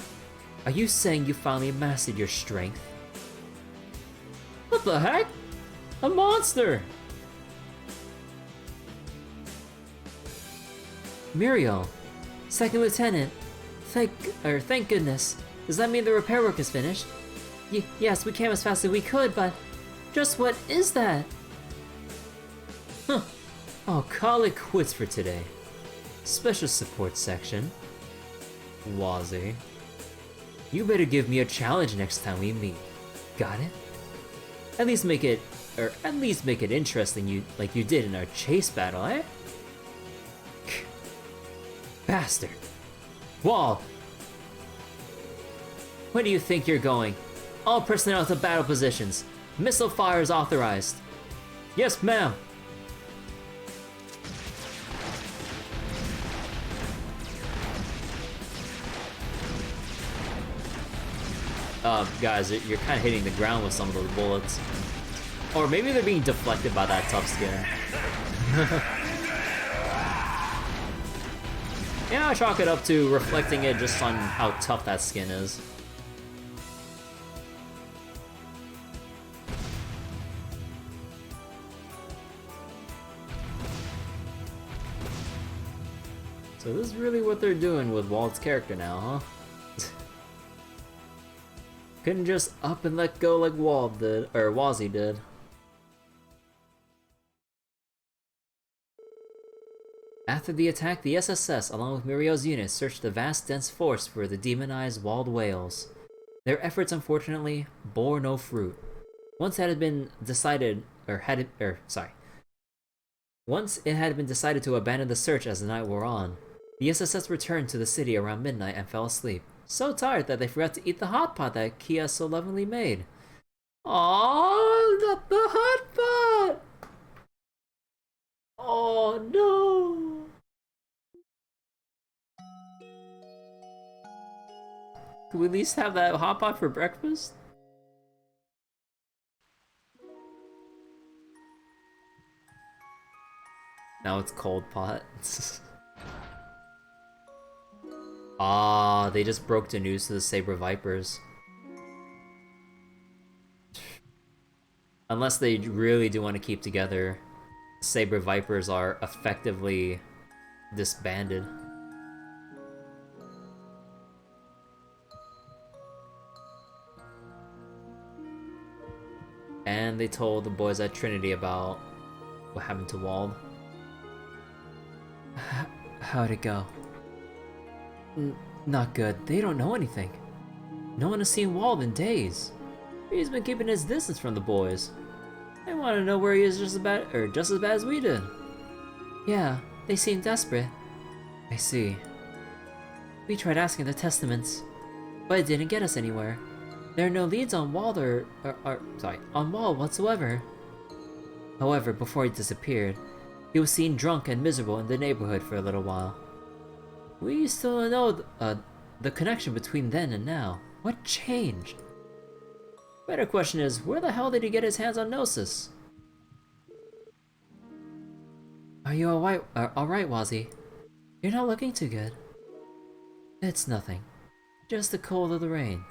are you saying you finally mastered your strength? What the heck? A monster! Muriel, Second Lieutenant, thank goodness. Does that mean the repair work is finished? Yes, we came as fast as we could, but just what is that? Huh. I'll call it quits for today. Special support section. Wazzy. You better give me a challenge next time we meet. Got it? At least make it interesting like you did in our chase battle, eh? Bastard. Wall! Where do you think you're going? All personnel to battle positions. Missile fire is authorized. Yes, ma'am. Guys, you're kind of hitting the ground with some of those bullets. Or maybe they're being deflected by that tough skin. Yeah, I chalk it up to reflecting it just on how tough that skin is. So this is really what they're doing with Wald's character now, huh? Couldn't just up and let go like Wald did, or Wazzy did. After the attack, the SSS, along with Muriel's units, searched the vast dense forest for the demonized walled whales. Their efforts, unfortunately, bore no fruit. Once it had been decided to abandon the search as the night wore on, the SSS returned to the city around midnight and fell asleep, so tired that they forgot to eat the hot pot that Kia so lovingly made. Aww, not the hot pot! Oh no! Could we at least have that hot pot for breakfast? Now it's cold pot. Ah, they just broke the news to the Saber Vipers. Unless they really do want to keep together, Saber Vipers are effectively disbanded. And they told the boys at Trinity about what happened to Wald. How'd it go? Not good. They don't know anything. No one has seen Wald in days. He's been keeping his distance from the boys. They want to know where he is just as bad as we did. Yeah, they seem desperate. I see. We tried asking the Testaments, but it didn't get us anywhere. There are no leads on Wald on Wald whatsoever. However, before he disappeared, he was seen drunk and miserable in the neighborhood for a little while. We still don't know the connection between then and now. What changed? Better question is, where the hell did he get his hands on Gnosis? Are you alright, Wazzy? You're not looking too good. It's nothing. Just the cold of the rain.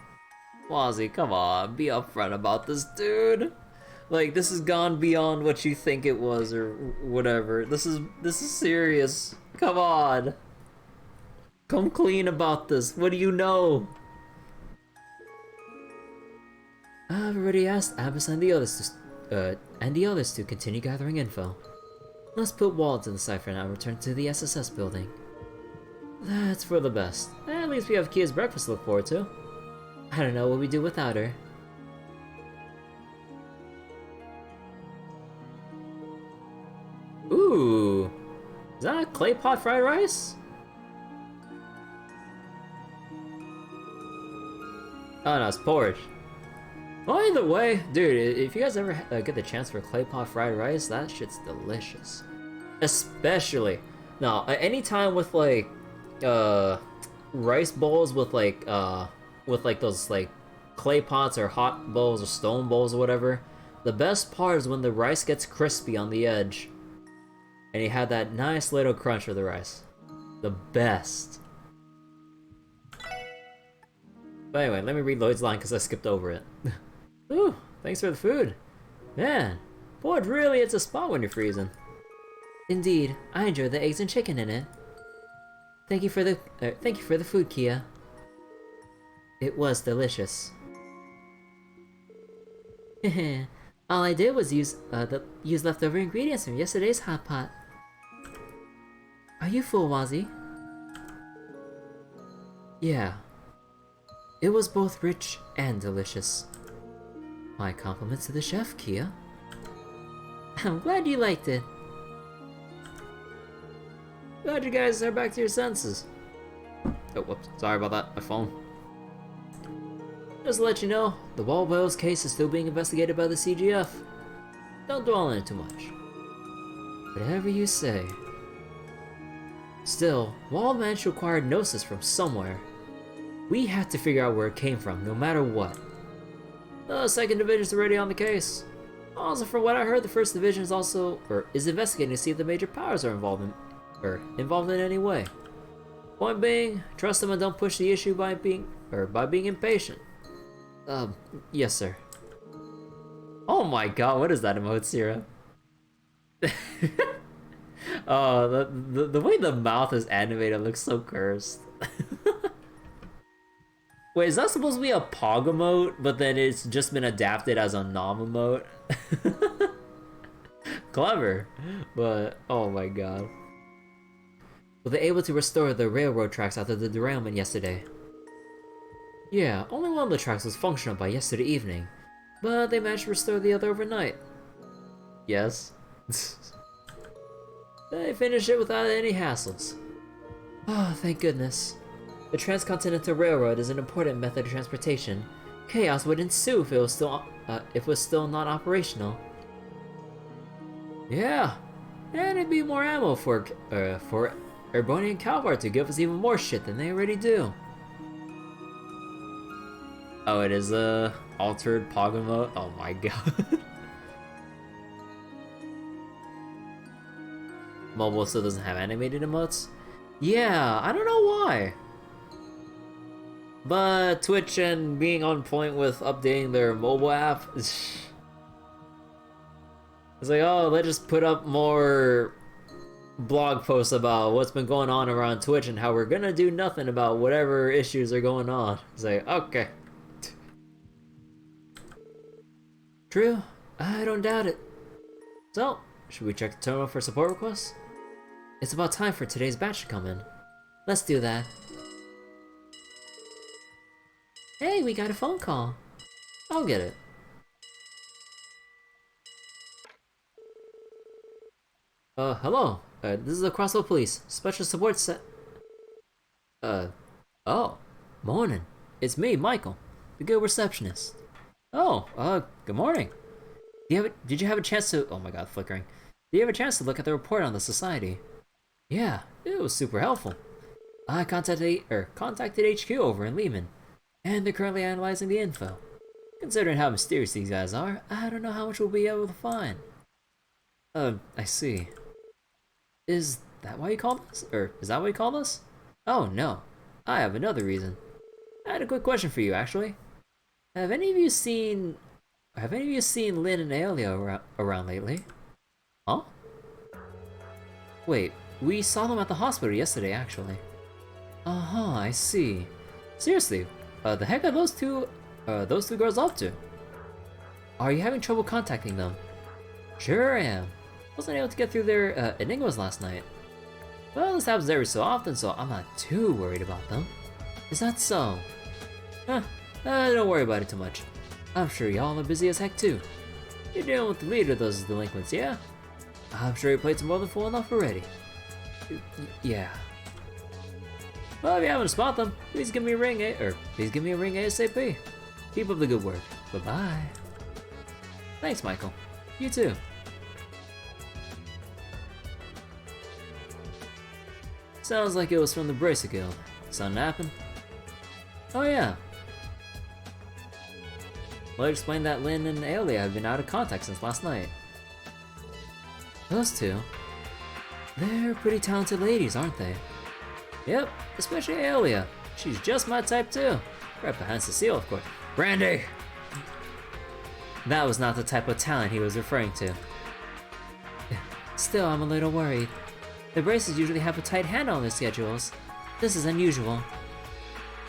Wazzy, come on, be upfront about this, dude. Like, this has gone beyond what you think it was or whatever. This is serious. Come on. Come clean about this. What do you know? I've already asked Abbas and the others to continue gathering info. Let's put Wald to the side for now and return to the SSS building. That's for the best. At least we have Kia's breakfast to look forward to. I don't know what we do without her. Ooh. Is that a clay pot fried rice? Oh no, it's porridge. Well, either way, dude, if you guys ever get the chance for clay pot fried rice, that shit's delicious. Especially, no, anytime with like, rice bowls with like those like clay pots or hot bowls or stone bowls or whatever, the best part is when the rice gets crispy on the edge, and you have that nice little crunch of the rice. The best. But anyway, let me read Lloyd's line because I skipped over it. Ooh, thanks for the food. Man, boy, it really hits a spot when you're freezing. Indeed, I enjoyed the eggs and chicken in it. Thank you for the food, Kia. It was delicious. All I did was use leftover ingredients from yesterday's hot pot. Are you full, Wazzy? Yeah. It was both rich and delicious. My compliments to the chef, Kia. I'm glad you liked it. Glad you guys are back to your senses. Oh, whoops. Sorry about that. My phone. Just to let you know, the Wall Whales case is still being investigated by the CGF. Don't dwell on it too much. Whatever you say. Still, Wall managed to acquire Gnosis from somewhere. We have to figure out where it came from, no matter what. The second division's already on the case. Also, from what I heard, the first division is investigating to see if the major powers are involved in any way. Point being, trust them and don't push the issue by being impatient. Yes, sir. Oh my god, what is that emote, Sierra? Oh, the way the mouth is animated looks so cursed. Wait, is that supposed to be a Pog emote, but then it's just been adapted as a Nom emote? Clever, but oh my god. Were they able to restore the railroad tracks after the derailment yesterday? Yeah, only one of the tracks was functional by yesterday evening, but they managed to restore the other overnight. Yes. They finished it without any hassles. Oh, thank goodness. The Transcontinental Railroad is an important method of transportation. Chaos would ensue if it was still not operational. Yeah, and it'd be more ammo for Erbonian Calvar to give us even more shit than they already do. Oh, it is a altered Pog emote? Oh my god. Mobile still doesn't have animated emotes? Yeah, I don't know why. But Twitch and being on point with updating their mobile app, it's like, oh, let's just put up more blog posts about what's been going on around Twitch and how we're gonna do nothing about whatever issues are going on. It's like, okay. True, I don't doubt it. So, should we check the terminal for support requests? It's about time for today's batch to come in. Let's do that. Hey, we got a phone call. I'll get it. Hello. This is the Crossbell Police. Special Support Set. Oh. Morning. It's me, Michael, the good receptionist. Oh, good morning. Did you have a chance to... Oh my god, flickering. Did you have a chance to look at the report on the society? Yeah, it was super helpful. I contacted HQ over in Lehman, and they're currently analyzing the info. Considering how mysterious these guys are, I don't know how much we'll be able to find. I see. Is that why you called us? Or is that why you called us? Oh no, I have another reason. I had a quick question for you, actually. Have any of you seen have any of you seen Lynn and Aelia around lately? Huh? Wait, we saw them at the hospital yesterday, actually. Uh-huh, I see. Seriously, the heck are those two girls up to? Are you having trouble contacting them? Sure am. Wasn't able to get through their enigmas last night. Well, this happens every so often, so I'm not too worried about them. Is that so? Huh, don't worry about it too much. I'm sure y'all are busy as heck too. You're dealing with the leader of those delinquents, yeah? I'm sure your plate's more than full enough already. Yeah. Well, if you happen to spot them, please give me a ring, please give me a ring ASAP. Keep up the good work. Bye-bye. Thanks, Michael. You too. Sounds like it was from the Bracer Guild. Something happened? Oh yeah. Well, it explained that Lynn and Aelia have been out of contact since last night. Those two? They're pretty talented ladies, aren't they? Yep, especially Aelia. She's just my type too. Right behind Cecile, of course. Brandy! That was not the type of talent he was referring to. Still, I'm a little worried. The Braces usually have a tight handle on their schedules. This is unusual.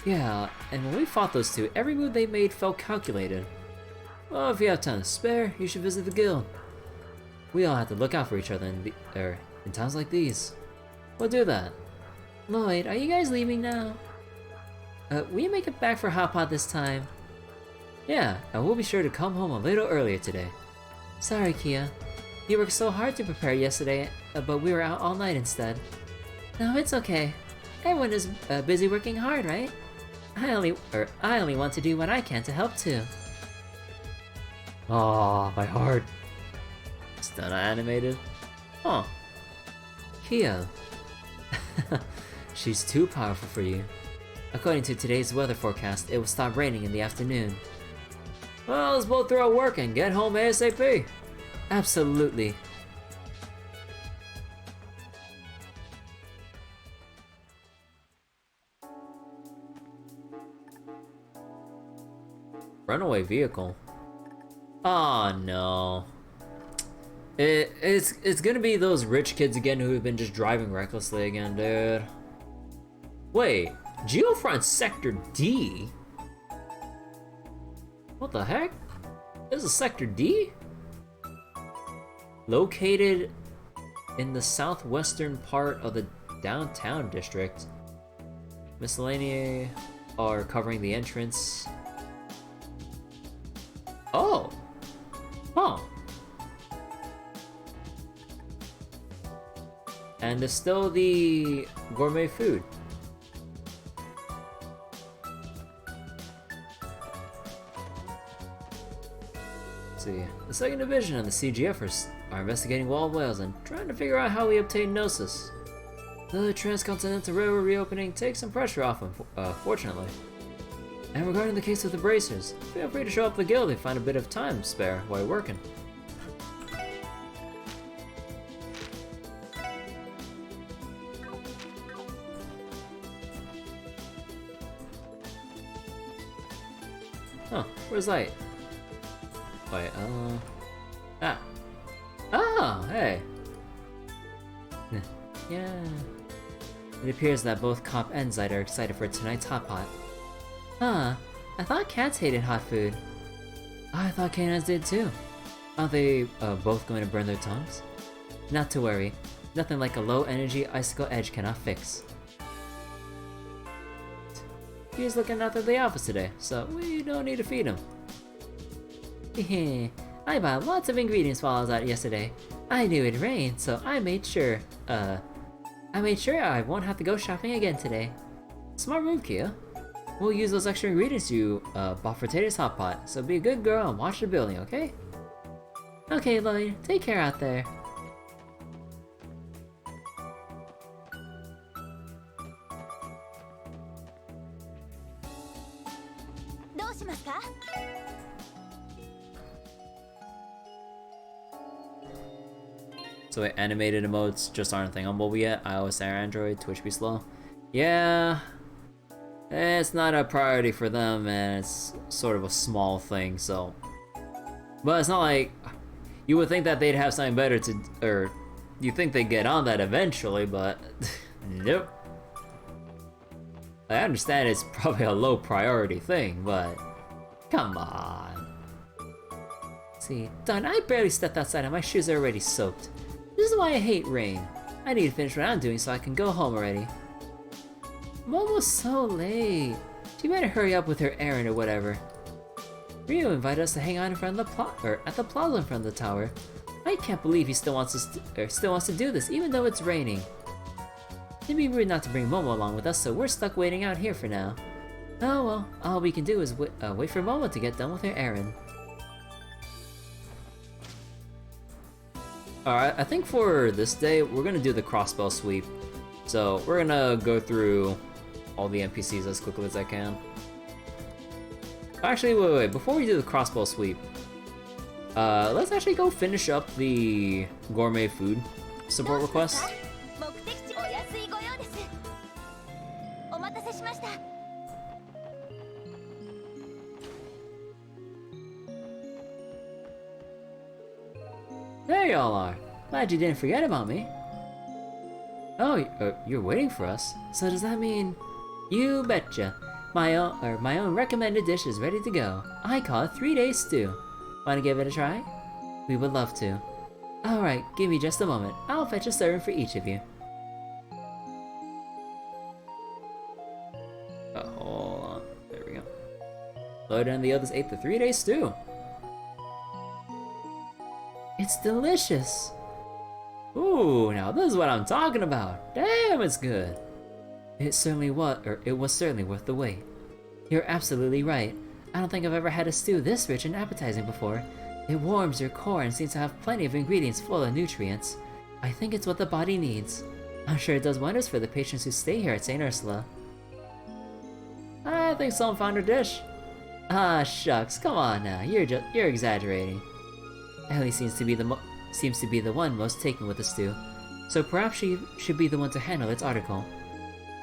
Yeah, and when we fought those two, every move they made felt calculated. Well, if you have time to spare, you should visit the guild. We all have to look out for each other in times like these. We'll do that. Lloyd, are you guys leaving now? Will you make it back for Hot Pot this time? Yeah, and we'll be sure to come home a little earlier today. Sorry, Kia. You worked so hard to prepare yesterday, but we were out all night instead. No, it's okay. Everyone is busy working hard, right? I only want to do what I can to help too. Aw, my heart. Still not animated? Huh. Kia. She's too powerful for you. According to today's weather forecast, it will stop raining in the afternoon. Well, let's both throw work and get home ASAP. Absolutely. Runaway vehicle. Oh no. It's gonna be those rich kids again who have been just driving recklessly again, dude. Wait, Geofront Sector D? What the heck? This is Sector D? Located in the southwestern part of the downtown district. Miscellaneous are covering the entrance. Oh! Huh. And there's still the gourmet food. Let's see. The second division and the CGFers are investigating wild whales and trying to figure out how we obtain Gnosis. The Transcontinental Railroad reopening takes some pressure off them, fortunately. And regarding the case of the Bracers, feel free to show up at the guild if you find a bit of time spare while you're working. Huh, where's Light? Wait, Oh, hey! Yeah. It appears that both Cop and Zeit are excited for tonight's hot pot. Huh, I thought cats hated hot food. I thought canines did too. Aren't they both going to burn their tongues? Not to worry, nothing like a low-energy icicle edge cannot fix. He's looking after the office today, so we don't need to feed him. Hehe, I bought lots of ingredients while I was out yesterday. I knew it'd rain, so I made sure I won't have to go shopping again today. Smart move, Kia. We'll use those extra ingredients you bought for today's hot pot, so be a good girl and watch the building, okay? Okay, Lloyd, take care out there. So wait, animated emotes just aren't a thing on mobile yet. iOS or Android, Twitch be slow. Yeah, it's not a priority for them, and it's sort of a small thing, so But it's not like you would think that they'd have something better to, or you think they'd get on that eventually, but nope. I understand it's probably a low priority thing, but come on. See, darn, I barely stepped outside and my shoes are already soaked. This is why I hate rain. I need to finish what I'm doing so I can go home already. I'm almost so late. She better hurry up with her errand or whatever. Rio invited us to hang out in front of the at the plaza in front of the tower. I can't believe he still wants to do this, even though it's raining. It'd be rude not to bring Momo along with us, so we're stuck waiting out here for now. Oh well, all we can do is wait for Momo to get done with her errand. Alright, I think for this day, we're gonna do the Crossbell sweep. So, we're gonna go through all the NPCs as quickly as I can. Actually, wait, before we do the Crossbell sweep, let's actually go finish up the Gourmet food support request. There y'all are. Glad you didn't forget about me. Oh, you're waiting for us. So does that mean? You betcha. My own recommended dish is ready to go. I call it 3-day stew. Wanna give it a try? We would love to. Alright, give me just a moment. I'll fetch a serving for each of you. Oh, hold on. There we go. Loader and the others ate the 3-day stew. It's delicious! Ooh, now this is what I'm talking about! Damn, it's good! It was certainly worth the wait. You're absolutely right. I don't think I've ever had a stew this rich and appetizing before. It warms your core and seems to have plenty of ingredients full of nutrients. I think it's what the body needs. I'm sure it does wonders for the patients who stay here at St. Ursula. I think someone found her dish. Ah, shucks, come on now, you're exaggerating. Ellie seems to be the one most taken with the stew, so perhaps she should be the one to handle its article.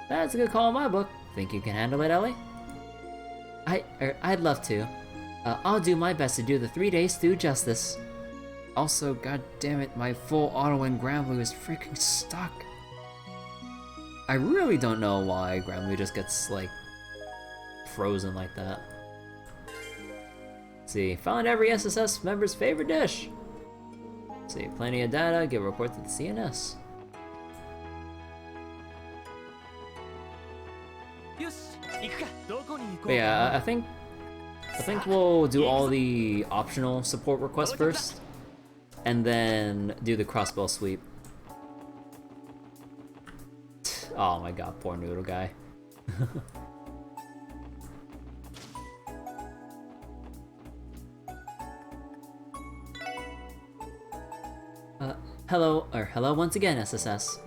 That's a good call in my book. Think you can handle it, Ellie? I'd love to. I'll do my best to do the 3-day stew justice. Also, god damn it, my full auto and Granblue is freaking stuck. I really don't know why Granblue just gets, like, frozen like that. Let's see, found every SSS member's favorite dish. Let's see, plenty of data, give a report to the CNS. But yeah, I think we'll do all the optional support requests first, and then do the Crossbell sweep. Oh my god, poor noodle guy. Hello once again, SSS.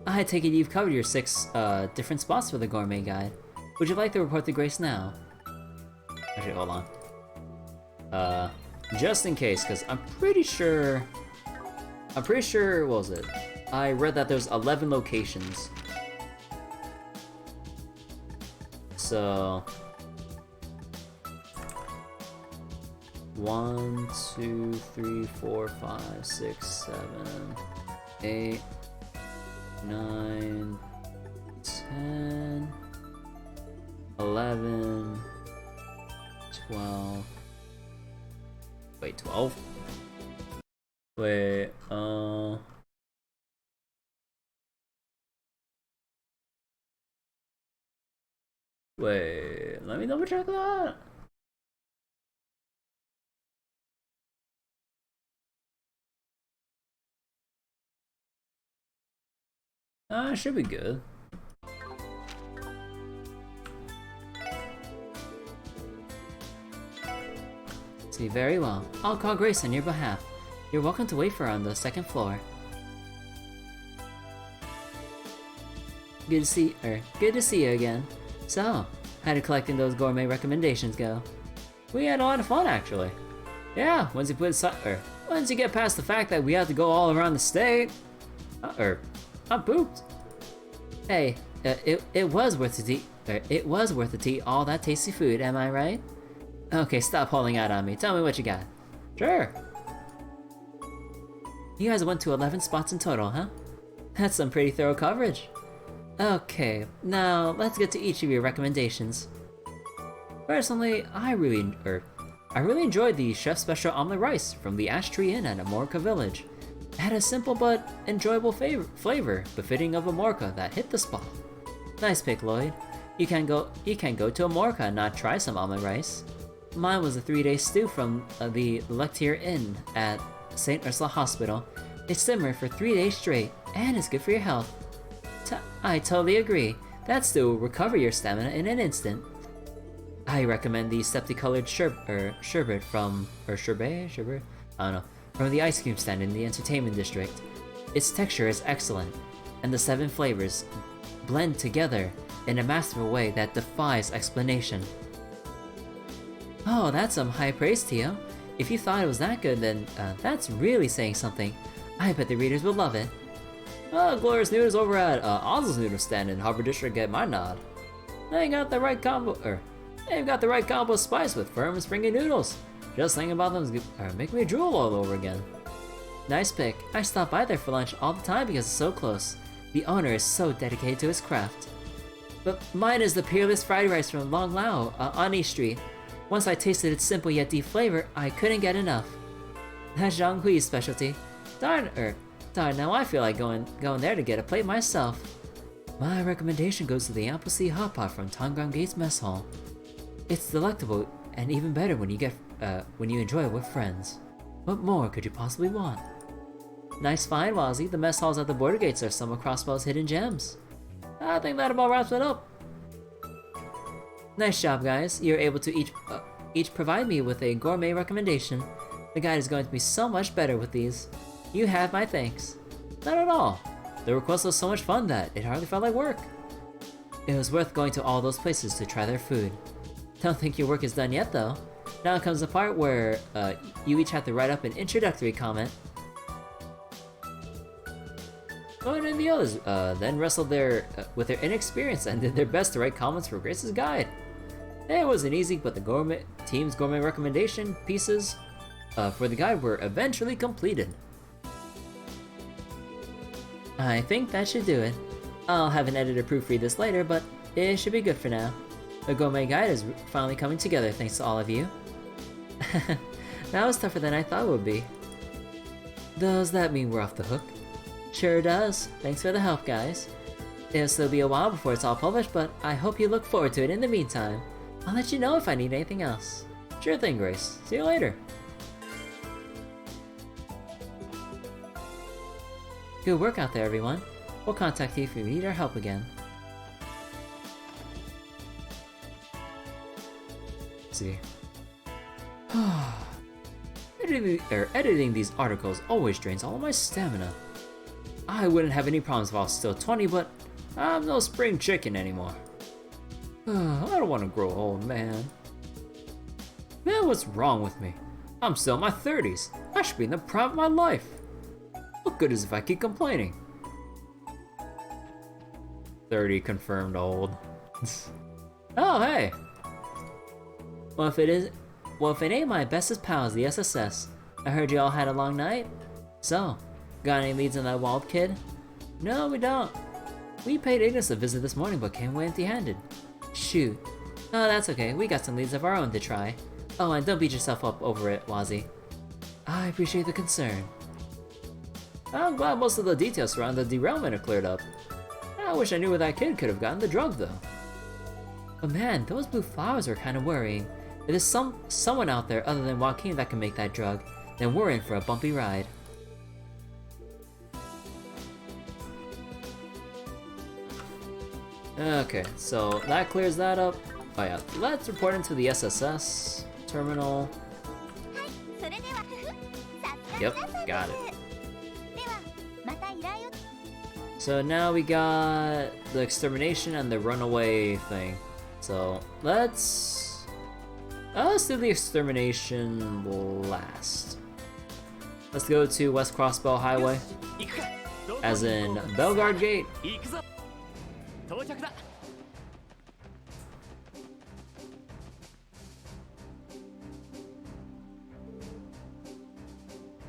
I take it you've covered your 6 different spots for the Gourmet Guide. Would you like to report to Grace now? Actually, hold on. Just in case, because I'm pretty sure, what was it? I read that there's 11 locations. So... 1, 2, 3, 4, 5, 6, 7, 8, 9, 10, 11, 12. Wait, 12? Wait, wait, let me double check that. Should be good. See, very well. I'll call Grace on your behalf. You're welcome to wait for her on the 2nd floor. Good to see you again. So, how did collecting those gourmet recommendations go? We had a lot of fun, actually. Yeah, once you get past the fact that we have to go all around the state, I'm pooped. Hey, it was worth it to eat all that tasty food, am I right? Okay, stop holding out on me. Tell me what you got. Sure. You guys went to 11 spots in total, huh? That's some pretty thorough coverage. Okay, now let's get to each of your recommendations. Personally, I really enjoyed the Chef's Special Omelette Rice from the Ash Tree Inn at Amorca Village. It had a simple but enjoyable flavor befitting of Amorca that hit the spot. Nice pick, Lloyd. You can't go to Amorca and not try some omelette rice. Mine was a 3-day stew from the Lectier Inn at St. Ursula Hospital. It simmered for 3 days straight, and it's good for your health. I totally agree. That stew will recover your stamina in an instant. I recommend the septic-colored sherbet from the ice cream stand in the entertainment district. Its texture is excellent, and the 7 flavors blend together in a masterful way that defies explanation. Oh, that's some high praise, Tio. If you thought it was that good, then that's really saying something. I bet the readers will love it. Glorious Noodles over at Oz's Noodle Stand in Harbor District get my nod. They've got the right combo of spice with firm and springy noodles. Just thinking about them make me drool all over again. Nice pick. I stop by there for lunch all the time because it's so close. The owner is so dedicated to his craft. But mine is the Peerless Fried Rice from Long Lao on East Street. Once I tasted its simple yet deep flavor, I couldn't get enough. That's Zhang Hui's specialty. Darn, now I feel like going there to get a plate myself. My recommendation goes to the Appleseed Hot Pot from Tangram Gates Mess Hall. It's delectable and even better when you enjoy it with friends. What more could you possibly want? Nice find, Wazzy. The mess halls at the border gates are some of Crossbell's hidden gems. I think that about wraps it up. Nice job, guys. You're able to each provide me with a gourmet recommendation. The guide is going to be so much better with these. You have my thanks. Not at all. The request was so much fun that it hardly felt like work. It was worth going to all those places to try their food. Don't think your work is done yet, though. Now comes the part where you each have to write up an introductory comment. Lloyd and the others then wrestled with their inexperience and did their best to write comments for Grace's guide. It wasn't easy, but the team's gourmet recommendation pieces for the guide were eventually completed. I think that should do it. I'll have an editor proofread this later, but it should be good for now. The gourmet guide is finally coming together thanks to all of you. That was tougher than I thought it would be. Does that mean we're off the hook? Sure does. Thanks for the help, guys. It'll still be a while before it's all published, but I hope you look forward to it in the meantime. I'll let you know if I need anything else. Sure thing, Grace. See you later. Good work out there, everyone. We'll contact you if you need our help again. Let's see. Editing these articles always drains all of my stamina. I wouldn't have any problems if I was still 20, but I'm no spring chicken anymore. I don't want to grow old, man. Man, what's wrong with me? I'm still in my 30s. I should be in the prime of my life. What good is if I keep complaining? 30 confirmed old. Oh, hey! Well, if it ain't my bestest pals, the SSS. I heard you all had a long night. So, got any leads on that wild kid? No, we don't. We paid Ignis a visit this morning, but came away empty-handed. Shoot. Oh, that's okay. We got some leads of our own to try. Oh, and don't beat yourself up over it, Wazzy. I appreciate the concern. I'm glad most of the details around the derailment are cleared up. I wish I knew where that kid could have gotten the drug, though. But man, those blue flowers are kind of worrying. If there's someone out there other than Joaquin that can make that drug, then we're in for a bumpy ride. Okay, so that clears that up. Oh yeah, let's report into the SSS terminal. Yep, got it. So now we got the extermination and the runaway thing. So let's do the extermination last. Let's go to West Crossbell Highway, as in Bellegarde Gate.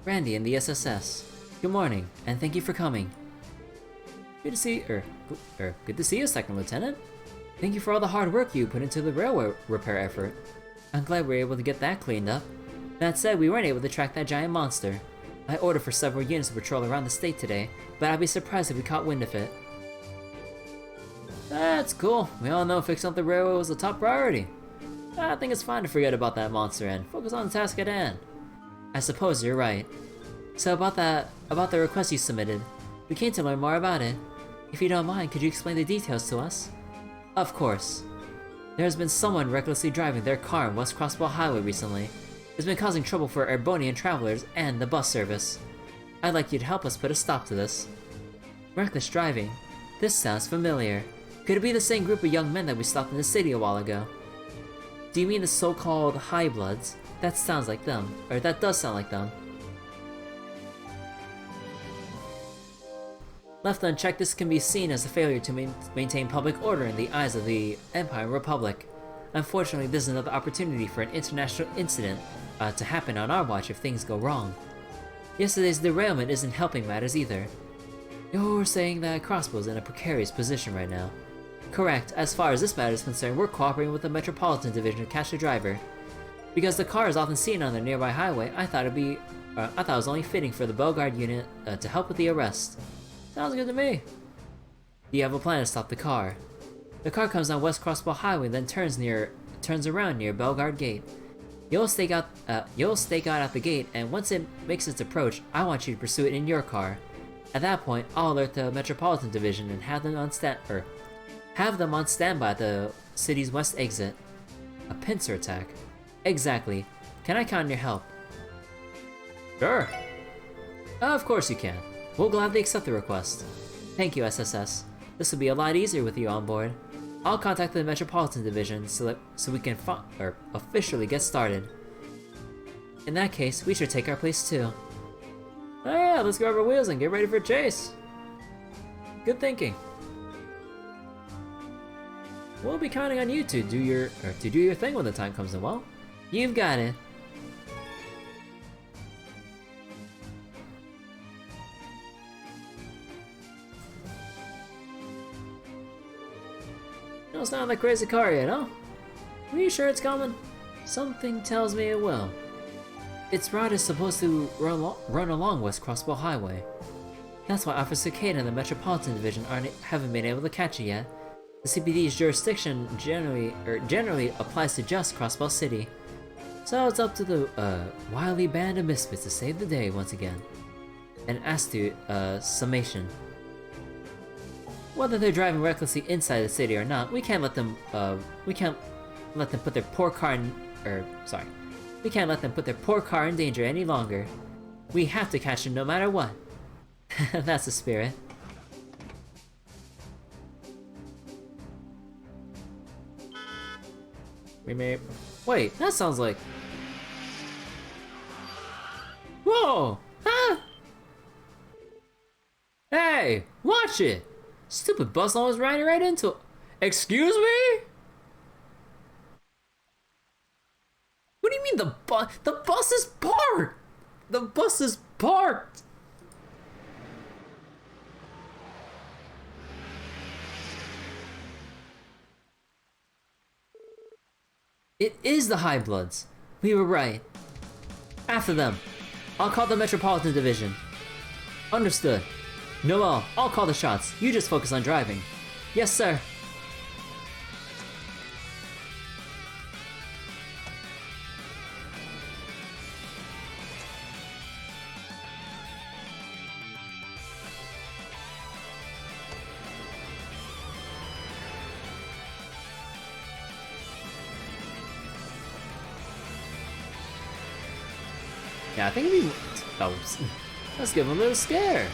Randy and the SSS. Good morning, and thank you for coming. Good to see you, Second Lieutenant. Thank you for all the hard work you put into the railway repair effort. I'm glad we were able to get that cleaned up. That said, we weren't able to track that giant monster. I ordered for several units to patrol around the state today, but I'd be surprised if we caught wind of it. That's cool. We all know fixing up the railway was a top priority. I think it's fine to forget about that monster and focus on the task at hand. I suppose you're right. So about the request you submitted, we came to learn more about it. If you don't mind, could you explain the details to us? Of course. There has been someone recklessly driving their car on West Crossbell Highway recently. It's been causing trouble for Erbonian travelers and the bus service. I'd like you to help us put a stop to this. Reckless driving? This sounds familiar. Could it be the same group of young men that we stopped in the city a while ago? Do you mean the so-called High Bloods? That sounds like them. Or that does sound like them. Left unchecked, this can be seen as a failure to maintain public order in the eyes of the Empire and Republic. Unfortunately, this is another opportunity for an international incident to happen on our watch if things go wrong. Yesterday's derailment isn't helping matters either. You're saying that Crossbell's in a precarious position right now. Correct. As far as this matter is concerned, we're cooperating with the Metropolitan Division to catch the driver. Because the car is often seen on the nearby highway, I thought it was only fitting for the Bellegarde unit to help with the arrest. Sounds good to me. Do you have a plan to stop the car? The car comes down West Crossbell Highway, then turns around near Bellegarde Gate. You'll stake out at the gate, and once it makes its approach, I want you to pursue it in your car. At that point, I'll alert the Metropolitan Division and have them on standby at the city's west exit. A pincer attack. Exactly. Can I count on your help? Sure. Of course you can. We'll gladly accept the request. Thank you, SSS. This will be a lot easier with you on board. I'll contact the Metropolitan Division so we can officially get started. In that case, we should take our place too. Oh yeah, let's grab our wheels and get ready for a chase. Good thinking. We'll be counting on you to do your thing when the time comes in. Well, you've got it. No, it's not that crazy car yet, huh? Are you sure it's coming? Something tells me it will. Its route is supposed to run along West Crossbell Highway. That's why Officer Cicada and the Metropolitan Division haven't been able to catch it yet. The CPD's jurisdiction generally applies to just Crossbell City. So it's up to the wily band of misfits to save the day once again. An astute summation. Whether they're driving recklessly inside the city or not, we can't let them put their poor car in danger any longer. We have to catch them no matter what. That's the spirit. Wait, that sounds like... Whoa! Ah! Hey! Watch it! Stupid bus almost ran right into it. Excuse me? What do you mean the bus? The bus is parked! The bus is parked! It is the High Bloods. We were right. After them. I'll call the Metropolitan Division. Understood. Noel, I'll call the shots. You just focus on driving. Yes, sir. Yeah, I think it'd be... Oh, let's give them a little scare.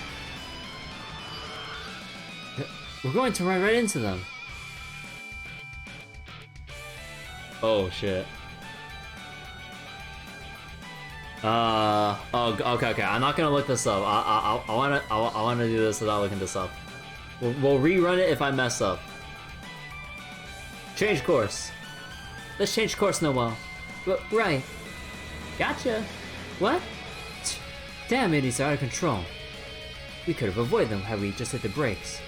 We're going to run right into them. Oh shit. Okay. I'm not gonna look this up. I wanna do this without looking this up. We'll rerun it if I mess up. Change course. Let's change course, Noel. Right. Gotcha. What? Damn it, he's out of control. We could have avoided them had we just hit the brakes.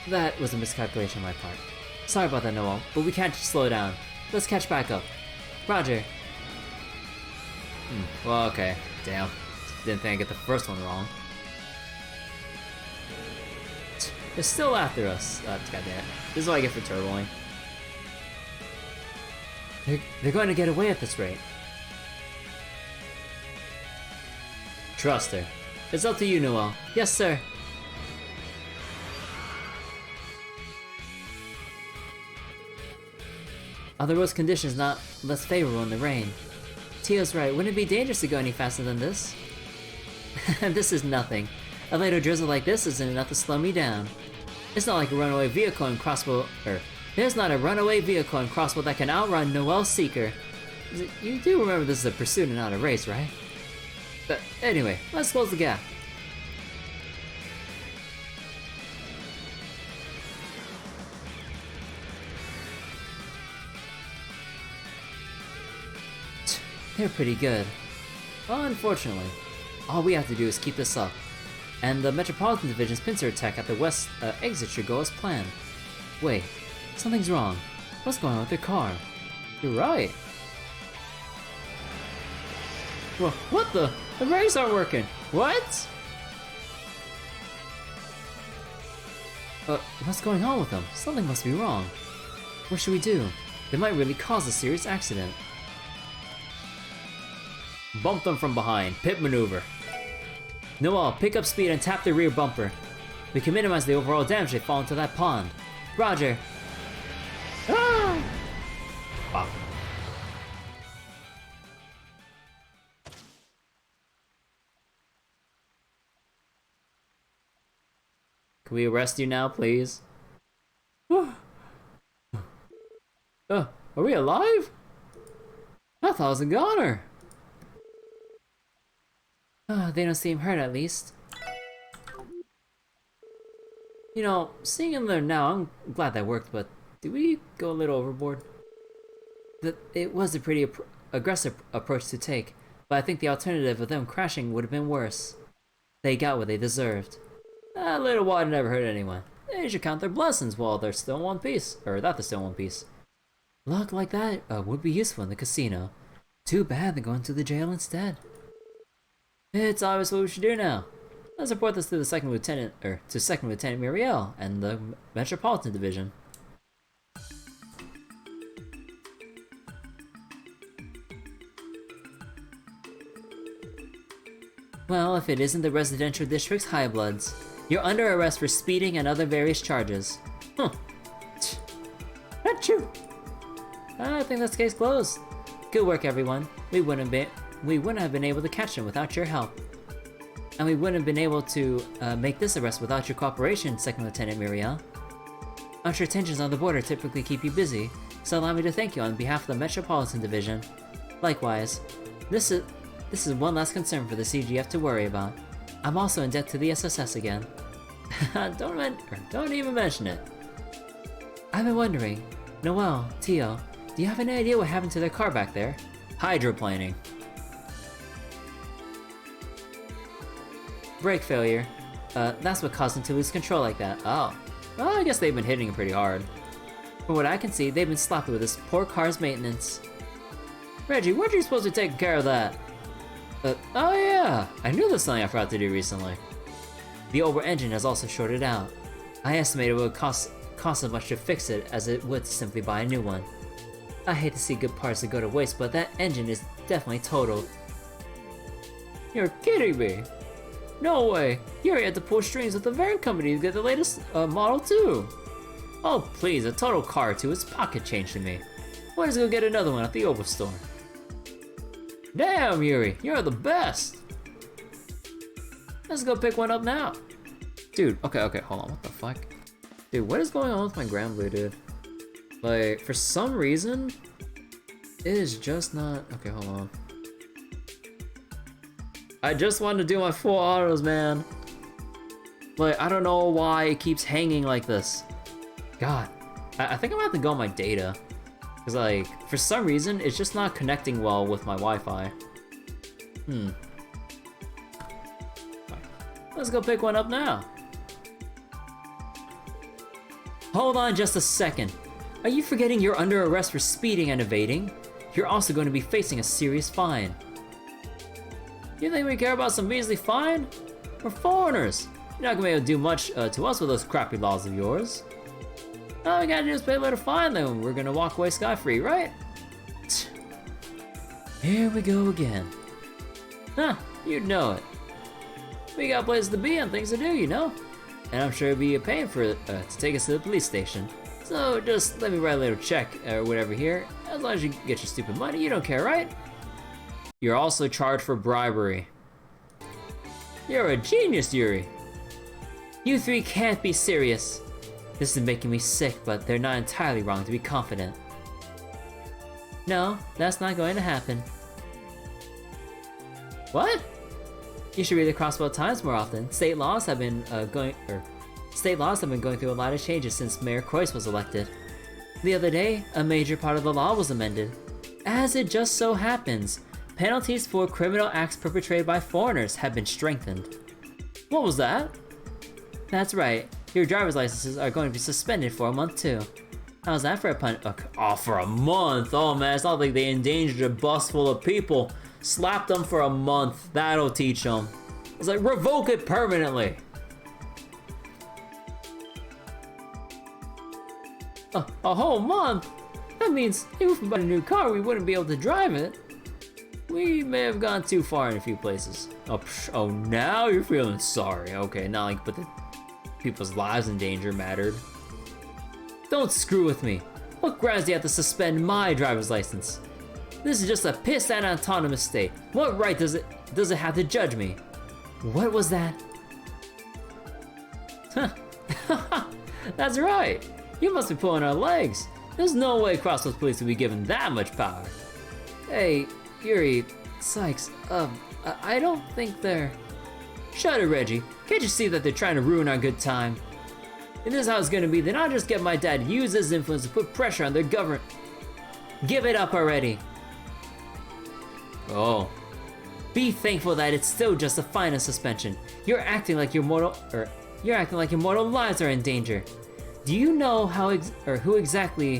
That was a miscalculation on my part. Sorry about that, Noel, but we can't just slow down. Let's catch back up. Roger. Well, okay. Damn. Didn't think I get the first one wrong. They're still after us. Goddamn. This is what I get for turboing. They're going to get away at this rate. Trust her. It's up to you, Noel. Yes, sir. Are the road's conditions not less favorable in the rain? Tio's right, wouldn't it be dangerous to go any faster than this? This is nothing. A little drizzle like this isn't enough to slow me down. It's not like a runaway vehicle in Crossbell, there's not a runaway vehicle in Crossbell that can outrun Noel's Seeker. You do remember this is a pursuit and not a race, right? But anyway, let's close the gap. They're pretty good. Unfortunately, all we have to do is keep this up, and the Metropolitan Division's pincer attack at the west exit should go as planned. Wait, something's wrong. What's going on with their car? You're right. Well, what the? The brakes aren't working. What? What's going on with them? Something must be wrong. What should we do? They might really cause a serious accident. Bump them from behind. Pit maneuver. Noel, pick up speed and tap the rear bumper. We can minimize the overall damage they fall into that pond. Roger. Ah! Wow. Can we arrest you now, please? Are we alive? I thought I was a goner. They don't seem hurt, at least. You know, seeing him there now, I'm glad that worked, but did we go a little overboard? It was a pretty aggressive approach to take, but I think the alternative of them crashing would have been worse. They got what they deserved. A little water never hurt anyone. They should count their blessings while they're still in one piece, or that they're still in one piece. Luck like that would be useful in the casino. Too bad they're going to the jail instead. It's obvious what we should do now. Let's report this to the Second Lieutenant Muriel and the Metropolitan Division. Well, if it isn't the Residential District's High Bloods, you're under arrest for speeding and other various charges. Huh. Achoo! I think that's case closed. Good work, everyone. We wouldn't have been able to catch them without your help. And we wouldn't have been able to make this arrest without your cooperation, Second Lieutenant Muriel. I'm sure tensions on the border typically keep you busy, so allow me to thank you on behalf of the Metropolitan Division. Likewise, this is one last concern for the CGF to worry about. I'm also in debt to the SSS again. Don't even mention it. I've been wondering, Noel, Tio, do you have any idea what happened to their car back there? Hydroplaning. Brake failure. That's what caused them to lose control like that. Oh. Well, I guess they've been hitting it pretty hard. From what I can see, they've been sloppy with this poor car's maintenance. Reggie, weren't you supposed to take care of that? Oh yeah, I knew there's something I forgot to do recently. The over engine has also shorted out. I estimate it would cost as much to fix it as it would to simply buy a new one. I hate to see good parts that go to waste, but that engine is definitely totaled. You're kidding me! No way! You already had to pull strings with the van company to get the latest model too! Oh please, a total car too, it's pocket change to me. Why don't you go get another one at the Oval store? Damn, Yuri, you're the best! Let's go pick one up now. Dude, okay, hold on, what the fuck? Dude, what is going on with my Grand Blue, dude? Like, for some reason, it is just not... Okay, hold on. I just wanted to do my full autos, man. Like, I don't know why it keeps hanging like this. God, I think I'm gonna have to go on my data. Because, like, for some reason, it's just not connecting well with my Wi-Fi. Let's go pick one up now. Hold on just a second. Are you forgetting you're under arrest for speeding and evading? You're also going to be facing a serious fine. You think we care about some measly fine? We're foreigners. You're not gonna be able to do much to us with those crappy laws of yours. All we gotta do is pay a little fine, then we're gonna walk away scot-free, right? Here we go again. Huh, you'd know it. We got places to be and things to do, you know? And I'm sure it'd be a pain for to take us to the police station. So just let me write a little check or whatever here. As long as you get your stupid money, you don't care, right? You're also charged for bribery. You're a genius, Yuri. You three can't be serious. This is making me sick, but they're not entirely wrong to be confident. No, that's not going to happen. What? You should read the Crossbell Times more often. State laws have been going through a lot of changes since Mayor Croix was elected. The other day, a major part of the law was amended. As it just so happens, penalties for criminal acts perpetrated by foreigners have been strengthened. What was that? That's right. Your driver's licenses are going to be suspended for a month too. How's that for a pun? Okay. Oh, for a month? Oh man, it's not like they endangered a bus full of people. Slapped them for a month. That'll teach them. It's like, revoke it permanently. A whole month? That means if we bought a new car, we wouldn't be able to drive it. We may have gone too far in a few places. Oh, now you're feeling sorry. Okay, not like, but the people's lives in danger mattered. Don't screw with me. What grounds do you have to suspend my driver's license? This is just a pissed and autonomous state. What right does it have to judge me? What was that? Huh. That's right. You must be pulling our legs. There's no way Crossbell police would be given that much power. Hey, Yuri, Sykes, I don't think they're... Shut it, Reggie. Can't you see that they're trying to ruin our good time? If this is how it's gonna be, then I'll just get my dad to use his influence to put pressure on their government. Give it up already. Oh. Be thankful that it's still just a fine and suspension. You're acting like your mortal lives are in danger. Do you know who exactly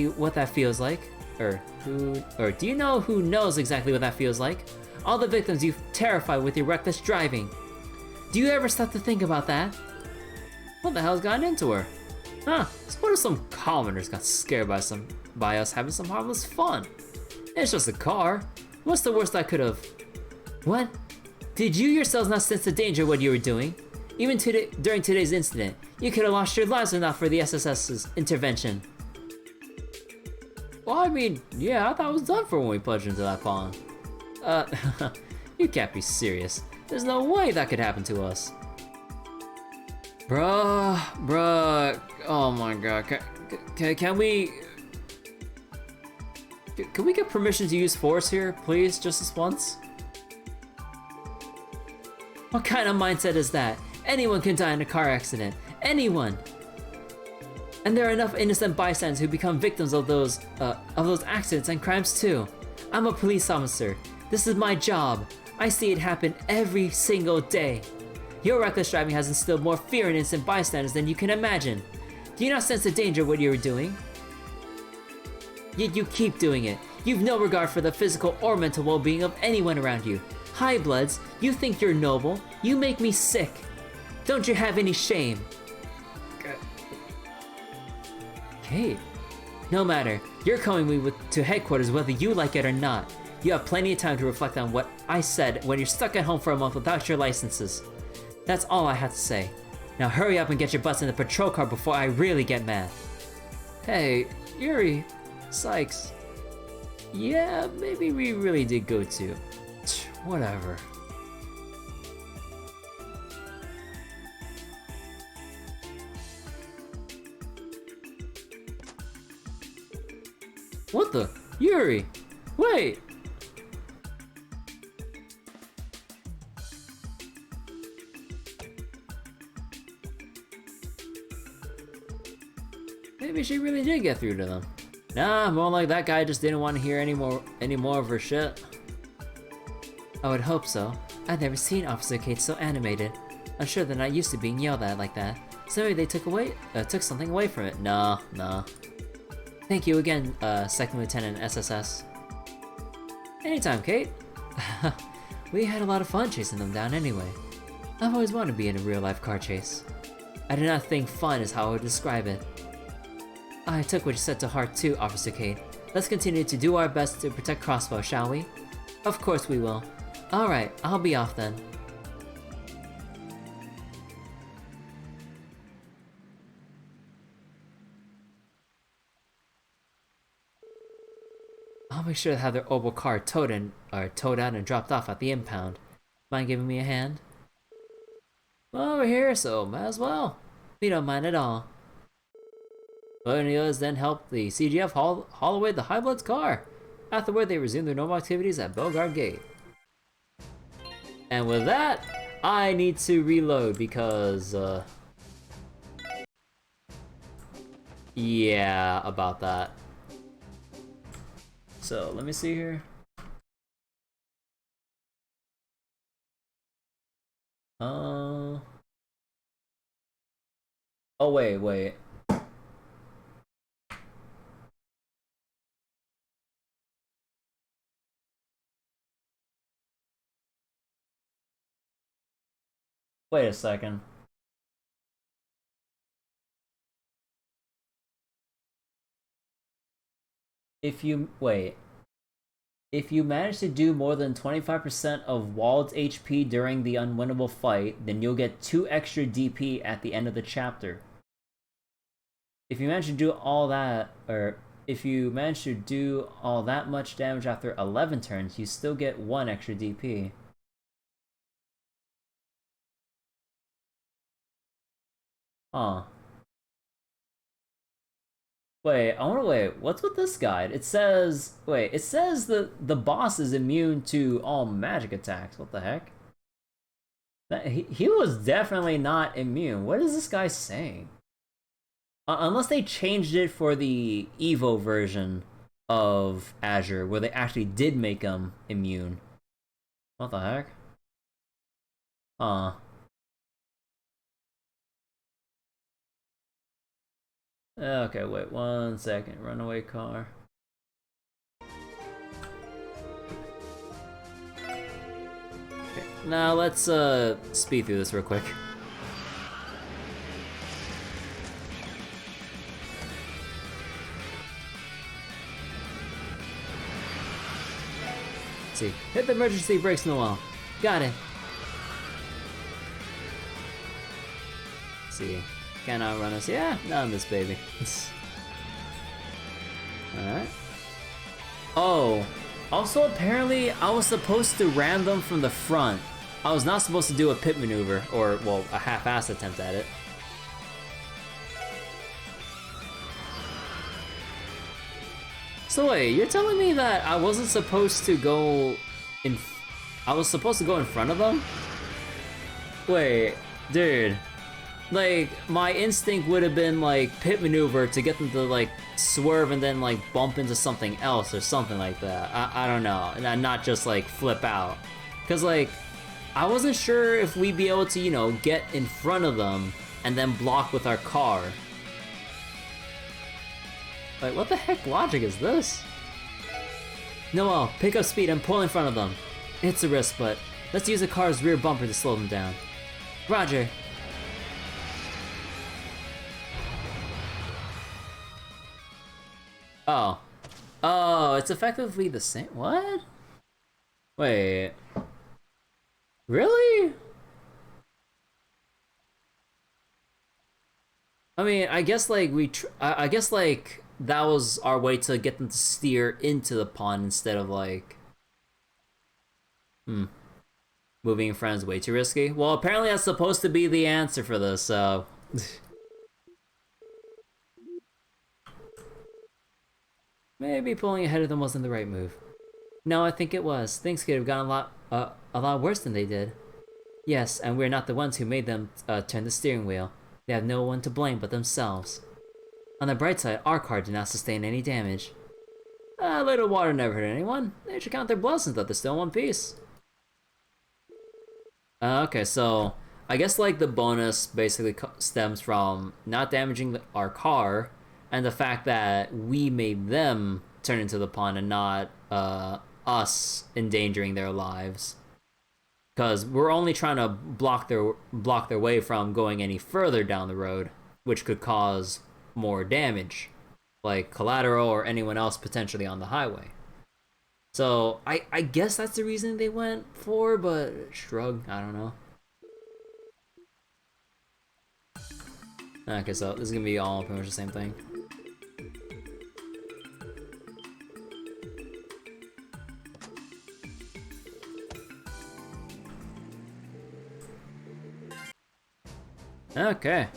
what that feels like? Do you know who knows exactly what that feels like? All the victims you've terrified with your reckless driving. Do you ever stop to think about that? What the hell's gotten into her? Huh, so what if some commoners got scared by us having some harmless fun? It's just a car. What's the worst I could have? What? Did you yourselves not sense the danger of what you were doing? Even during today's incident, you could have lost your lives if not for the SSS's intervention. Well, I mean, yeah, I thought it was done for when we plunged into that pond. You can't be serious. There's no way that could happen to us. Bruh, oh my god, can we get permission to use force here, please, just this once? What kind of mindset is that? Anyone can die in a car accident. Anyone! And there are enough innocent bystanders who become victims of those accidents and crimes too. I'm a police officer. This is my job. I see it happen every single day. Your reckless driving has instilled more fear in innocent bystanders than you can imagine. Do you not sense the danger of what you are doing? Yet you keep doing it. You've no regard for the physical or mental well-being of anyone around you. High bloods, you think you're noble. You make me sick. Don't you have any shame? Kate. No matter. You're coming to headquarters whether you like it or not. You have plenty of time to reflect on what I said when you're stuck at home for a month without your licenses. That's all I have to say. Now hurry up and get your butts in the patrol car before I really get mad. Hey, Yuri, Sykes. Yeah, maybe we really did go to. Whatever. What the? Yuri! Wait! Maybe she really did get through to them. Nah, more like that guy just didn't want to hear any more of her shit. I would hope so. I've never seen Officer Kate so animated. I'm sure they're not used to being yelled at like that. So maybe they took something away from it. No. Thank you again, Second Lieutenant SSS. Anytime, Kate. We had a lot of fun chasing them down anyway. I've always wanted to be in a real-life car chase. I do not think fun is how I would describe it. I took what you said to heart too, Officer Kate. Let's continue to do our best to protect Crossbell, shall we? Of course we will. Alright, I'll be off then. I'll make sure to have their Opel car towed out and dropped off at the impound. Mind giving me a hand? Well, we're here, so might as well. We don't mind at all. But the others then helped the CGF haul away the High Blood's car. Afterward, they resumed their normal activities at Belgard Gate. And with that, I need to reload because, yeah, about that. So, let me see here. Oh, wait. Wait a second. If you manage to do more than 25% of Wald's HP during the unwinnable fight, then you'll get 2 extra DP at the end of the chapter. If you manage to do all that, or if you manage to do all that much damage after 11 turns, you still get 1 extra DP. Huh. Wait, what's with this guide? It says, the boss is immune to all magic attacks. What the heck? He was definitely not immune. What is this guy saying? Unless they changed it for the Evo version of Azure, where they actually did make him immune. What the heck? Huh. Okay, wait 1 second. Runaway car. Okay, now let's speed through this real quick. Let's see. Hit the emergency brakes, Noel. Got it. Let's see. Can't outrun us. Yeah, not on this baby. Alright. Oh. Also, apparently, I was supposed to ram them from the front. I was not supposed to do a pit maneuver, or, well, a half-assed attempt at it. So wait, you're telling me that I wasn't supposed to go in... I was supposed to go in front of them? Wait, dude. Like, my instinct would have been, like, pit maneuver to get them to, like, swerve and then, like, bump into something else or something like that. I don't know. And not just, like, flip out. Because, like, I wasn't sure if we'd be able to, you know, get in front of them and then block with our car. Like, what the heck logic is this? Noel, pick up speed and pull in front of them. It's a risk, but let's use the car's rear bumper to slow them down. Roger. Oh. Oh, it's effectively the same. What? Wait. Really? I mean, I guess like I guess like that was our way to get them to steer into the pond instead of like moving in front is way too risky. Well, apparently that's supposed to be the answer for this, so maybe pulling ahead of them wasn't the right move. No, I think it was. Things could have gone a lot worse than they did. Yes, and we're not the ones who made them turn the steering wheel. They have no one to blame but themselves. On the bright side, our car did not sustain any damage. A little water never hurt anyone. They should count their blessings that they're still in one piece. Okay, so I guess like the bonus basically stems from not damaging our car and the fact that we made them turn into the pond and not us endangering their lives. Because we're only trying to block their way from going any further down the road, which could cause more damage, like collateral or anyone else potentially on the highway. So I guess that's the reason they went for, but shrug, I don't know. Okay, so this is gonna be all pretty much the same thing. Okay.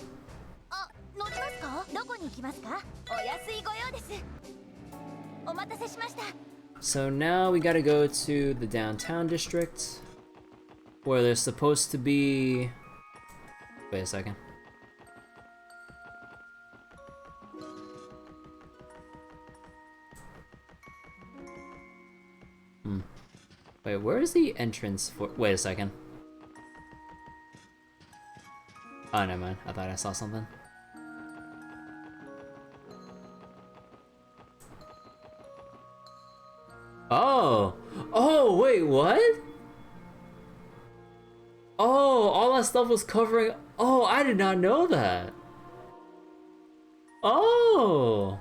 So now we gotta go to the downtown district, where there's supposed to be... Wait a second. Wait, where is the entrance for... Wait a second. Oh, never mind. I thought I saw something. Oh! Oh, wait, what? Oh, all that stuff was covering... Oh, I did not know that. Oh!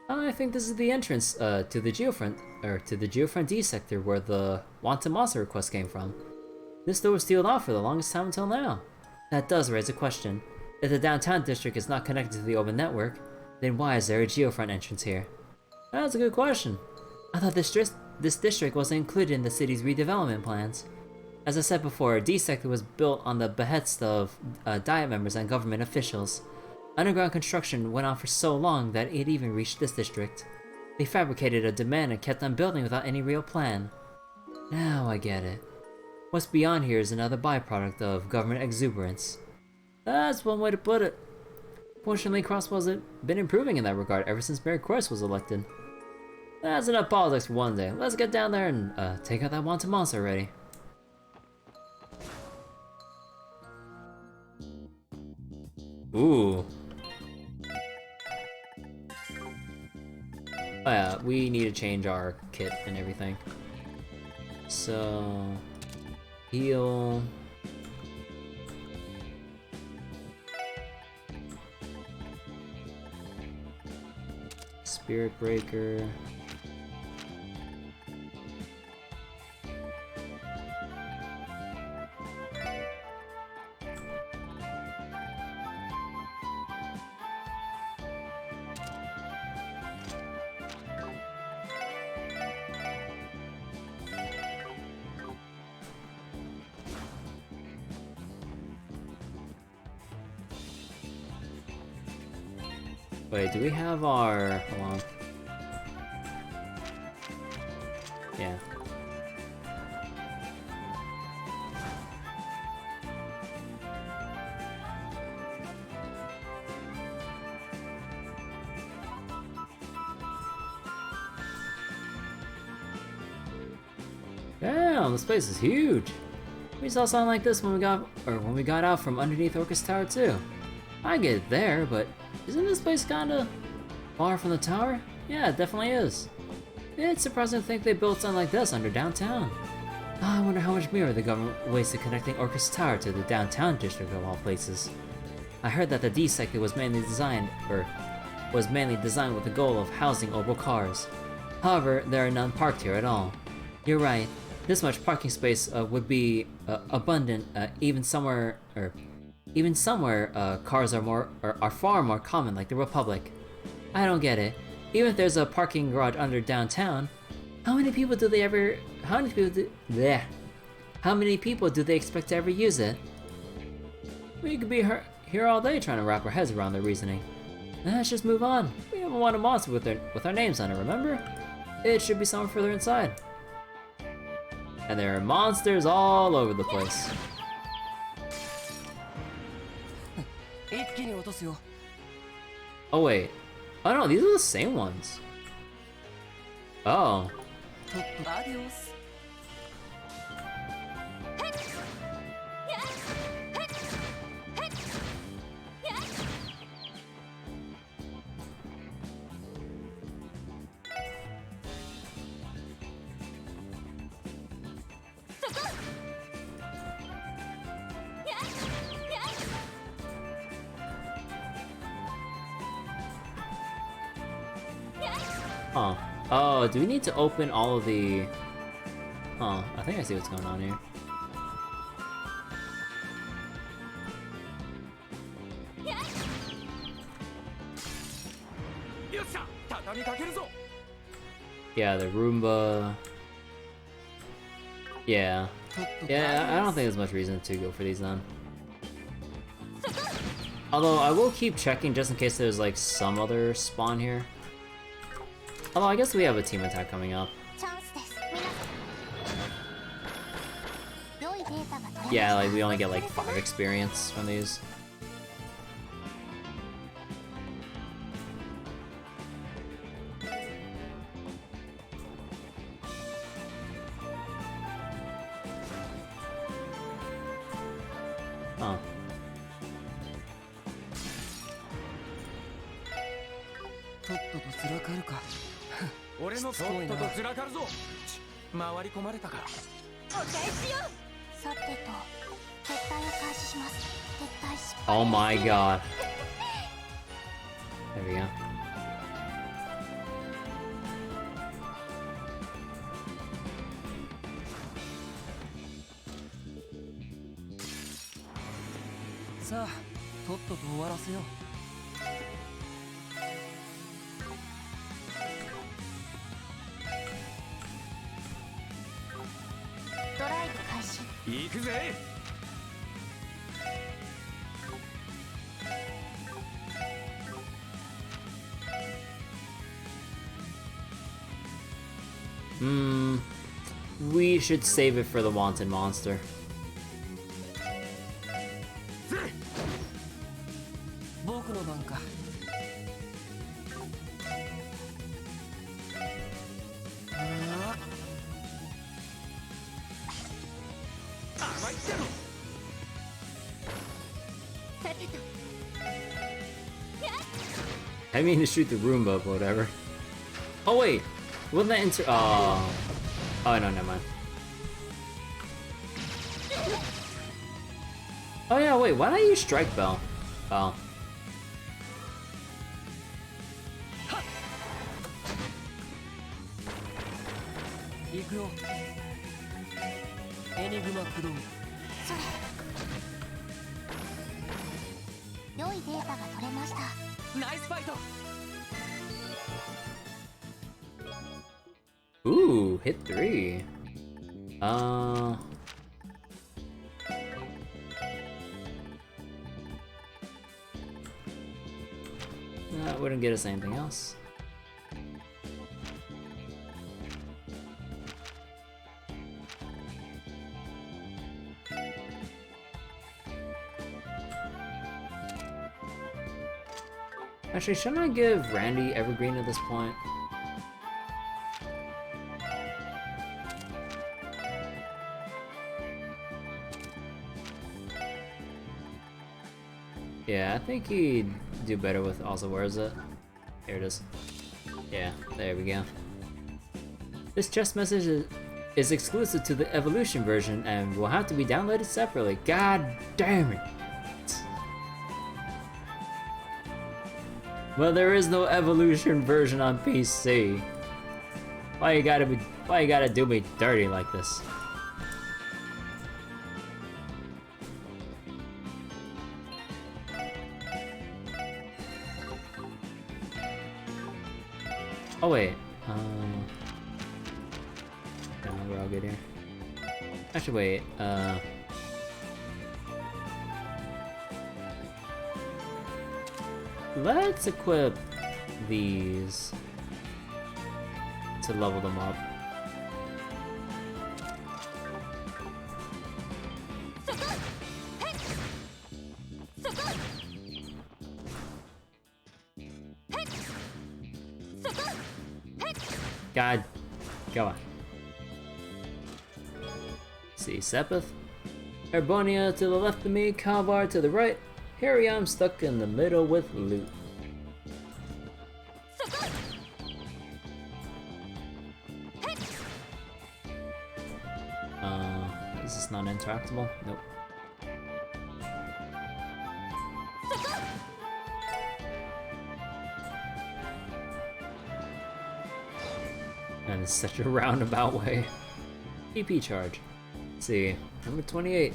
I think this is the entrance to the Geofront D sector where the Wanted Monster request came from. This door was sealed off for the longest time until now. That does raise a question. If the downtown district is not connected to the open network, then why is there a Geofront entrance here? That's a good question. I thought this district wasn't included in the city's redevelopment plans. As I said before, D sector was built on the behest of Diet members and government officials. Underground construction went on for so long that it even reached this district. They fabricated a demand and kept on building without any real plan. Now I get it. What's beyond here is another byproduct of government exuberance. That's one way to put it. Fortunately, Crossbell has been improving in that regard ever since Mayor Cross was elected. That's enough politics for one day. Let's get down there and take out that Wanted Monster already. Ooh. Oh yeah, we need to change our kit and everything. So... heal... Spirit Breaker... Wait, do we have our... hold on. Yeah. Damn, this place is huge. We saw something like this when we got out from underneath Orcus Tower too. I get it there, but isn't this place kinda far from the tower? Yeah, it definitely is. It's surprising to think they built something like this under downtown. I wonder how much mirror the government wasted connecting Orcus Tower to the downtown district of all places. I heard that the D sector was mainly designed with the goal of housing old cars. However, there are none parked here at all. You're right. This much parking space would be abundant even somewhere cars are far more common, like the Republic. I don't get it. Even if there's a parking garage under downtown, how many people do they expect to ever use it? We could be here all day trying to wrap our heads around their reasoning. Let's just move on. We haven't wanted a monster with our names on it, remember? It should be somewhere further inside. And there are monsters all over the place. Oh wait. Oh no, these are the same ones. Oh. とっとアディオス Huh. Oh, do we need to open all of the... Huh, I think I see what's going on here. Yeah, the Roomba... Yeah. Yeah, I don't think there's much reason to go for these then. Although, I will keep checking just in case there's like some other spawn here. Although, I guess we have a team attack coming up. Yeah, like we only get like 5 experience from these. Huh. とっととずらかるか俺のとっととずらかるぞ回り込まれたかお返しよさてと撤退を開始します撤退失敗 Oh my god. There we go. さあとっとと終わらせようドライブ開始行くぜ We should save it for the wanted monster. 僕の番か甘いってろ I mean to shoot the Roomba, but whatever. Oh wait, wouldn't that enter? Oh, no, never mind. Oh yeah, wait, why don't I use Strike Bell? Oh. 行くよエニグマ駆動それ良いデータが取れましたナイスファイト Ooh, hit 3. That wouldn't get us anything else. Actually, shouldn't I give Randy Evergreen at this point? Yeah, I think he'd do better with also, where is it? Here it is. Yeah, there we go. This chest message is exclusive to the evolution version and will have to be downloaded separately. God damn it! Well, there is no evolution version on PC. Why you gotta do me dirty like this? Oh wait, no, we're all good here. Actually, wait, let's equip these to level them up. God Come on. See, Sepith. Erbonia to the left of me, Kalvar to the right. Here I am stuck in the middle with loot. Is this not interactable? Nope. And it's such a roundabout way. EP charge. Let's see, number 28.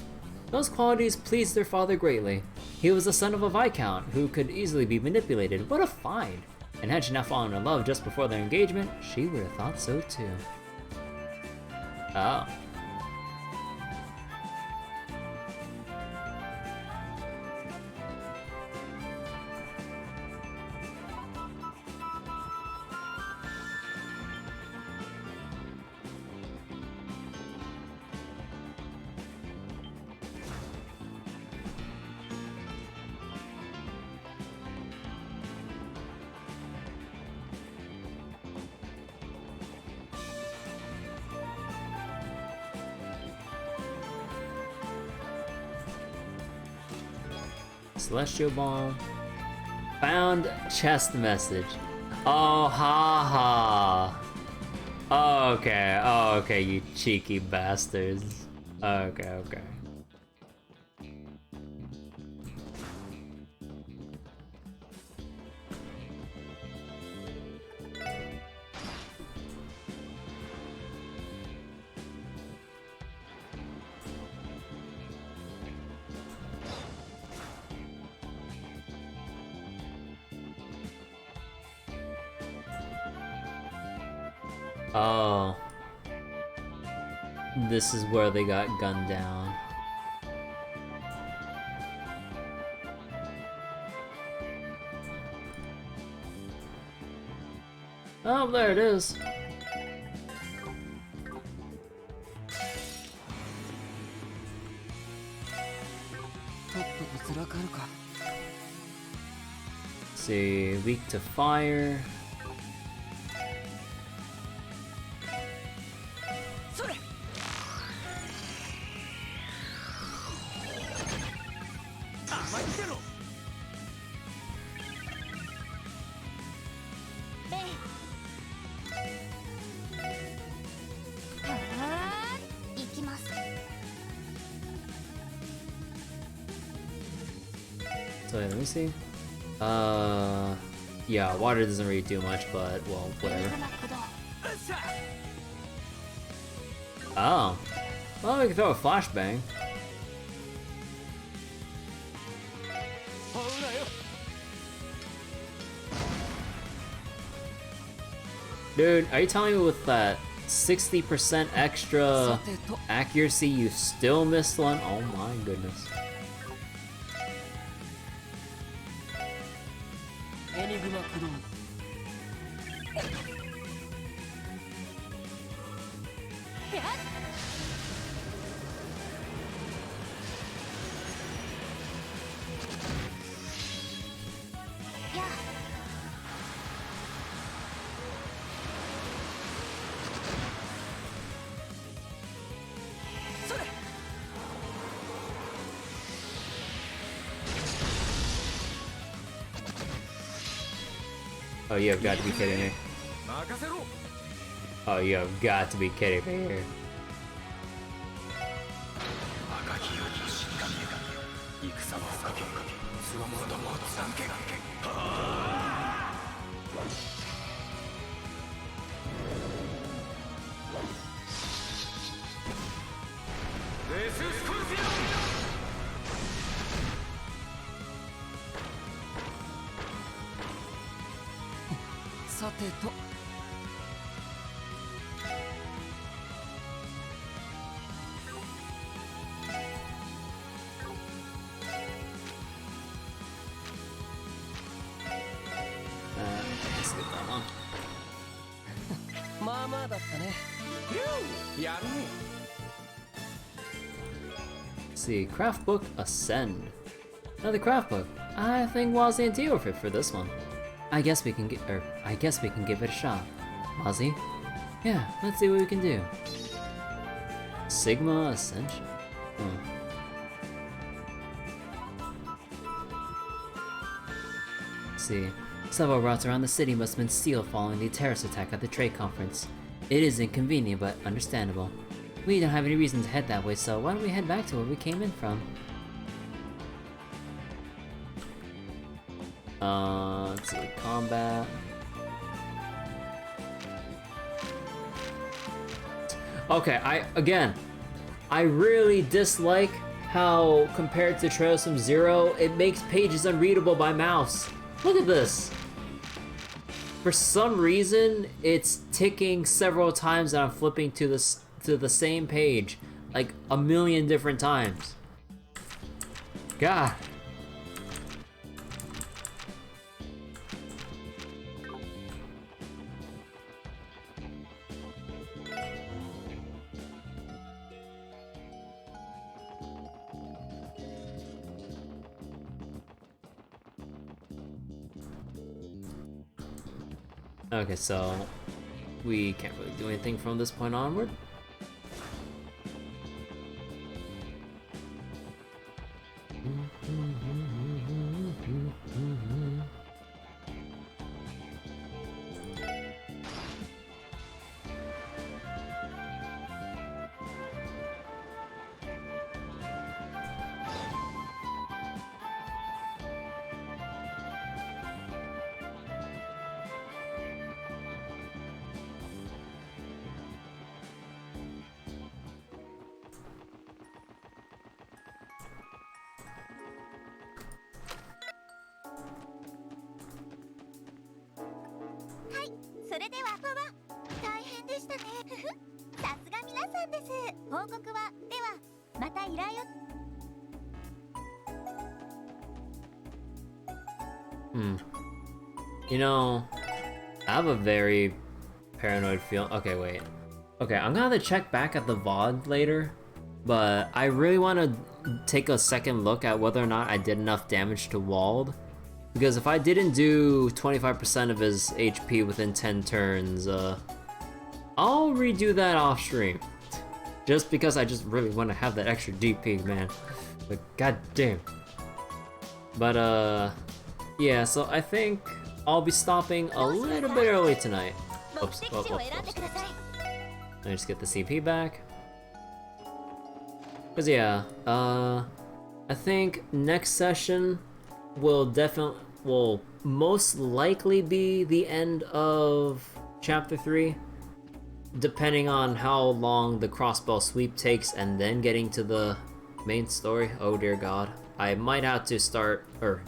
Those qualities pleased their father greatly. He was the son of a viscount who could easily be manipulated. What a find! And had she not fallen in love just before their engagement, she would have thought so too. Oh. Celestial Bomb. Found chest message. Oh, ha ha. Okay, okay, you cheeky bastards. Okay. Oh. This is where they got gunned down. Oh, there it is. See, weak to fire. So let me see. Yeah, water doesn't really do much, but well, whatever. Oh. Well, we can throw a flashbang. Dude, are you telling me with that 60% extra accuracy you still missed one? Oh my goodness. Oh, you have got to be kidding me. Oh, you have got to be kidding me here. Let's get that one. Let's see, craft book Ascend. Another craft book. I think Wazzy and Dio are fit for this one. I guess we can give it a shot. Wazzy, Yeah, let's see what we can do. Sigma Ascension. Let's see. Several routes around the city must have been sealed following the terrorist attack at the trade conference. It is inconvenient, but understandable. We don't have any reason to head that way, so why don't we head back to where we came in from? Let's see, combat. Okay, I really dislike how, compared to Trails from Zero, it makes pages unreadable by mouse. Look at this! For some reason, it's ticking several times and I'm flipping to the same page, like a million different times. God. Okay, so we can't really do anything from this point onward. You know, I have a very paranoid feeling. Okay, wait. Okay, I'm gonna have to check back at the VOD later, but I really want to take a second look at whether or not I did enough damage to Wald. Because if I didn't do 25% of his HP within 10 turns, I'll redo that off stream. Just because I just really want to have that extra DP, man. Like, goddamn. But, yeah, so I think I'll be stopping a little bit early tonight. Oops. Let me just get the CP back. Cause yeah, I think next session will most likely be the end of Chapter 3, depending on how long the Crossbell sweep takes and then getting to the main story. Oh dear God. I might have to start, or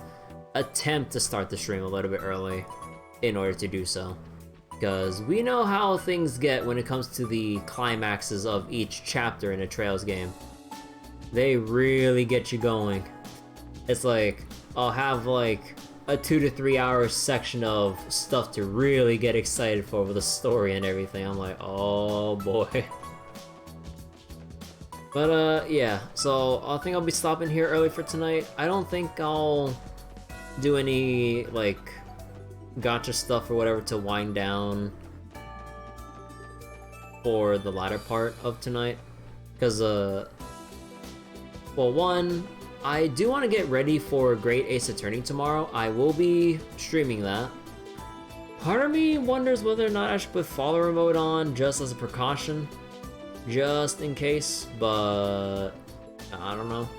attempt to start the stream a little bit early in order to do so. Because we know how things get when it comes to the climaxes of each chapter in a Trails game. They really get you going. It's like, I'll have like a 2 to 3 hour section of stuff to really get excited for with the story and everything. I'm like, oh boy. But yeah, so I think I'll be stopping here early for tonight. I don't think I'll do any like gacha stuff or whatever to wind down for the latter part of tonight. Because well, one, I do want to get ready for Great Ace Attorney tomorrow. I will be streaming that. Part of me wonders whether or not I should put follower mode on just as a precaution, just in case, but I don't know.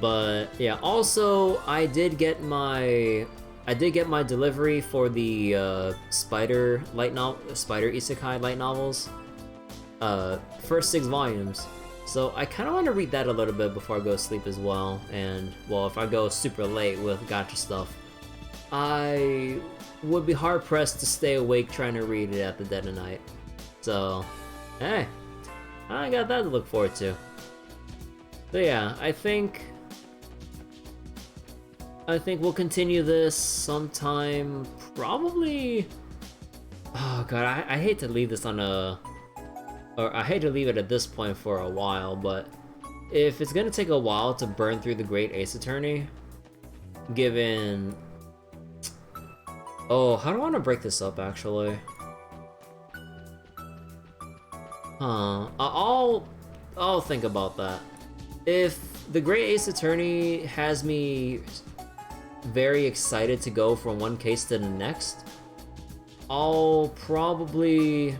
But yeah, also I did get my delivery for the Spider Isekai light novels, first 6 volumes. So I kind of want to read that a little bit before I go to sleep as well. And well, if I go super late with gacha stuff, I would be hard pressed to stay awake trying to read it at the dead of night. So, hey, I got that to look forward to. So yeah, I think we'll continue this sometime, probably. Oh god, I hate to leave this on a, or I hate to leave it at this point for a while, but if it's gonna take a while to burn through the Great Ace Attorney, given, oh, how do I want to break this up actually? I'll think about that. If the Great Ace Attorney has me very excited to go from one case to the next, I'll probably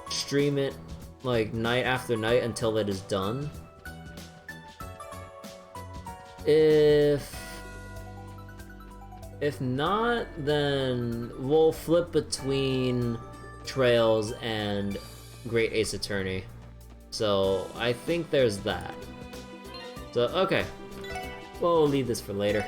stream it like night after night until it is done. If not, then we'll flip between Trails and Great Ace Attorney. So I think there's that. So okay, we'll leave this for later.